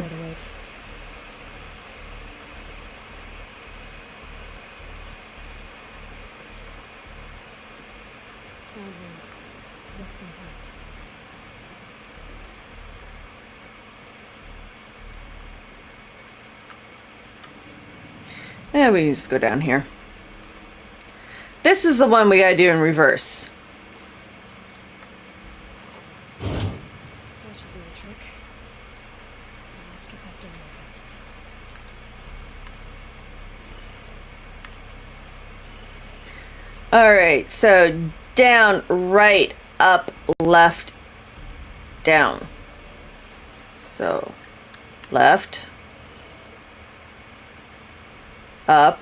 Yeah, we can just go down here. This is the one we gotta do in reverse. That should do the trick. Now let's get that door open. Alright, so down, right, up, left, down. So, left, up,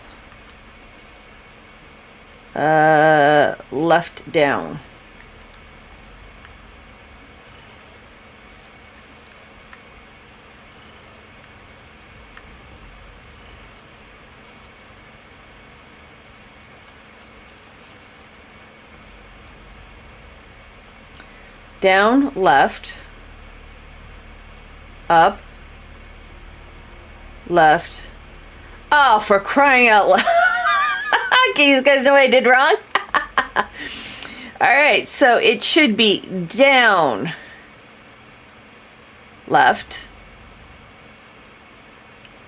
left, down. Down, left, up, left. Oh, for crying out loud. Okay, you guys know what I did wrong? Alright, so it should be down, left,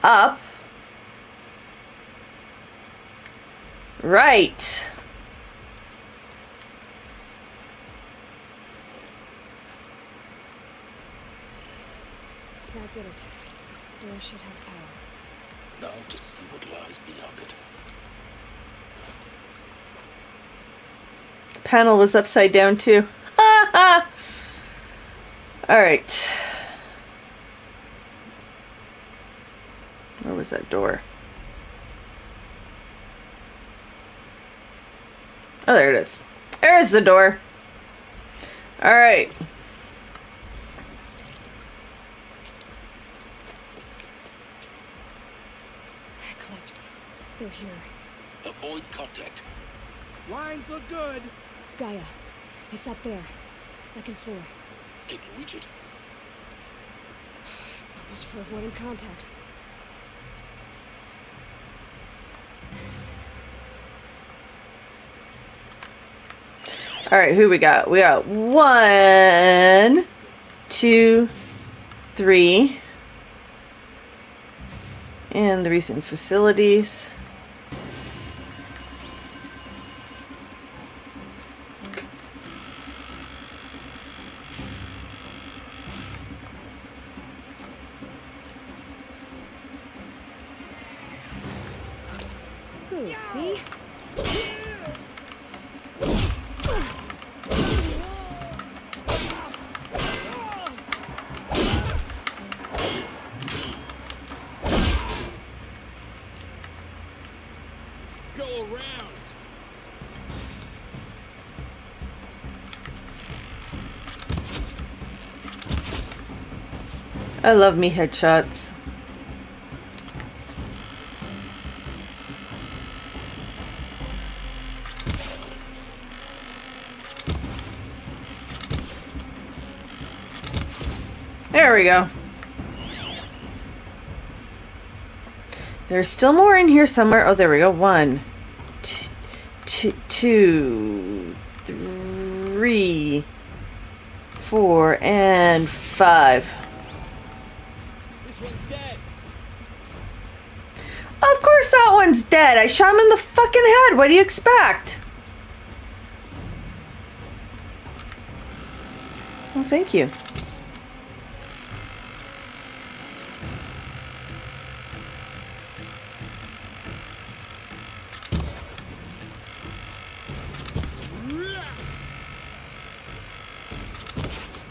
up, right. That did it. Door should have power. Now to see what lies beyond it. The panel was upside down too. Alright. Where was that door? Oh, there it is. There's the door. Alright. They're here. Avoid contact. Lines look good. Gaia, it's up there. Second floor. Can you reach it? So much for avoiding contact. Alright, who we got? We got 1, 2, 3. And the recent facilities. you, me? Go around. I love me headshots. There we go. There's still more in here somewhere. Oh, there we go. 1, 2, 3, 4, and 5. This one's dead. Of course that one's dead. I shot him in the fucking head. What do you expect? Oh, thank you.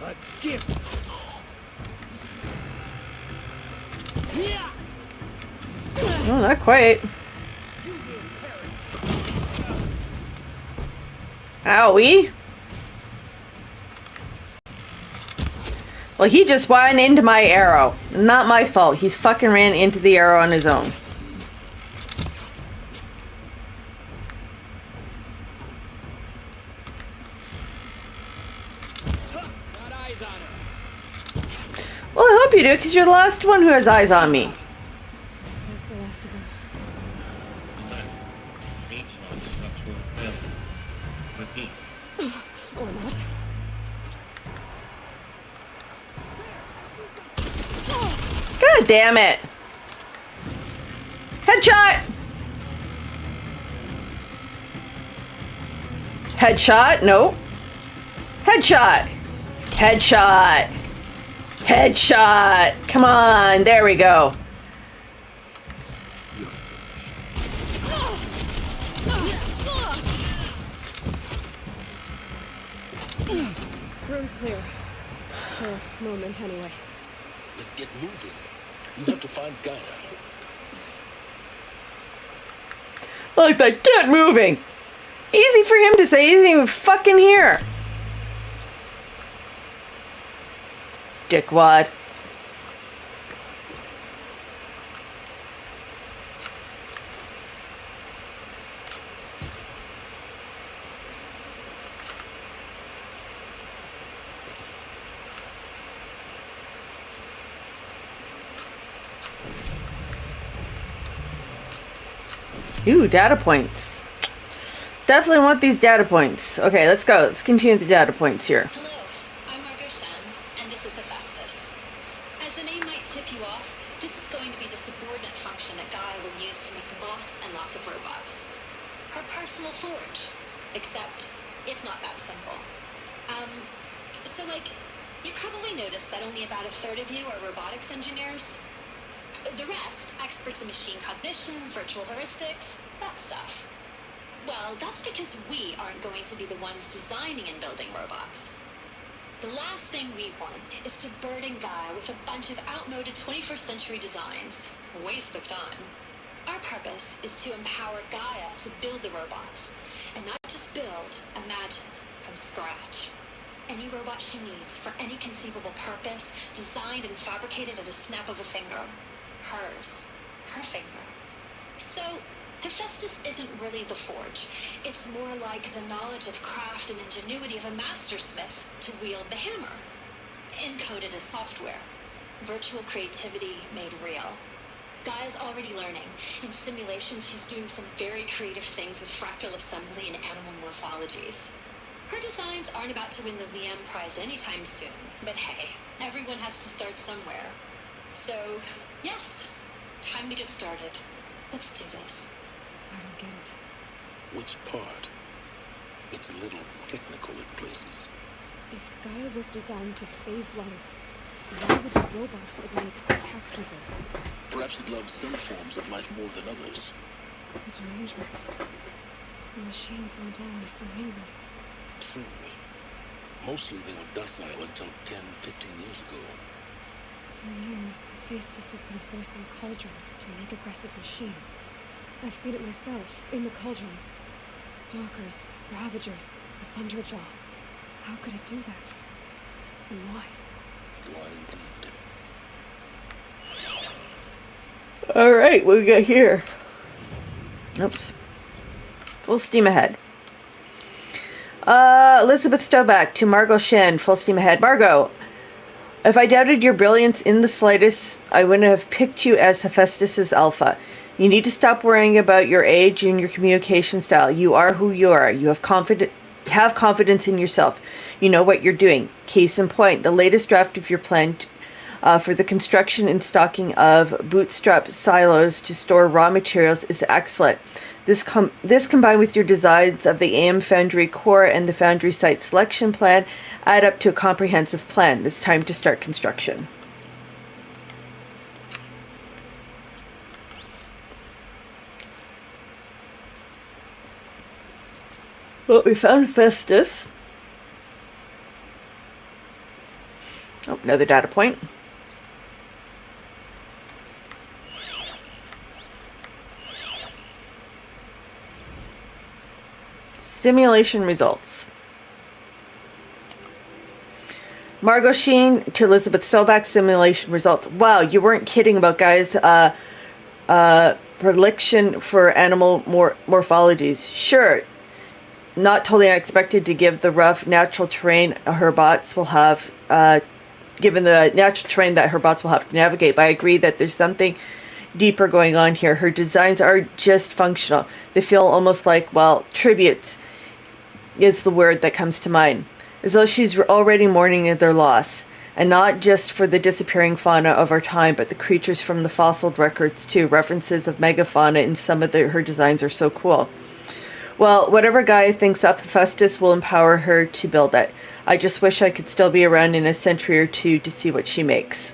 A gift. Oh, not quite. Owie. Well, he just went into my arrow. Not my fault. He fucking ran into the arrow on his own. Well, I hope you do, because you're the last one who has eyes on me. That's the last of them. Beach launch structural failure. Repeat. Or not. God damn it. Headshot! Headshot? No. Headshot! Headshot! Headshot! Come on, there we go. Room's clear. For a moment, anyway. Then get moving. You have to find Gaia. Like that, get moving! Easy for him to say, he isn't even fucking here. Dickwad. Ooh, data points. Definitely want these data points. Okay, let's go. Let's continue the data points here. Hello, I'm Margot Shen, and this is Hephaestus. As the name might tip you off, this is going to be the subordinate function that Gaia will use to make lots and lots of robots. Her personal forge. Except, it's not that simple. So you probably noticed that only about a third of you are robotics engineers. The rest, experts in machine cognition, virtual heuristics, that stuff. Well, that's because we aren't going to be the ones designing and building robots. The last thing we want is to burden Gaia with a bunch of outmoded 21st century designs. A waste of time. Our purpose is to empower Gaia to build the robots. And not just build, imagine, from scratch. Any robot she needs for any conceivable purpose, designed and fabricated at a snap of a finger. Hers. Her finger. So, Hephaestus isn't really the forge. It's more like the knowledge of craft and ingenuity of a mastersmith to wield the hammer. Encoded as software. Virtual creativity made real. Gaia's already learning. In simulation, she's doing some very creative things with fractal assembly and animal morphologies. Her designs aren't about to win the Liam Prize anytime soon, but hey, everyone has to start somewhere. So, yes, time to get started. Let's do this. I don't get it. Which part? It's a little technical in places. If Gaia was designed to save life, why would the robots it makes attack people? Perhaps it loves some forms of life more than others. The derangement. The machines weren't always so angry. True. Mostly they were docile until 10, 15 years ago. For years, Hephaestus has been forcing cauldrons to make aggressive machines. I've seen it myself, in the cauldrons. Stalkers, Ravagers, the Thunderjaw. How could it do that? And why? Why indeed? Alright, what we got here? Oops. Full steam ahead. Elizabeth Stoback to Margot Shin. Full steam ahead. Margot, if I doubted your brilliance in the slightest, I wouldn't have picked you as Hephaestus's alpha. You need to stop worrying about your age and your communication style. You are who you are. You have confidence in yourself. You know what you're doing. Case in point, the latest draft of your plan for the construction and stocking of bootstrap silos to store raw materials is excellent. This combined with your designs of the AM Foundry core and the Foundry site selection plan add up to a comprehensive plan. It's time to start construction. Well, we found Festus. Oh, another data point. Simulation results. Margot Sheen to Elizabeth Stoback simulation results. Wow, you weren't kidding about guys' predilection for animal morphologies. Sure, not totally unexpected to give the rough natural terrain her bots will have, given the natural terrain that her bots will have to navigate. But I agree that there's something deeper going on here. Her designs are just functional. They feel almost like, well, tributes is the word that comes to mind. As though she's already mourning their loss. And not just for the disappearing fauna of our time, but the creatures from the fossiled records too. References of megafauna in some of her designs are so cool. Well, whatever guy thinks up Festus will empower her to build it. I just wish I could still be around in a century or two to see what she makes.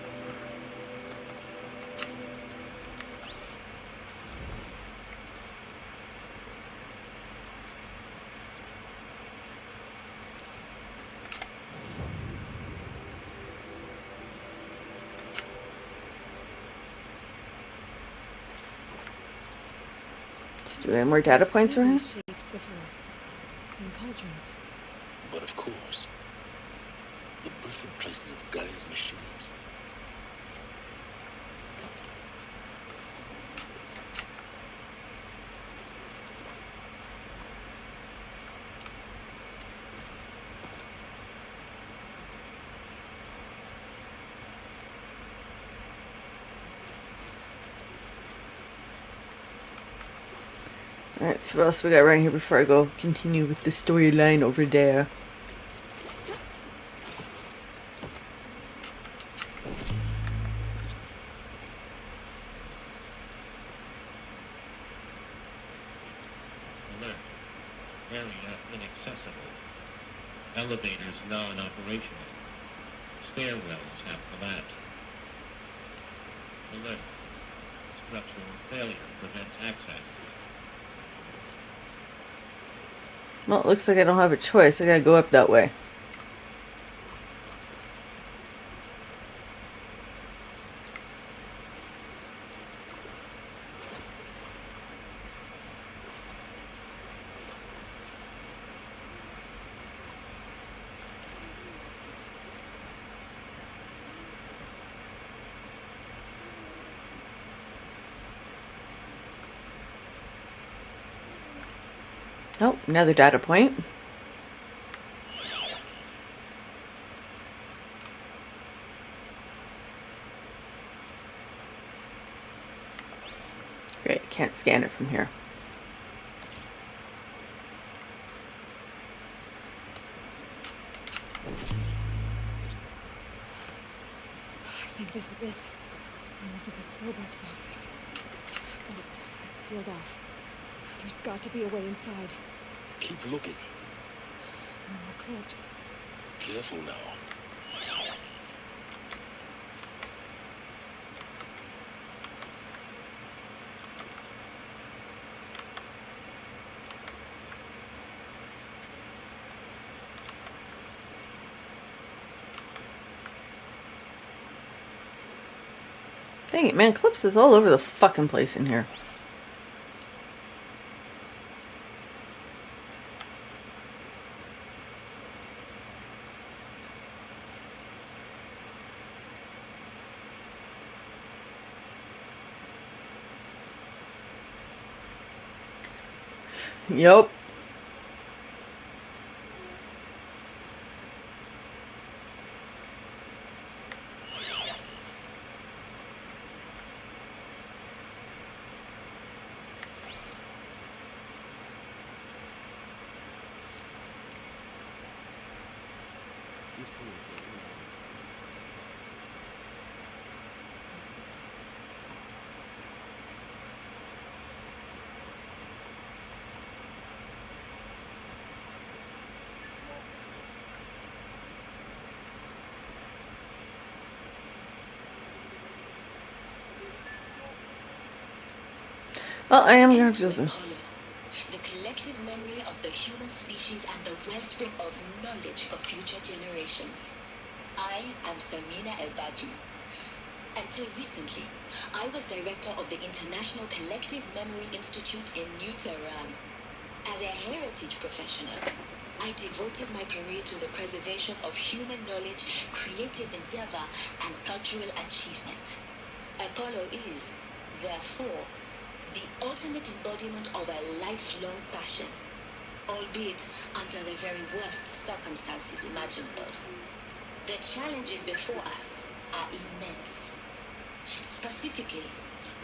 Do we have more data points for him? But of course, the birthing places of Gaia's machines. Alright, so what else we got right here before I go continue with the storyline over there? Alert. Area inaccessible. Elevators non-operational. Stairwells have collapsed. Alert. Structural failure prevents access. Well, it looks like I don't have a choice. I gotta go up that way. Oh, another data point. Great, can't scan it from here. I think this is it. Elizabeth Sobeck's office. But it's sealed off. There's got to be a way inside. Keep looking. No more clips. Careful now. Dang it, man. Clips is all over the fucking place in here. Yup. Well, I am going to do this. The collective memory of the human species and the wellspring of knowledge for future generations. I am Samina El-Baju. Until recently, I was director of the International Collective Memory Institute in New Tehran. As a heritage professional, I devoted my career to the preservation of human knowledge, creative endeavor, and cultural achievement. Apollo is, therefore, the ultimate embodiment of a lifelong passion, albeit under the very worst circumstances imaginable. The challenges before us are immense. Specifically,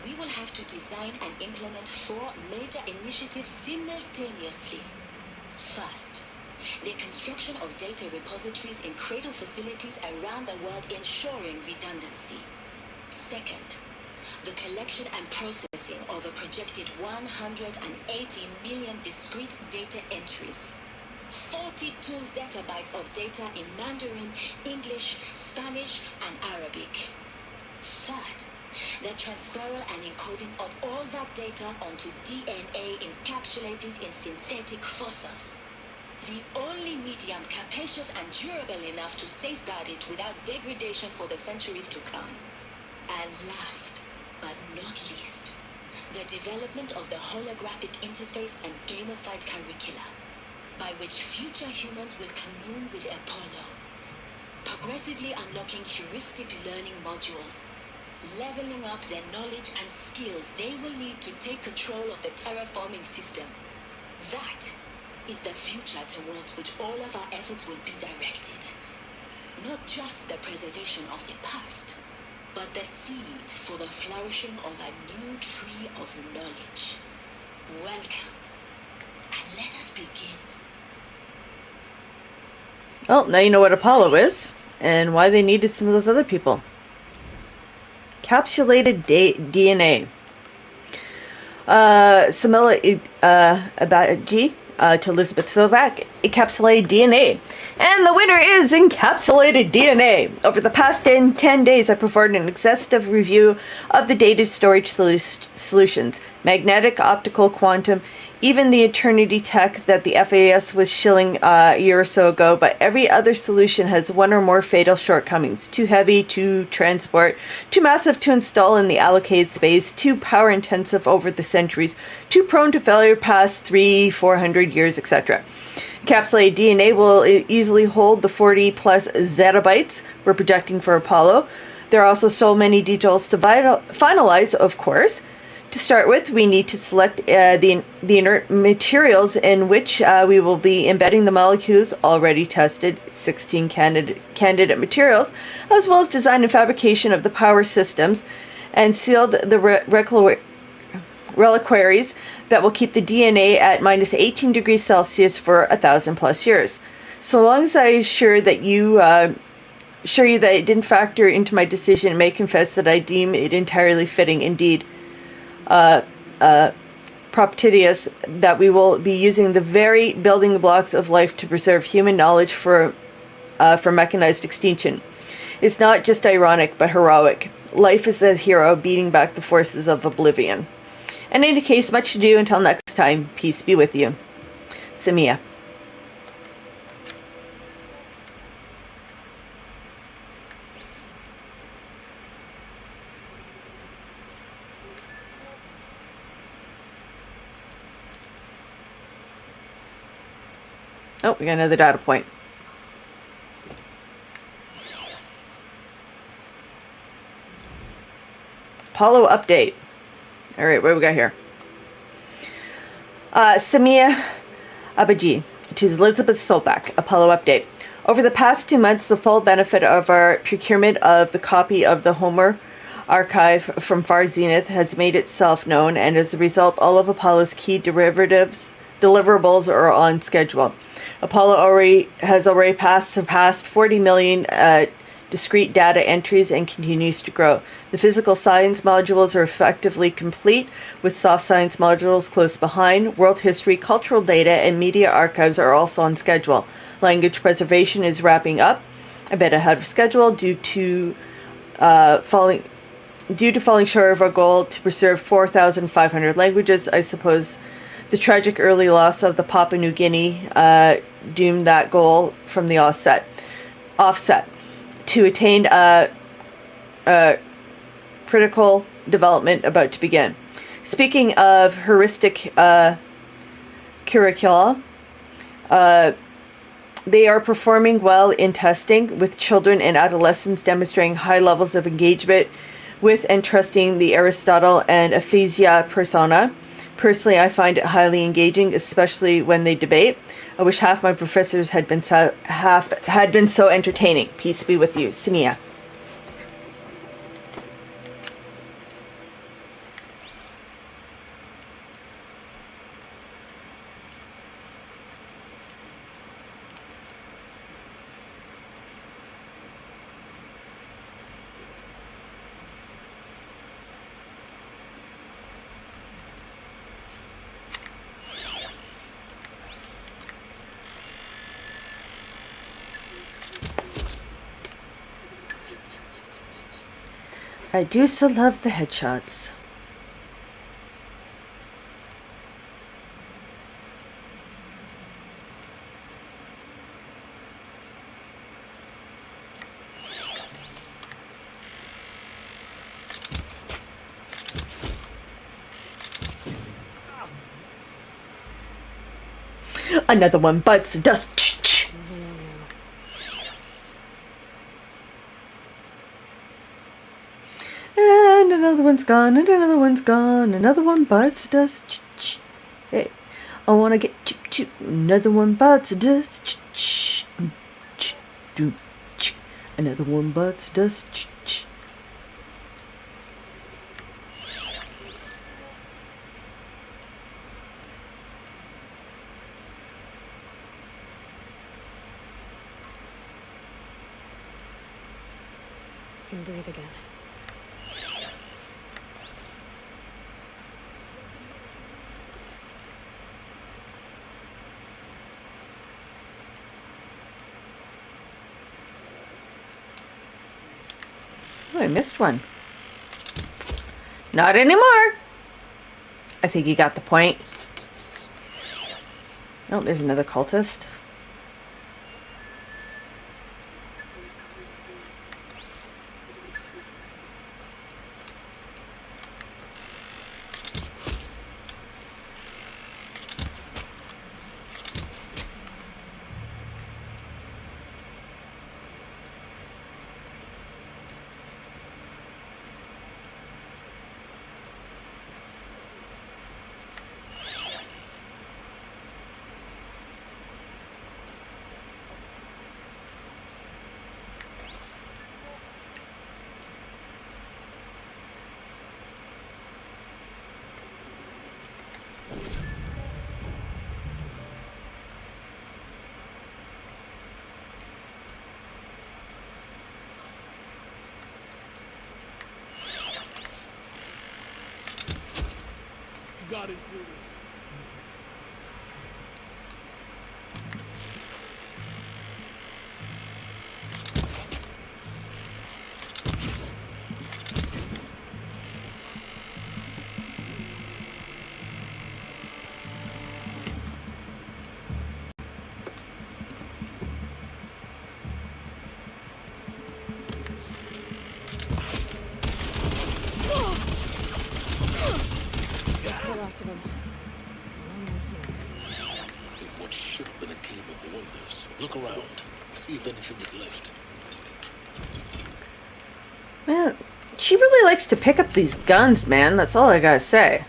we will have to design and implement 4 major initiatives simultaneously. First, the construction of data repositories in cradle facilities around the world, ensuring redundancy. Second, the collection and processing of a projected 180 million discrete data entries, 42 zettabytes of data in Mandarin, English, Spanish, and Arabic. Third, the transferal and encoding of all that data onto DNA encapsulated in synthetic fossils. The only medium capacious and durable enough to safeguard it without degradation for the centuries to come. And last, but not least, the development of the holographic interface and gamified curricula, by which future humans will commune with Apollo, progressively unlocking heuristic learning modules, leveling up their knowledge and skills they will need to take control of the terraforming system. That is the future towards which all of our efforts will be directed. Not just the preservation of the past, but the seed for the flourishing of a new tree of knowledge. Welcome, and let us begin. Well, now you know what Apollo is, and why they needed some of those other people. Capsulated DNA. Samila Abaji to Elizabeth Slovak, encapsulated DNA. And the winner is encapsulated DNA. Over the past 10 days, I performed an exhaustive review of the data storage solutions, magnetic, optical, quantum, even the eternity tech that the FAS was shilling a year or so ago, but every other solution has one or more fatal shortcomings. Too heavy to transport, too massive to install in the allocated space, too power intensive over the centuries, too prone to failure past 300-400 years, etc. Encapsulated DNA will easily hold the 40 plus zettabytes we're projecting for Apollo. There are also so many details to finalize, of course. To start with, we need to select the inert materials in which we will be embedding the molecules already tested, 16 candidate materials, as well as design and fabrication of the power systems, and sealed the reliquaries that will keep the DNA at minus 18 degrees Celsius for 1,000 plus years. So long as I assure you that it didn't factor into my decision, I may confess that I deem it entirely fitting indeed. Propitious that we will be using the very building blocks of life to preserve human knowledge for mechanized extinction. It's not just ironic, but heroic. Life is the hero beating back the forces of oblivion. In any case, much ado until next time. Peace be with you. Samia. Oh, we got another data point. Apollo update. All right, what do we got here? Samia Abaji to Elizabeth Solbach, Apollo update. Over the past 2 months, the full benefit of our procurement of the copy of the Homer archive from Far Zenith has made itself known, and as a result, all of Apollo's key deliverables are on schedule. Apollo has already surpassed 40 million discrete data entries and continues to grow. The physical science modules are effectively complete, with soft science modules close behind. World history, cultural data, and media archives are also on schedule. Language preservation is wrapping up, a bit ahead of schedule due to falling short of our goal to preserve 4,500 languages. I suppose the tragic early loss of the Papua New Guinea doomed that goal from the offset. To attain critical development about to begin. Speaking of heuristic curricula, they are performing well in testing, with children and adolescents demonstrating high levels of engagement with and trusting the Aristotle and aphasia persona. Personally, I find it highly engaging, especially when they debate. I wish half my professors had been so entertaining. Peace be with you, Samia. I do so love the headshots. Another one bites the dust. And another one's gone, and another one's gone. Another one bites the dust. Hey, I wanna get chip chip. Another one bites the dust. Another one bites the dust. You can breathe again. Oh, I missed one. Not anymore. I think you got the point. Oh, there's another cultist. Got it. In what should have been a cave of Look around. See if anything is left. Man, she really likes to pick up these guns, man. That's all I gotta say.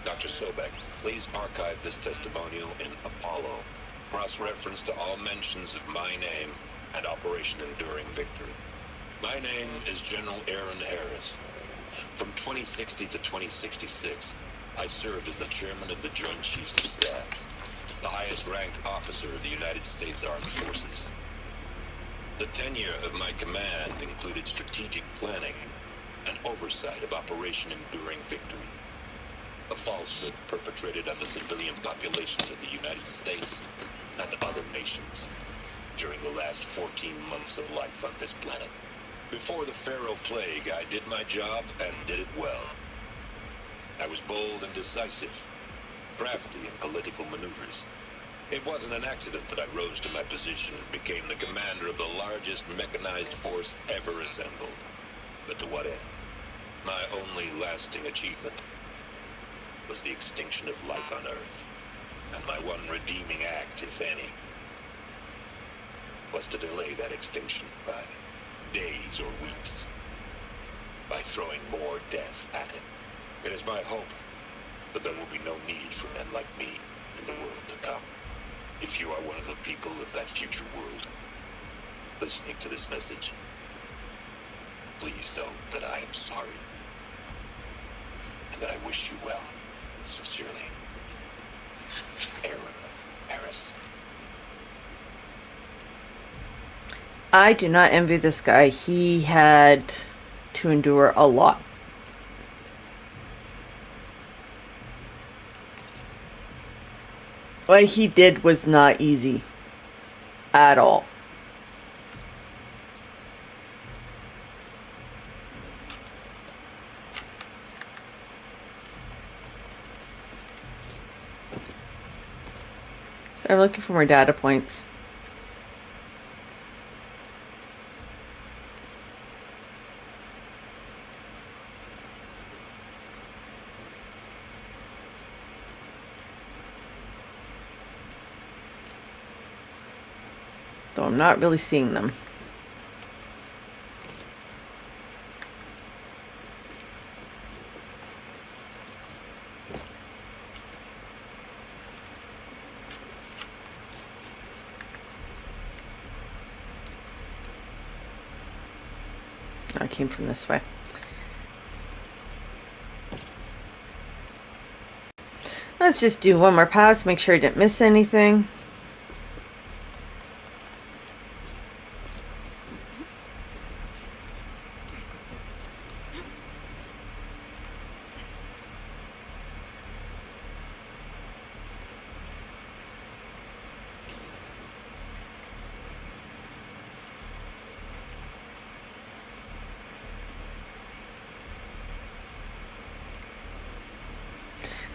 Dr. Sobek, please archive this testimonial in Apollo. Cross-reference to all mentions of my name and Operation Enduring Victory. My name is General Aaron Harris. From 2060 to 2066, I served as the chairman of the Joint Chiefs of Staff, the highest-ranked officer of the United States Armed Forces. The tenure of my command included strategic planning and oversight of Operation Enduring Victory, a falsehood perpetrated on the civilian populations of the United States and other nations during the last 14 months of life on this planet. Before the Pharaoh Plague, I did my job and did it well. I was bold and decisive, crafty in political maneuvers. It wasn't an accident that I rose to my position and became the commander of the largest mechanized force ever assembled. But to what end? My only lasting achievement was the extinction of life on Earth, and my one redeeming act, if any, was to delay that extinction by days or weeks, by throwing more death at it. It is my hope that there will be no need for men like me in the world to come. If you are one of the people of that future world listening to this message, please know that I am sorry, and that I wish you well. Sincerely, Aaron Harris. I do not envy this guy. He had to endure a lot. What he did was not easy at all. I'm looking for more data points. Though I'm not really seeing them. I came from this way. Let's just do one more pass, make sure I didn't miss anything.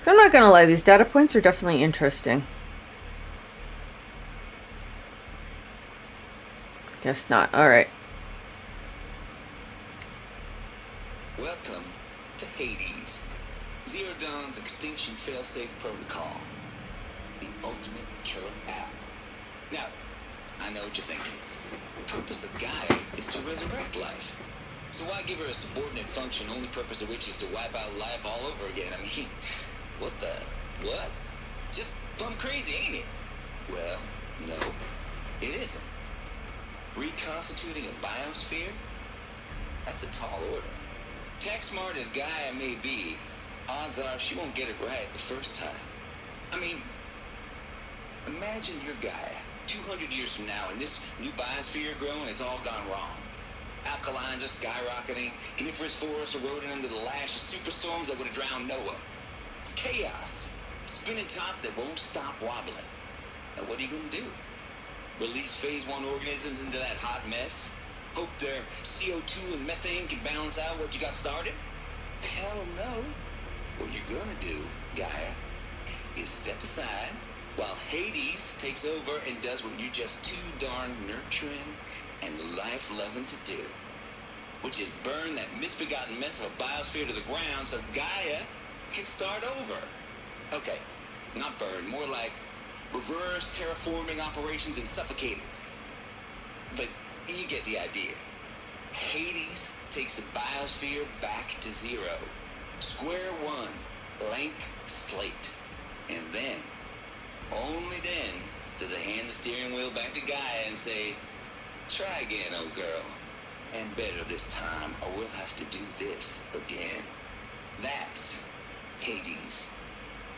So I'm not gonna lie, these data points are definitely interesting. Guess not. Alright. Welcome to Hades. Zero Dawn's extinction failsafe protocol. The ultimate killer app. Now, I know what you're thinking. The purpose of Gaia is to resurrect life. So why give her a subordinate function, only purpose of which is to wipe out life all over again? I mean, what the? What? Just plumb crazy, ain't it? Well, no, it isn't. Reconstituting a biosphere? That's a tall order. Tech smart as Gaia may be, odds are she won't get it right the first time. I mean, imagine you're Gaia, 200 years from now, and this new biosphere growing, it's all gone wrong. Alkalines are skyrocketing, coniferous forests eroding under the lash of superstorms that would have drowned Noah. It's chaos. Spinning top that won't stop wobbling. Now what are you gonna do? Release Phase 1 organisms into that hot mess? Hope their CO2 and methane can balance out what you got started? Hell no. What you're gonna do, Gaia, is step aside while Hades takes over and does what you're just too darn nurturing and life-loving to do, which is burn that misbegotten mess of a biosphere to the ground so Gaia can start over. Okay, not burn, more like reverse terraforming operations and suffocating. But you get the idea. Hades takes the biosphere back to zero. Square one, blank slate. And then, only then, does it hand the steering wheel back to Gaia and say, try again, old girl. And better this time, or we'll have to do this again. That's Hades.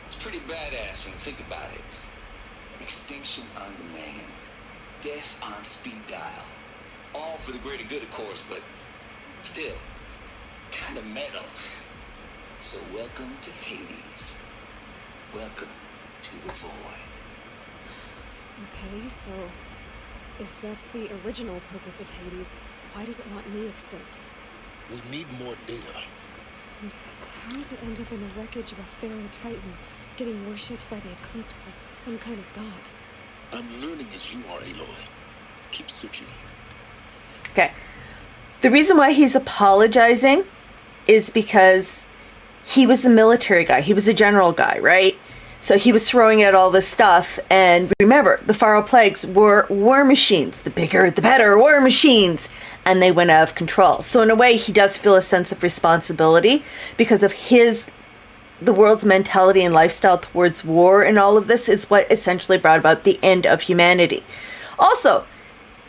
It's pretty badass when you think about it. Extinction on demand. Death on speed dial. All for the greater good, of course, but still, kind of metal. So welcome to Hades. Welcome to the void. Okay, so if that's the original purpose of Hades, why does it want me extinct? We need more data. And how does it end up in the wreckage of a pharaoh titan, getting worshipped by the Eclipse like some kind of god? I'm learning as you are, Aloy. Keep searching. Okay. The reason why he's apologizing is because he was a military guy. He was a general guy, right? So he was throwing out all this stuff. And remember, the Pharaoh plagues were war machines. The bigger, the better, war machines. And they went out of control. So in a way, he does feel a sense of responsibility because of the world's mentality and lifestyle towards war, and all of this is what essentially brought about the end of humanity. Also,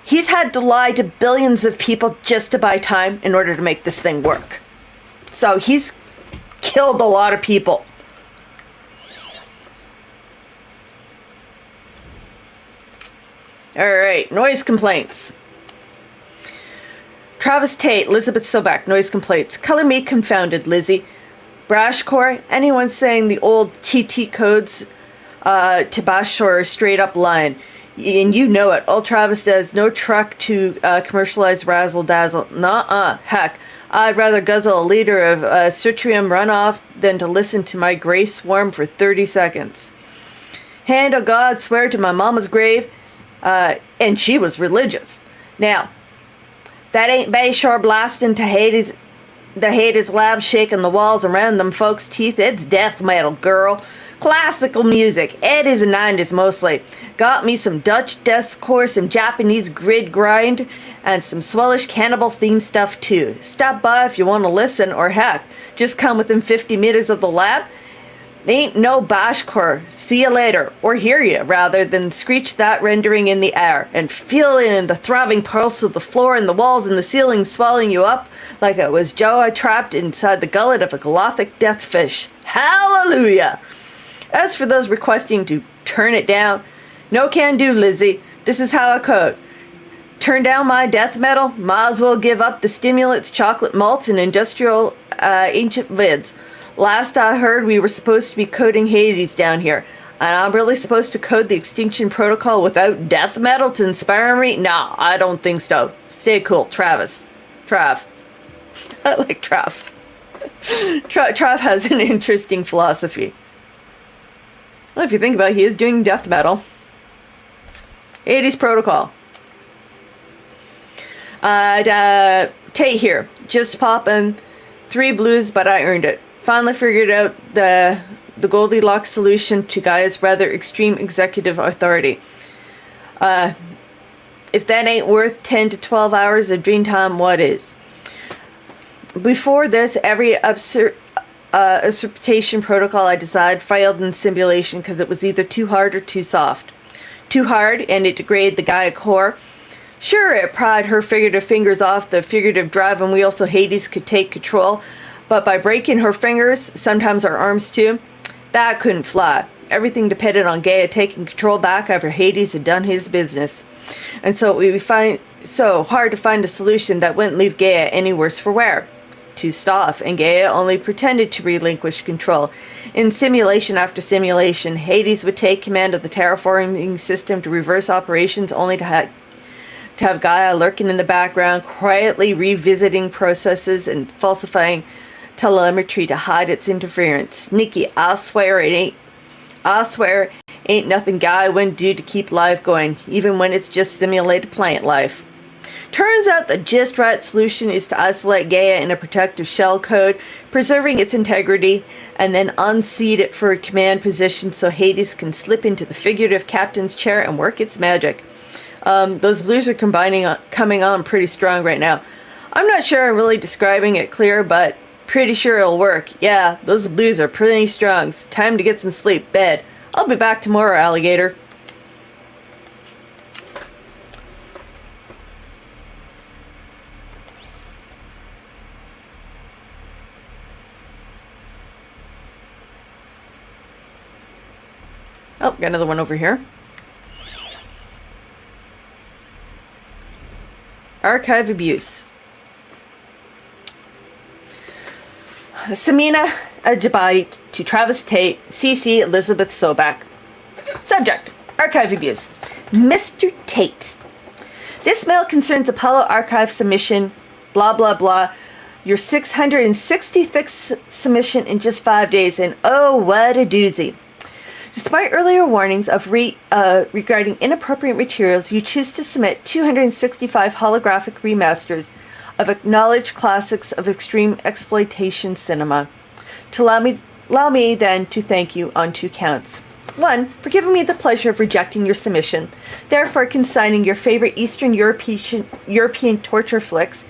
he's had to lie to billions of people just to buy time in order to make this thing work. So he's killed a lot of people. Alright, noise complaints. Travis Tate, Elizabeth Sobek, noise complaints. Color me confounded, Lizzie. Brashcore, anyone saying the old TT codes to Bashor are straight up lying. And you know it. All Travis does, no truck to commercialize razzle dazzle. Nuh-uh. Heck, I'd rather guzzle a liter of Citrium runoff than to listen to my gray swarm for 30 seconds. Hand of God, swear to my mama's grave. And she was religious. Now, that ain't Bayshore blasting to Hades. The Hades lab shaking the walls around them folks' teeth. It's death metal, girl. Classical music. 80s and 90s mostly. Got me some Dutch deathcore, some Japanese grid grind, and some swellish cannibal theme stuff too. Stop by if you want to listen, or heck, just come within 50 meters of the lab. Ain't no bashcore. See you later, or hear you, rather than screech that rendering in the air, and feel in the throbbing pulse of the floor and the walls and the ceiling swallowing you up like it was Joe I trapped inside the gullet of a galactic deathfish. Hallelujah! As for those requesting to turn it down, no can do, Lizzie. This is how I code. Turn down my death metal, might as well give up the stimulants, chocolate malts, and industrial ancient vids. Last I heard, we were supposed to be coding Hades down here. And I'm really supposed to code the Extinction Protocol without death metal to inspire me? Nah, I don't think so. Stay cool, Travis. Trav. I like Trav. Trav has an interesting philosophy. Well, if you think about it, he is doing death metal. Hades Protocol. Tate here. Just popping 3 blues, but I earned it. Finally figured out the Goldilocks solution to Gaia's rather extreme executive authority. If that ain't worth 10 to 12 hours of dream time, what is? Before this, every usurpation protocol I designed failed in simulation because it was either too hard or too soft. Too hard, and it degraded the Gaia core. Sure, it pried her figurative fingers off the figurative driving wheel so Hades could take control, but by breaking her fingers, sometimes her arms too, that couldn't fly. Everything depended on Gaia taking control back after Hades had done his business. And so we find so hard to find a solution that wouldn't leave Gaia any worse for wear. Too soft, and Gaia only pretended to relinquish control. In simulation after simulation, Hades would take command of the terraforming system to reverse operations, only to have Gaia lurking in the background, quietly revisiting processes and falsifying telemetry to hide its interference. Sneaky, I swear ain't nothing Gaia wouldn't do to keep life going, even when it's just simulated plant life. Turns out the just right solution is to isolate Gaia in a protective shell code, preserving its integrity, and then unseat it for a command position so Hades can slip into the figurative captain's chair and work its magic. Those blues are coming on pretty strong right now. I'm not sure I'm really describing it clear, but pretty sure it'll work. Yeah, those blues are pretty strong. It's time to get some sleep. Bed. I'll be back tomorrow, alligator. Oh, got another one over here. Archive abuse. Samina Ajabai to Travis Tate, CC Elizabeth Sobak. Subject: Archive abuse. Mr. Tate. This mail concerns Apollo Archive submission, blah blah blah. Your 666th submission in just 5 days, and oh, what a doozy. Despite earlier warnings of regarding inappropriate materials, you choose to submit 265 holographic remasters of acknowledged classics of extreme exploitation cinema. To allow me then to thank you on 2 counts. 1, for giving me the pleasure of rejecting your submission, therefore consigning your favorite Eastern European torture flicks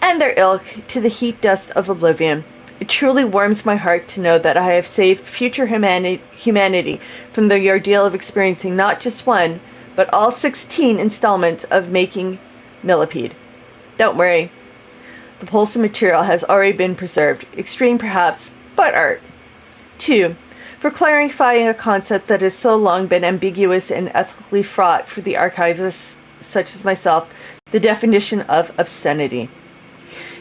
and their ilk to the heat dust of oblivion. It truly warms my heart to know that I have saved future humanity from the ordeal of experiencing not just one, but all 16 installments of making Millipede. Don't worry. The wholesome material has already been preserved. Extreme perhaps, but art. 2, for clarifying a concept that has so long been ambiguous and ethically fraught for the archivists such as myself, the definition of obscenity.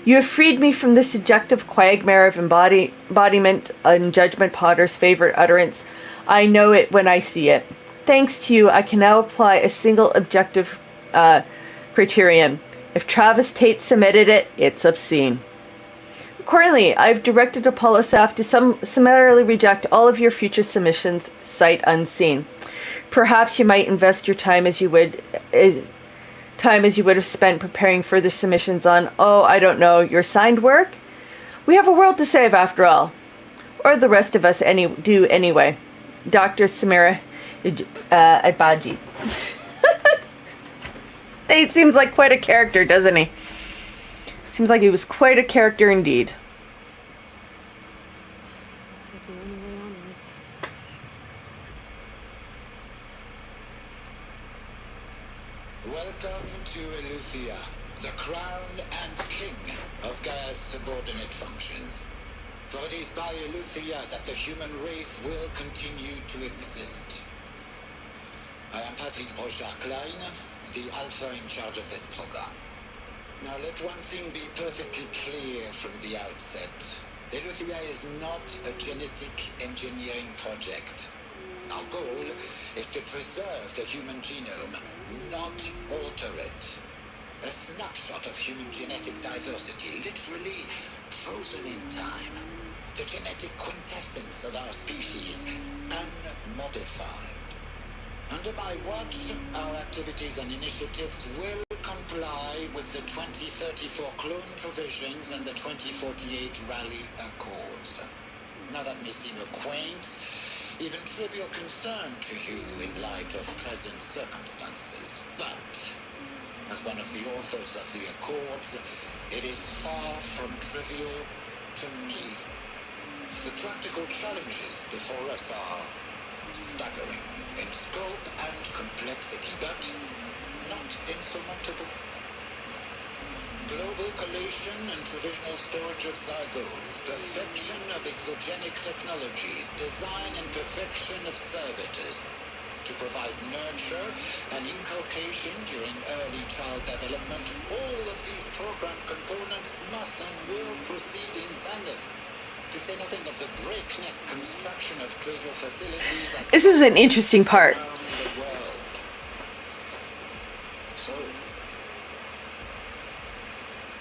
You have freed me from the subjective quagmire of embodiment and Judgment Potter's favorite utterance. I know it when I see it. Thanks to you, I can now apply a single objective criterion. If Travis Tate submitted it, it's obscene. Accordingly, I've directed Apollo staff to summarily reject all of your future submissions, sight unseen. Perhaps you might invest your time as you would have spent preparing further submissions on, oh, I don't know, your signed work? We have a world to save after all. Or the rest of us do anyway. Dr. Samira Adbaji. He seems like quite a character, doesn't he? Seems like he was quite a character indeed. Welcome to Eleuthia, the crown and king of Gaia's subordinate functions. For it is by Eleuthia that the human race will continue to exist. I am Patrick Brochard-Klein, the alpha in charge of this program. Now let one thing be perfectly clear from the outset. Eleuthia is not a genetic engineering project. Our goal is to preserve the human genome, not alter it. A snapshot of human genetic diversity, literally frozen in time. The genetic quintessence of our species, unmodified. Under my watch, our activities and initiatives will comply with the 2034 clone provisions and the 2048 Rally Accords. Now that may seem a quaint, even trivial concern to you in light of present circumstances, but as one of the authors of the Accords, it is far from trivial to me. The practical challenges before us are staggering in scope and complexity, but not insurmountable. Global collation and provisional storage of zygotes, perfection of exogenic technologies, design and perfection of servitors, to provide nurture and inculcation during early child development. All of these program components must and will proceed in tandem to say nothing of the breakneck construction of cradle facilities at This is an interesting part. around the world. So,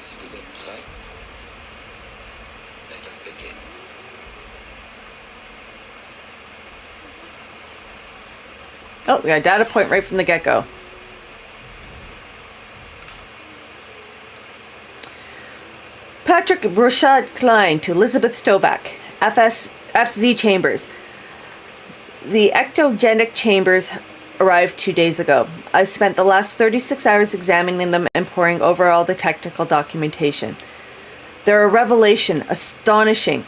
si vous êtes prêts, let us begin. Oh, we got a data point right from the get-go. Patrick Brochard Klein to Elizabeth Stoback, FZ Chambers. The ectogenic chambers arrived 2 days ago. I spent the last 36 hours examining them and poring over all the technical documentation. They're a revelation, astonishing.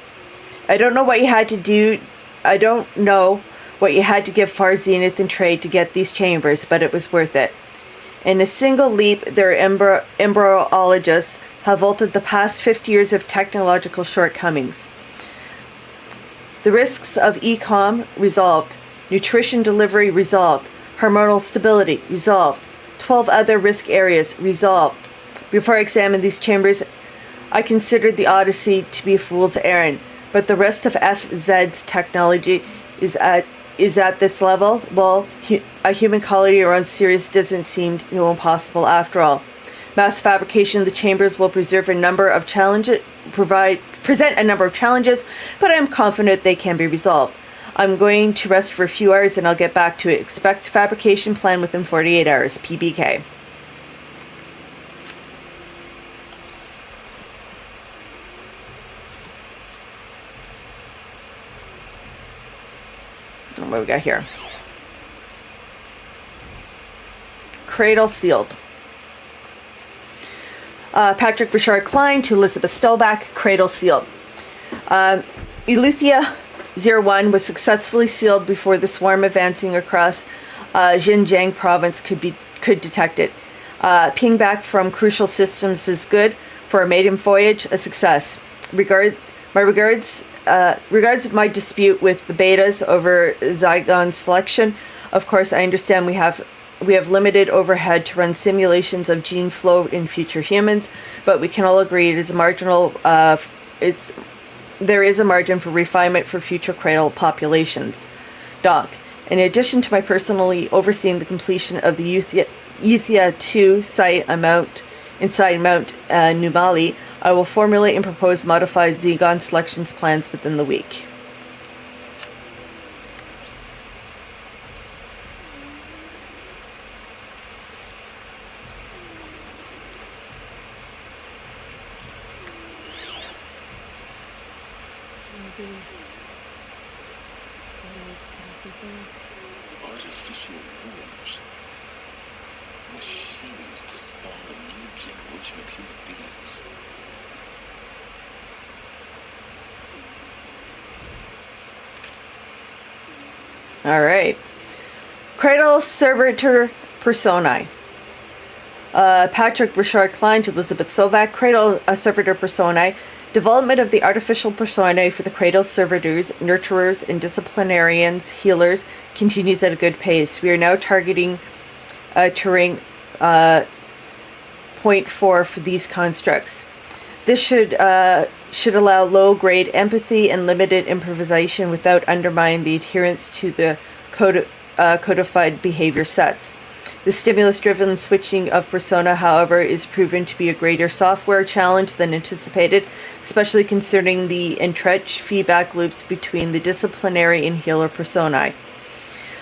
I don't know what you had to do. I don't know what you had to give Far Zenith and Trade to get these chambers, but it was worth it. In a single leap, their embryologists have vaulted the past 50 years of technological shortcomings. The risks of ECOM resolved. Nutrition delivery resolved. Hormonal stability resolved. 12 other risk areas resolved. Before I examined these chambers, I considered the Odyssey to be a fool's errand, but the rest of FZ's technology is at this level. Well, a human colony around Sirius doesn't seem impossible after all. Mass fabrication of the chambers will present a number of challenges, but I am confident they can be resolved. I'm going to rest for a few hours and I'll get back to it. Expect fabrication plan within 48 hours. PBK. What do we got here? Cradle sealed. Patrick Richard Klein to Elizabeth Stoback, cradle sealed. Eleuthia 01 was successfully sealed before the swarm advancing across Xinjiang province could detect it. Ping back from crucial systems is good for a maiden voyage, a success. Regards my dispute with the betas over Zygon selection. Of course, I understand we have limited overhead to run simulations of gene flow in future humans, but we can all agree it is marginal. There is a margin for refinement for future cradle populations. Doc, in addition to my personally overseeing the completion of the Euthia 2 site inside Mount Numali, I will formulate and propose modified Zygon selections plans within the week. Artificial wombs. Machines to spawn a new generation of human beings. All right. Cradle Servitor Personae. Patrick Richard Klein to Elizabeth Stoback, Cradle Servitor Personae. Development of the artificial personae for the cradle servitors, nurturers, and disciplinarians, healers, continues at a good pace. We are now targeting Turing 0.4 for these constructs. This should allow low-grade empathy and limited improvisation without undermining the adherence to the codified behavior sets. The stimulus-driven switching of persona, however, is proven to be a greater software challenge than anticipated, especially concerning the entrenched feedback loops between the disciplinary and healer personae.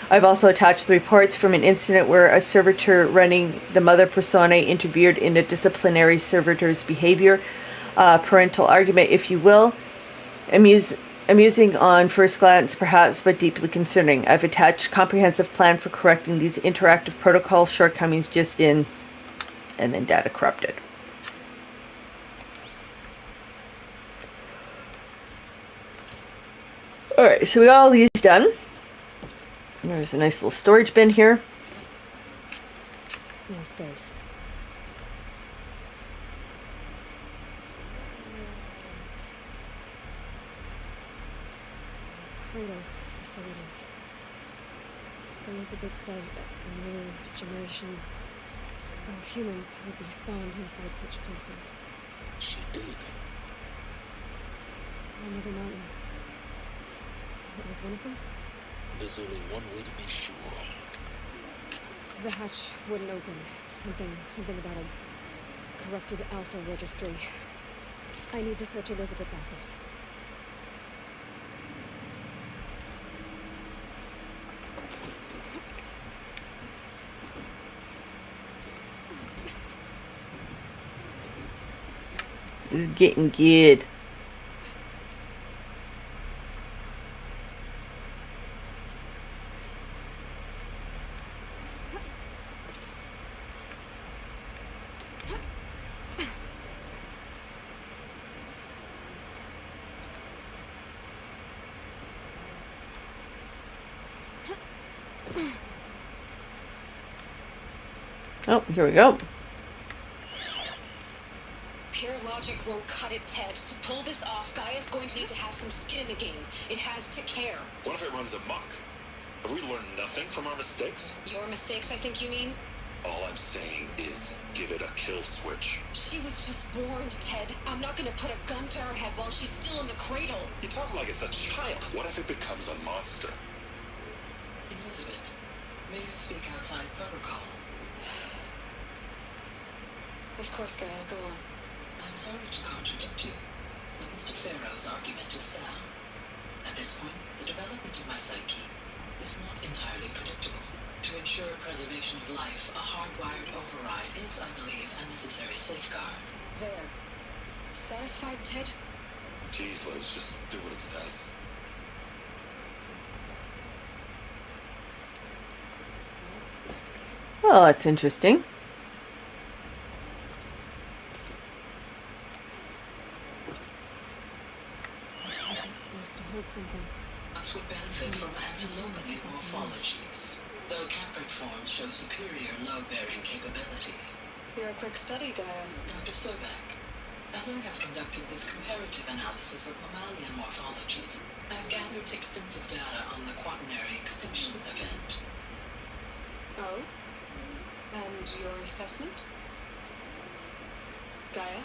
I've also attached the reports from an incident where a servitor running the mother personae interfered in a disciplinary servitor's behavior. Parental argument, if you will. Amusing on first glance, perhaps, but deeply concerning. I've attached a comprehensive plan for correcting these interactive protocol shortcomings just in, and then data corrupted. Alright, so we got all these done. There's a nice little storage bin here. No space. Cradle facilities. Elizabeth said a new generation of humans would be spawned inside such places. She did. I another mountain. What was one of them? There's only one way to be sure. The hatch wouldn't open. Something about a corrupted alpha registry. I need to search Elizabeth's office. This is getting good. Oh, here we go. Pure logic won't cut it, Ted. To pull this off, Gaia's going to need to have some skin in the game. It has to care. What if it runs amok? Have we learned nothing from our mistakes? Your mistakes, I think you mean? All I'm saying is give it a kill switch. She was just born, Ted. I'm not gonna put a gun to her head while she's still in the cradle. You talk like it's a child. What if it becomes a monster? Elizabeth, may I speak outside protocol? Of course, Gaia, go on. I'm sorry to contradict you, but Mr. Farrow's argument is sound. At this point, the development of my psyche is not entirely predictable. To ensure preservation of life, a hardwired override is, I believe, a necessary safeguard. There. Satisfied, Ted? Jeez, Liz, just do what it says. Well, that's interesting. Something. Nuts would benefit from antilogonate morphologies, though caprid forms show superior load-bearing capability. You're a quick study, Gaia. Dr. Sobek. As I have conducted this comparative analysis of mammalian morphologies, I have gathered extensive data on the quaternary extinction event. Oh? And your assessment? Gaia?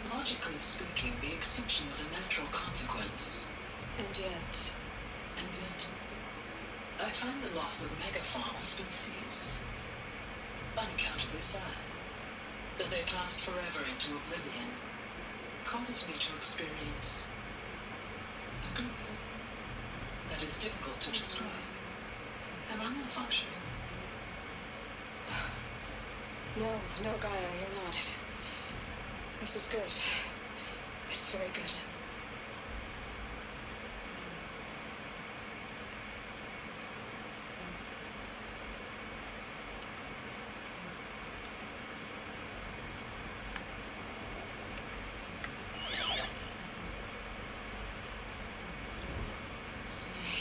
Logically speaking, the extinction was a natural consequence. And yet, I find the loss of megafaunal species unaccountably sad. That they passed forever into oblivion causes me to experience a grief that is difficult to describe. Am I malfunctioning? No, Gaia, you're not. This is good. It's very good.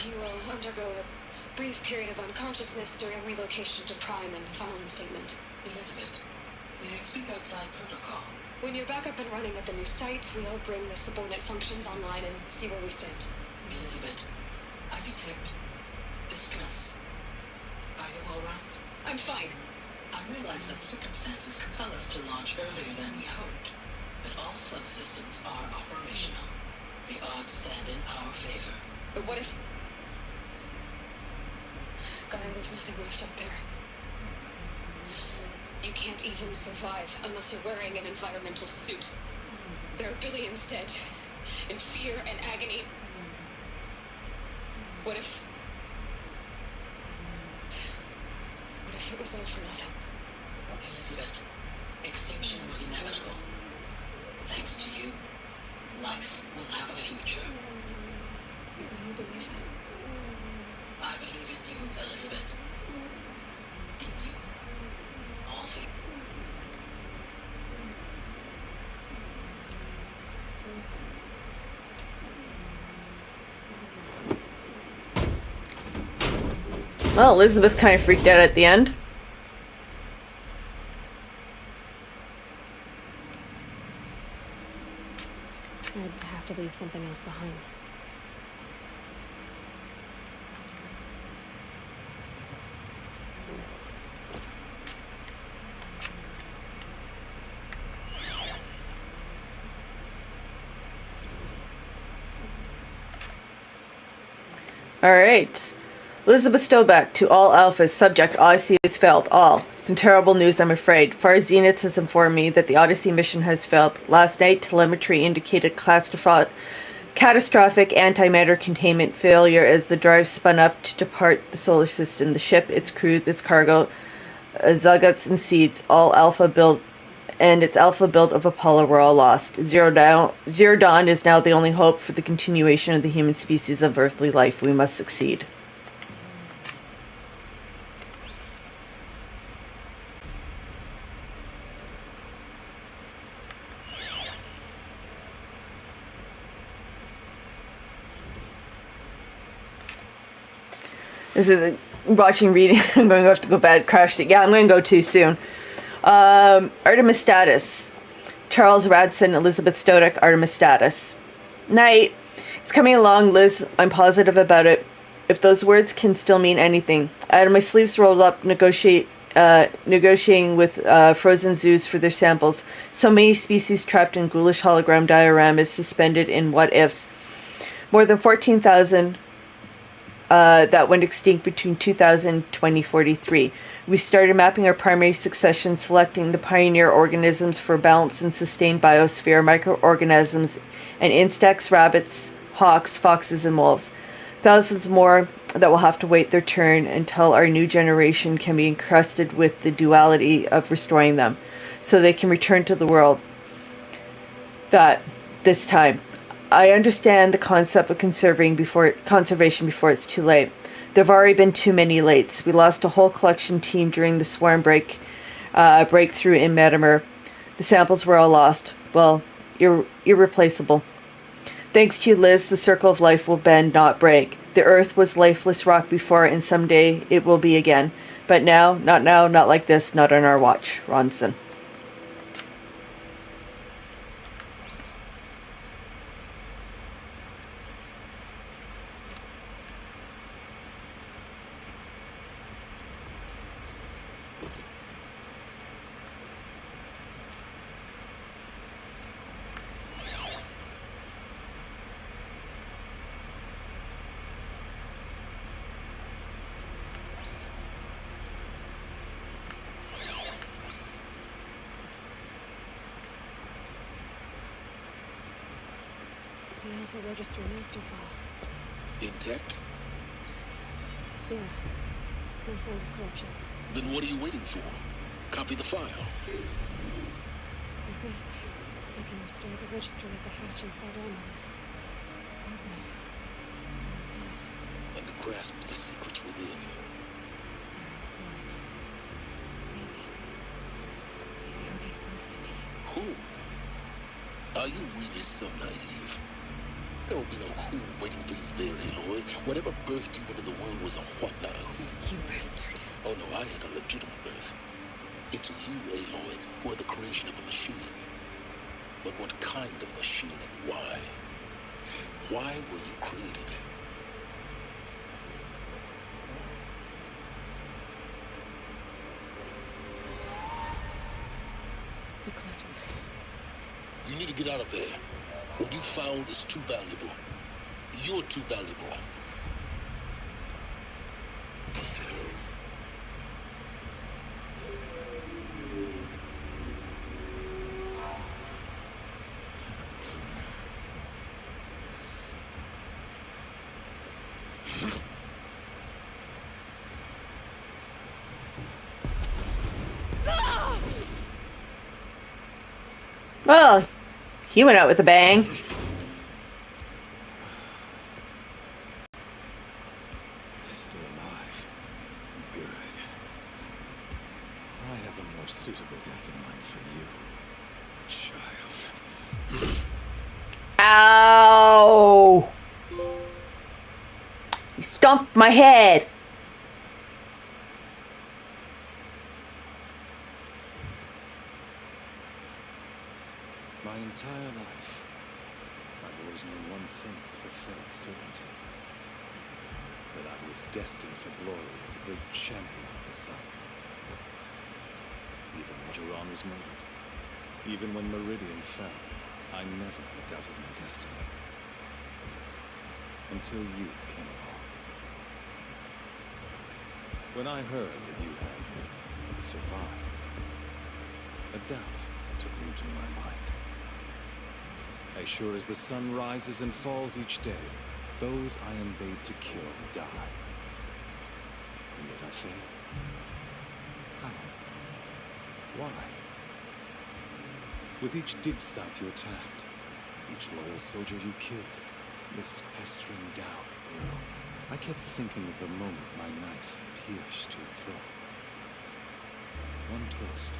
You will undergo a brief period of unconsciousness during relocation to Prime and following statement. Elizabeth, may I speak outside protocol? When you're back up and running at the new site, we'll bring the subordinate functions online and see where we stand. Elizabeth, I detect distress. Are you all right? I'm fine. I realize that circumstances compel us to launch earlier than we hoped, but all subsystems are operational. The odds stand in our favor. But what if... Gaia, there's nothing left up there. You can't even survive unless you're wearing an environmental suit. There are billions dead, in fear and agony. What if it was all for nothing? Elizabeth, extinction was inevitable. Thanks to you, life will have a future. You really believe that? I believe in you, Elizabeth. In you. All things. Well, Elizabeth kind of freaked out at the end. I'd have to leave something else behind. Alright. Elizabeth Stoback, to all alphas, subject, Odyssey has failed. All. Some terrible news, I'm afraid. Far Zenith has informed me that the Odyssey mission has failed. Last night, telemetry indicated catastrophic antimatter containment failure as the drive spun up to depart the solar system. The ship, its crew, this cargo, Zugots and seeds, all alpha build, and its alpha build of Apollo were all lost. Zero Dawn is now the only hope for the continuation of the human species of earthly life. We must succeed. This is watching, reading. I'm going to have to go bed, crash. Yeah, I'm going to go too soon. Artemis status. Charles Radson, Elizabeth Stoddard, Artemis status. Night. It's coming along, Liz. I'm positive about it. If those words can still mean anything. I had my sleeves rolled up, negotiating with frozen zoos for their samples. So many species trapped in ghoulish hologram dioramas suspended in what-ifs. More than 14,000 that went extinct between 2000 and 2043. We started mapping our primary succession, selecting the pioneer organisms for balanced and sustained biosphere, microorganisms, and insects, rabbits, hawks, foxes, and wolves. Thousands more that will have to wait their turn until our new generation can be encrusted with the duality of restoring them, so they can return to the world. That, this time. I understand the concept of conservation before it's too late. There have already been too many lates. We lost a whole collection team during the swarm breakthrough in Metamer. The samples were all lost. Well, irreplaceable. Thanks to you, Liz, the circle of life will bend, not break. The earth was lifeless rock before, and someday it will be again. But now, not like this, not on our watch. Ronson. The Alpha Register master file. Intact? Yeah. No signs of corruption. Then what are you waiting for? Copy the file. With this, I can restore the register with the hatch inside armor. Open it. Inside. And grasp the secrets within. Maybe he'll give birth to me. Who? Are you really so naive? There will be no who waiting for you there, Aloy. Whatever birthed you into the world was a what, not a who. You bastard. Oh no, I had a legitimate birth. It's you, Aloy, who are the creation of a machine. But what kind of machine and why? Why were you created? Eclipse. You need to get out of there. What you found is too valuable. You're too valuable. Well, he went out with a bang. Still alive. Good. I have a more suitable death in mind for you, child. Ow! He stomped my head. My entire life, I've always known one thing with pathetic certainty. That I was destined for glory as a great champion of the sun. Even when Duran was murdered, even when Meridian fell, I never doubted my destiny. Until you came along. When I heard that you had survived, a doubt took root in my mind. As sure as the sun rises and falls each day, those I am bade to kill die. And yet I fail. How? Why? With each dig site you attacked, each loyal soldier you killed, this pestering doubt grew. I kept thinking of the moment my knife pierced your throat. One twist,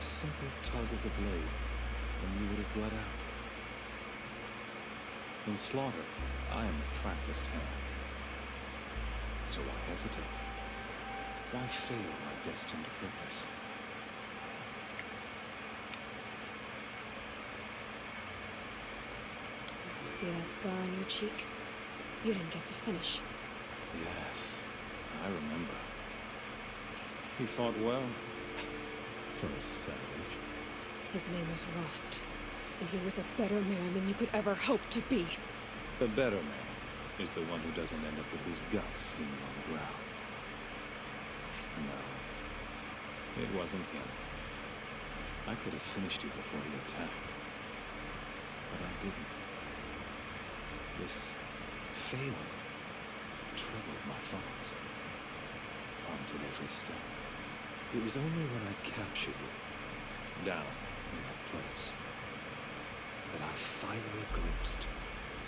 a simple tug of the blade, and you would have bled out. In slaughter, I am a practiced hand. So why hesitate? Why fail my destined purpose? See that scar on your cheek? You didn't get to finish. Yes, I remember. He fought well. For a savage. His name was Rost, and he was a better man than you could ever hope to be. The better man is the one who doesn't end up with his guts steaming on the ground. No, it wasn't him. I could have finished you before he attacked. But I didn't. This failing troubled my thoughts. Haunted every step. It was only when I captured you, down in that place, that I finally glimpsed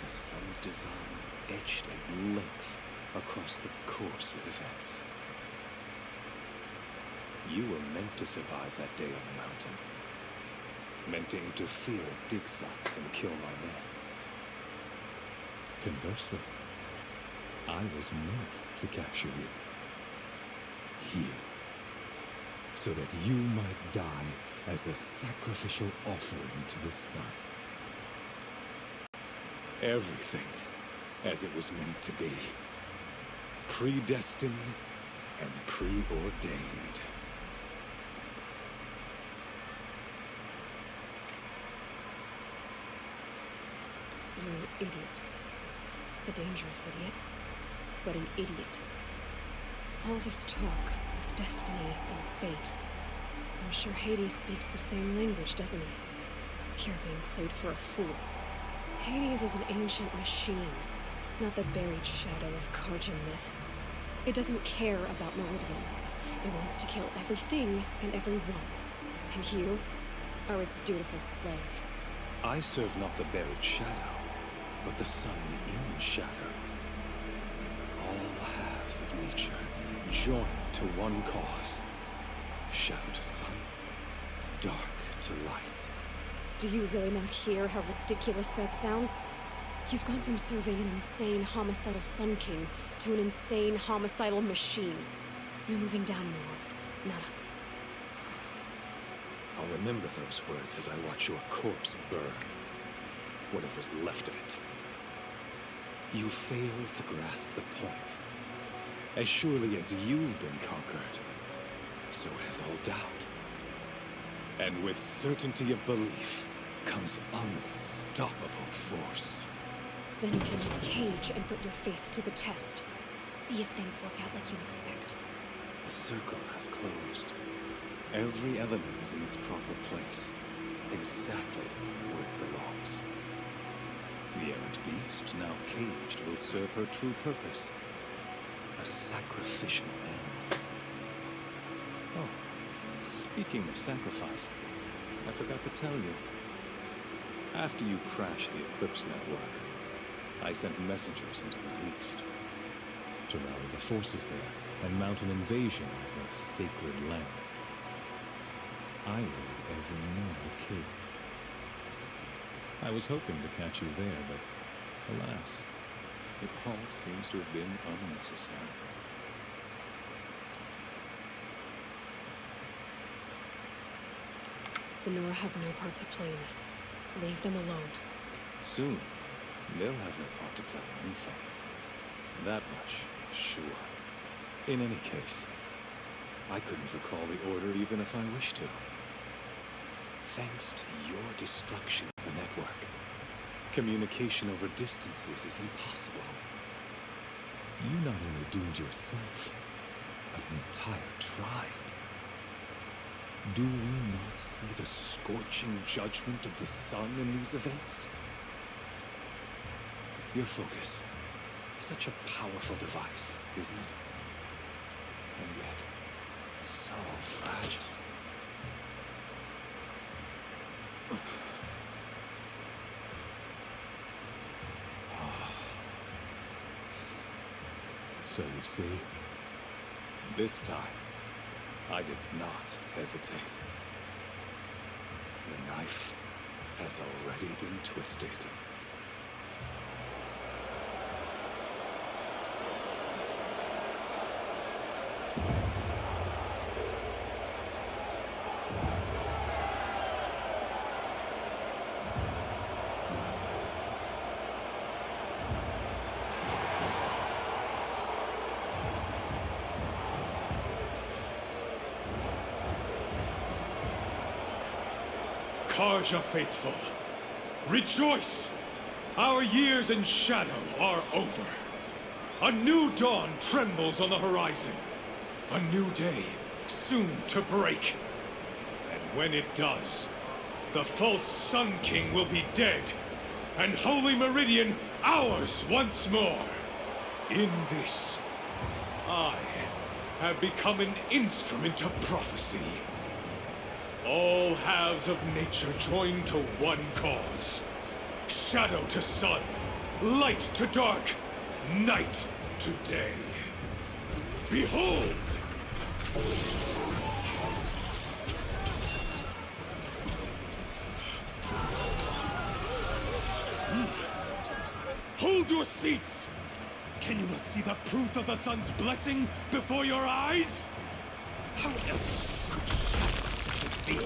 the sun's design etched at length across the course of events. You were meant to survive that day on the mountain. Meant to interfere at dig sites and kill my men. Conversely, I was meant to capture you. Here. So that you might die as a sacrificial offering to the sun. Everything as it was meant to be. Predestined and preordained. You're an idiot. A dangerous idiot, but an idiot. All this talk of destiny and fate. I'm sure Hades speaks the same language, doesn't he? You're being played for a fool. Hades is an ancient machine, not the buried shadow of Karjan myth. It doesn't care about Meridian. It wants to kill everything and everyone. And you are its dutiful slave. I serve not the buried shadow, but the sun in shadow. All halves of nature joined to one cause. Shadow to sun, dark to light. Do you really not hear how ridiculous that sounds? You've gone from serving an insane homicidal Sun King to an insane homicidal machine. You're moving down in the world, not up. I'll remember those words as I watch your corpse burn. Whatever's left of it. You fail to grasp the point. As surely as you've been conquered, so has all doubt. And with certainty of belief comes unstoppable force. Then get in this cage and put your faith to the test. See if things work out like you expect. The circle has closed. Every element is in its proper place, exactly where it belongs. The errant beast, now caged, will serve her true purpose. A sacrificial animal. Oh, speaking of sacrifice, I forgot to tell you. After you crashed the Eclipse network, I sent messengers into the east to rally the forces there and mount an invasion of the sacred land. I rode every known kid. I was hoping to catch you there, but alas, it all seems to have been unnecessary. The Nora have no part to play in this. Leave them alone. Soon, they'll have no part to play in anything. That much, sure. In any case, I couldn't recall the order even if I wished to. Thanks to your destruction of the network, communication over distances is impossible. You not only doomed yourself, but an entire tribe. Do we not see the scorching judgment of the sun in these events? Your focus. Such a powerful device, isn't it? And yet, so fragile. So you see, this time, I did not hesitate. The knife has already been twisted. Karja faithful, rejoice! Our years in shadow are over. A new dawn trembles on the horizon. A new day soon to break. And when it does, the false Sun King will be dead, and Holy Meridian ours once more. In this, I have become an instrument of prophecy. All halves of nature join to one cause. Shadow to sun, light to dark, night to day. Behold! Hold your seats! Can you not see the proof of the sun's blessing before your eyes? How else could shadows such as these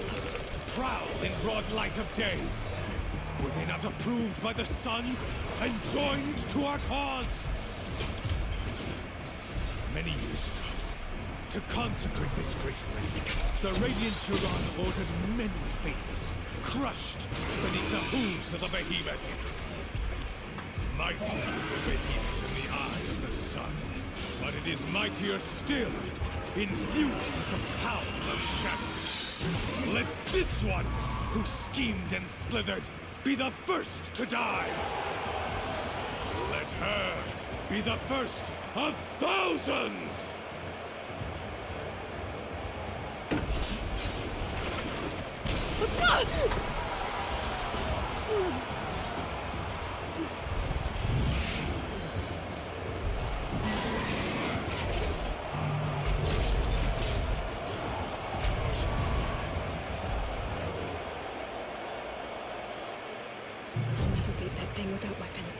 prowl in broad light of day? Were they not approved by the sun and joined to our cause? Many years ago, to consecrate this great ring, the Radiant Huron ordered many faiths crushed beneath the hooves of the behemoth. Mighty is the behemoth in the eye of the sun, but it is mightier still, infused with the power of shadow. Let this one, who schemed and slithered, be the first to die. Let her be the first of thousands! Without weapons.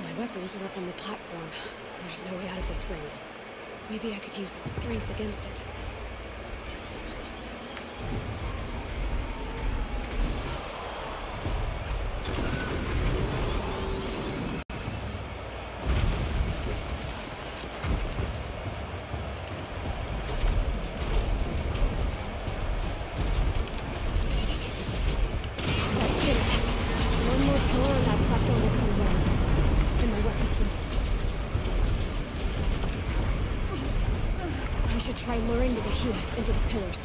My weapons are up on the platform. There's no way out of this ring. Maybe I could use its strength against it. Try luring the behemoths into the pillars.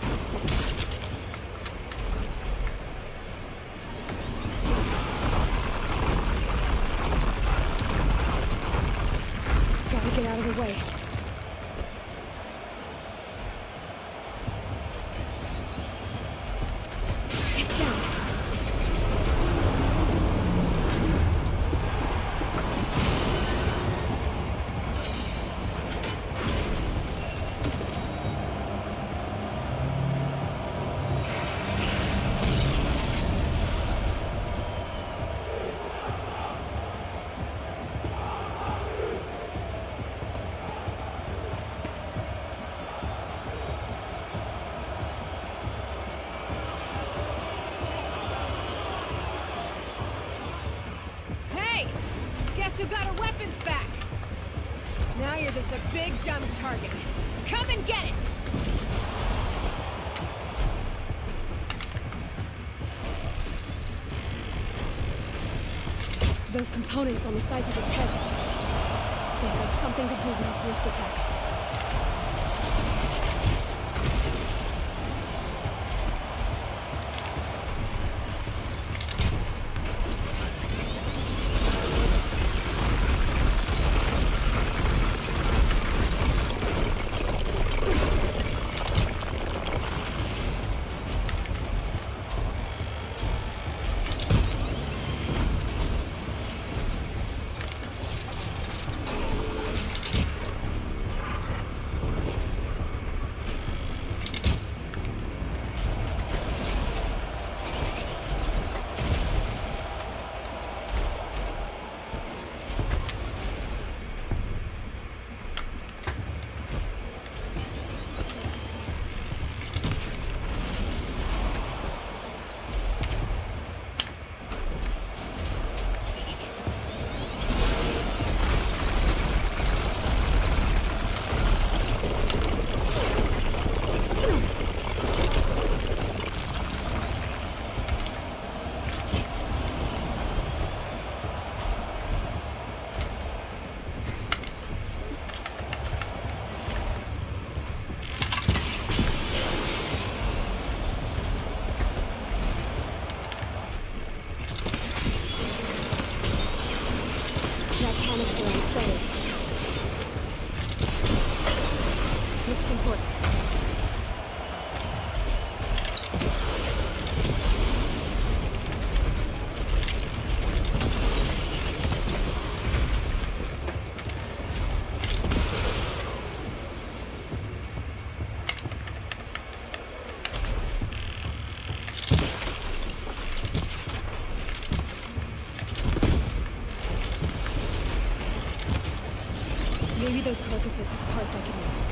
Gotta get out of the way. It's down. Who got our weapons back? Now you're just a big dumb target. Come and get it! Those components on the sides of his head. They've got something to do with his lift attacks. Maybe those carcasses have parts I can use.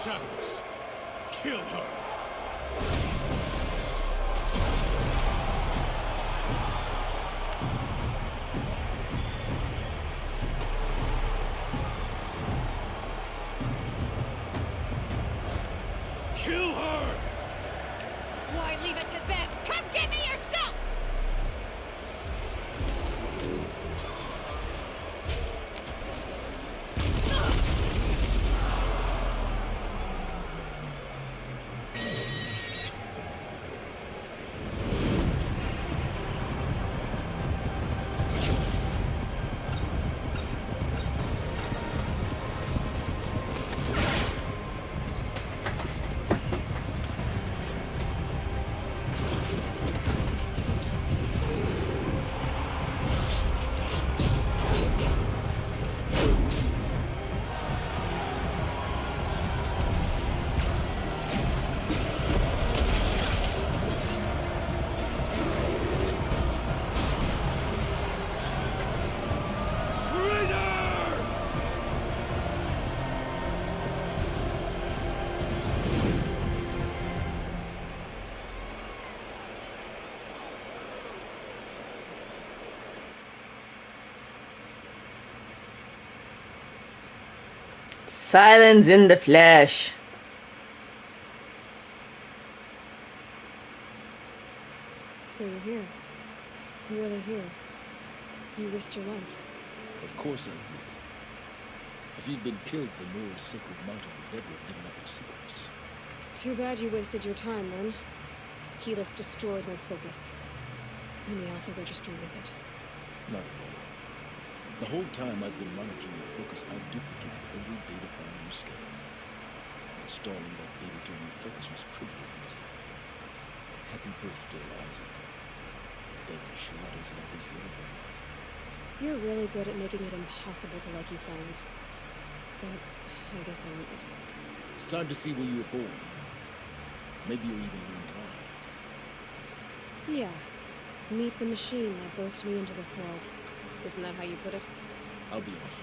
Shadows, kill her! Kill her! Why leave it to them? Come get me yourself! Silence in the flesh. So you're here. You're really here. You risked your life. Of course I did. If you'd been killed, the Moor's sacred mountain would never have given up its secrets. Too bad you wasted your time then. Keyless destroyed my focus. And the Alpha Registry with it. Not at all. The whole time I've been monitoring your focus, I've duplicated every data file you scanned. Installing that data to your focus was trivial easy. Happy birthday, Isaac. David sure does love his little boy. You're really good at making it impossible to like you, Silence. But I guess I want this. It's time to see where you were born. Maybe you'll even learn why. Yeah. Meet the machine that birthed me into this world. Isn't that how you put it? I'll be off.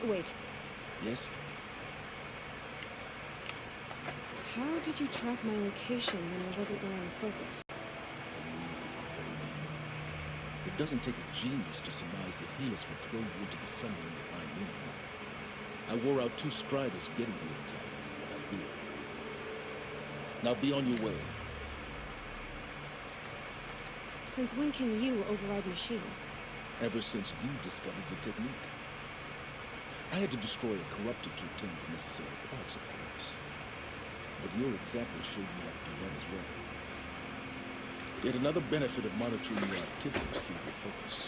Wait. Yes? How did you track my location when I wasn't wearing focus? It doesn't take a genius to surmise that Helis would throw you into the summer in the high moon. I wore out 2 striders getting here in time, but I did. Now be on your way. Since when can you override machines? Ever since you discovered the technique. I had to destroy a corrupted to obtain the necessary parts of Helis. But your example showed me how to do that as well. Yet another benefit of monitoring your activities through your focus.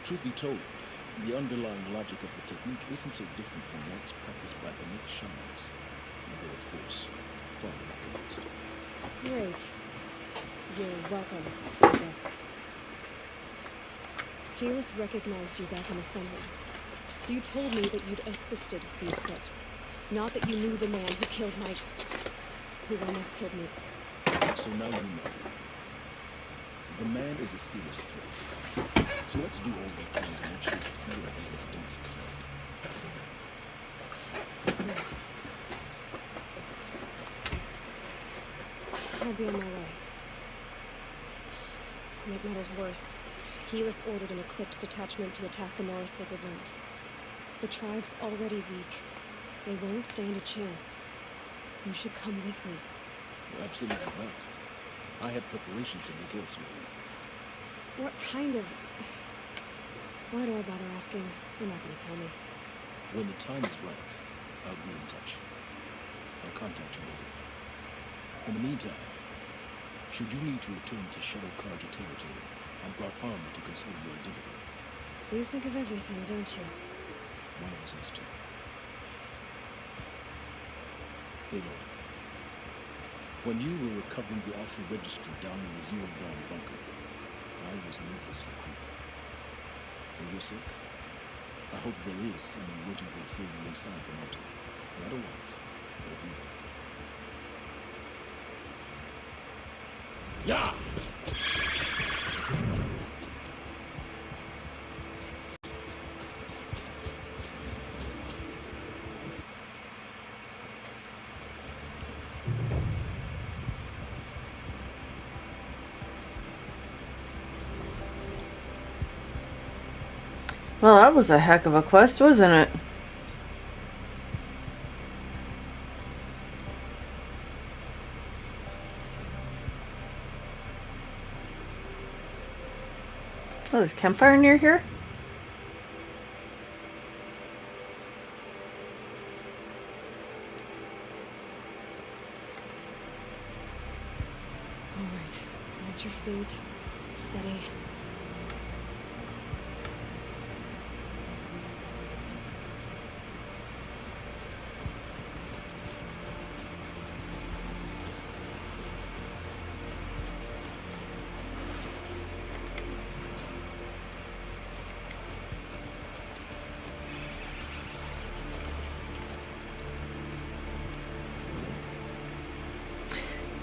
Truth be told, the underlying logic of the technique isn't so different from what's practiced by the Nick shamans. Though, of course, far more advanced. Great. You're welcome, I guess. Keyless recognized you back in Assembly. You told me that you'd assisted the Eclipse. Not that you knew the man who killed who almost killed me. So now you know. The man is a serious threat. So let's do all we can to make sure that he or his don't succeed. Right. I'll be on my way. To make matters worse, Helis ordered an Eclipse detachment to attack the Norris Sacred Land. The tribe's already weak. They won't stand a chance. You should come with me. You're absolutely right. I had preparations to make elsewhere. What kind of... Why do I bother asking? You're not gonna tell me. When the time is right, I'll be in touch. I'll contact you later. In the meantime, should you need to return to Shadow Karja territory, I've brought armor to conceal your identity. You think of everything, don't you? One of us has to. Aloy, when you were recovering the Alpha Register down in the Zero Dawn bunker, I was nervous for you. For your sake, I hope there is someone waiting to free you inside the mountain. Not a white, but a blue. Yeah! Well, that was a heck of a quest, wasn't it? Oh, there's a campfire near here? Alright, plant your feet. Steady.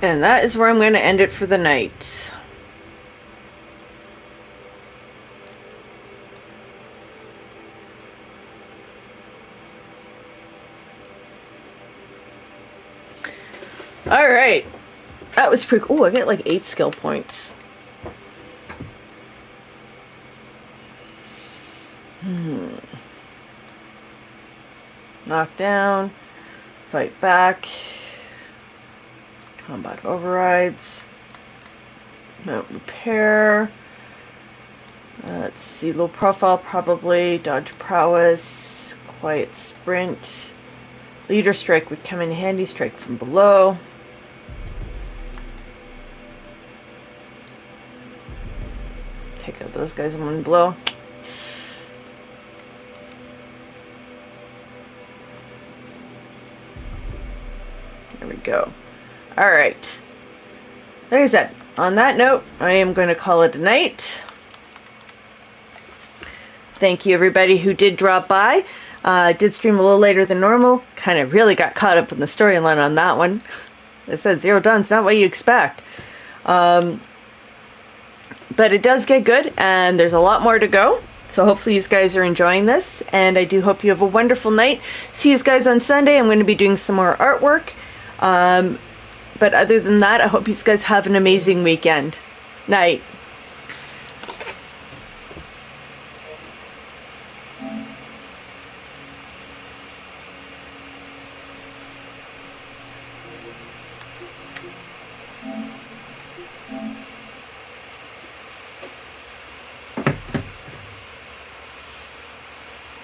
And that is where I'm going to end it for the night. Alright. That was pretty cool. Oh, I get like 8 skill points. Knock down. Fight back. Combat overrides. Mount repair. Let's see. Low profile probably. Dodge prowess. Quiet sprint. Leader strike would come in handy. Strike from below. Take out those guys in one blow. There we go. Alright. Like I said, on that note, I am going to call it a night. Thank you everybody who did drop by. Did stream a little later than normal. Kind of really got caught up in the storyline on that one. I said Zero Dawn's not what you expect. But it does get good, and there's a lot more to go. So hopefully you guys are enjoying this, and I do hope you have a wonderful night. See you guys on Sunday. I'm going to be doing some more artwork. But other than that, I hope you guys have an amazing weekend. Night.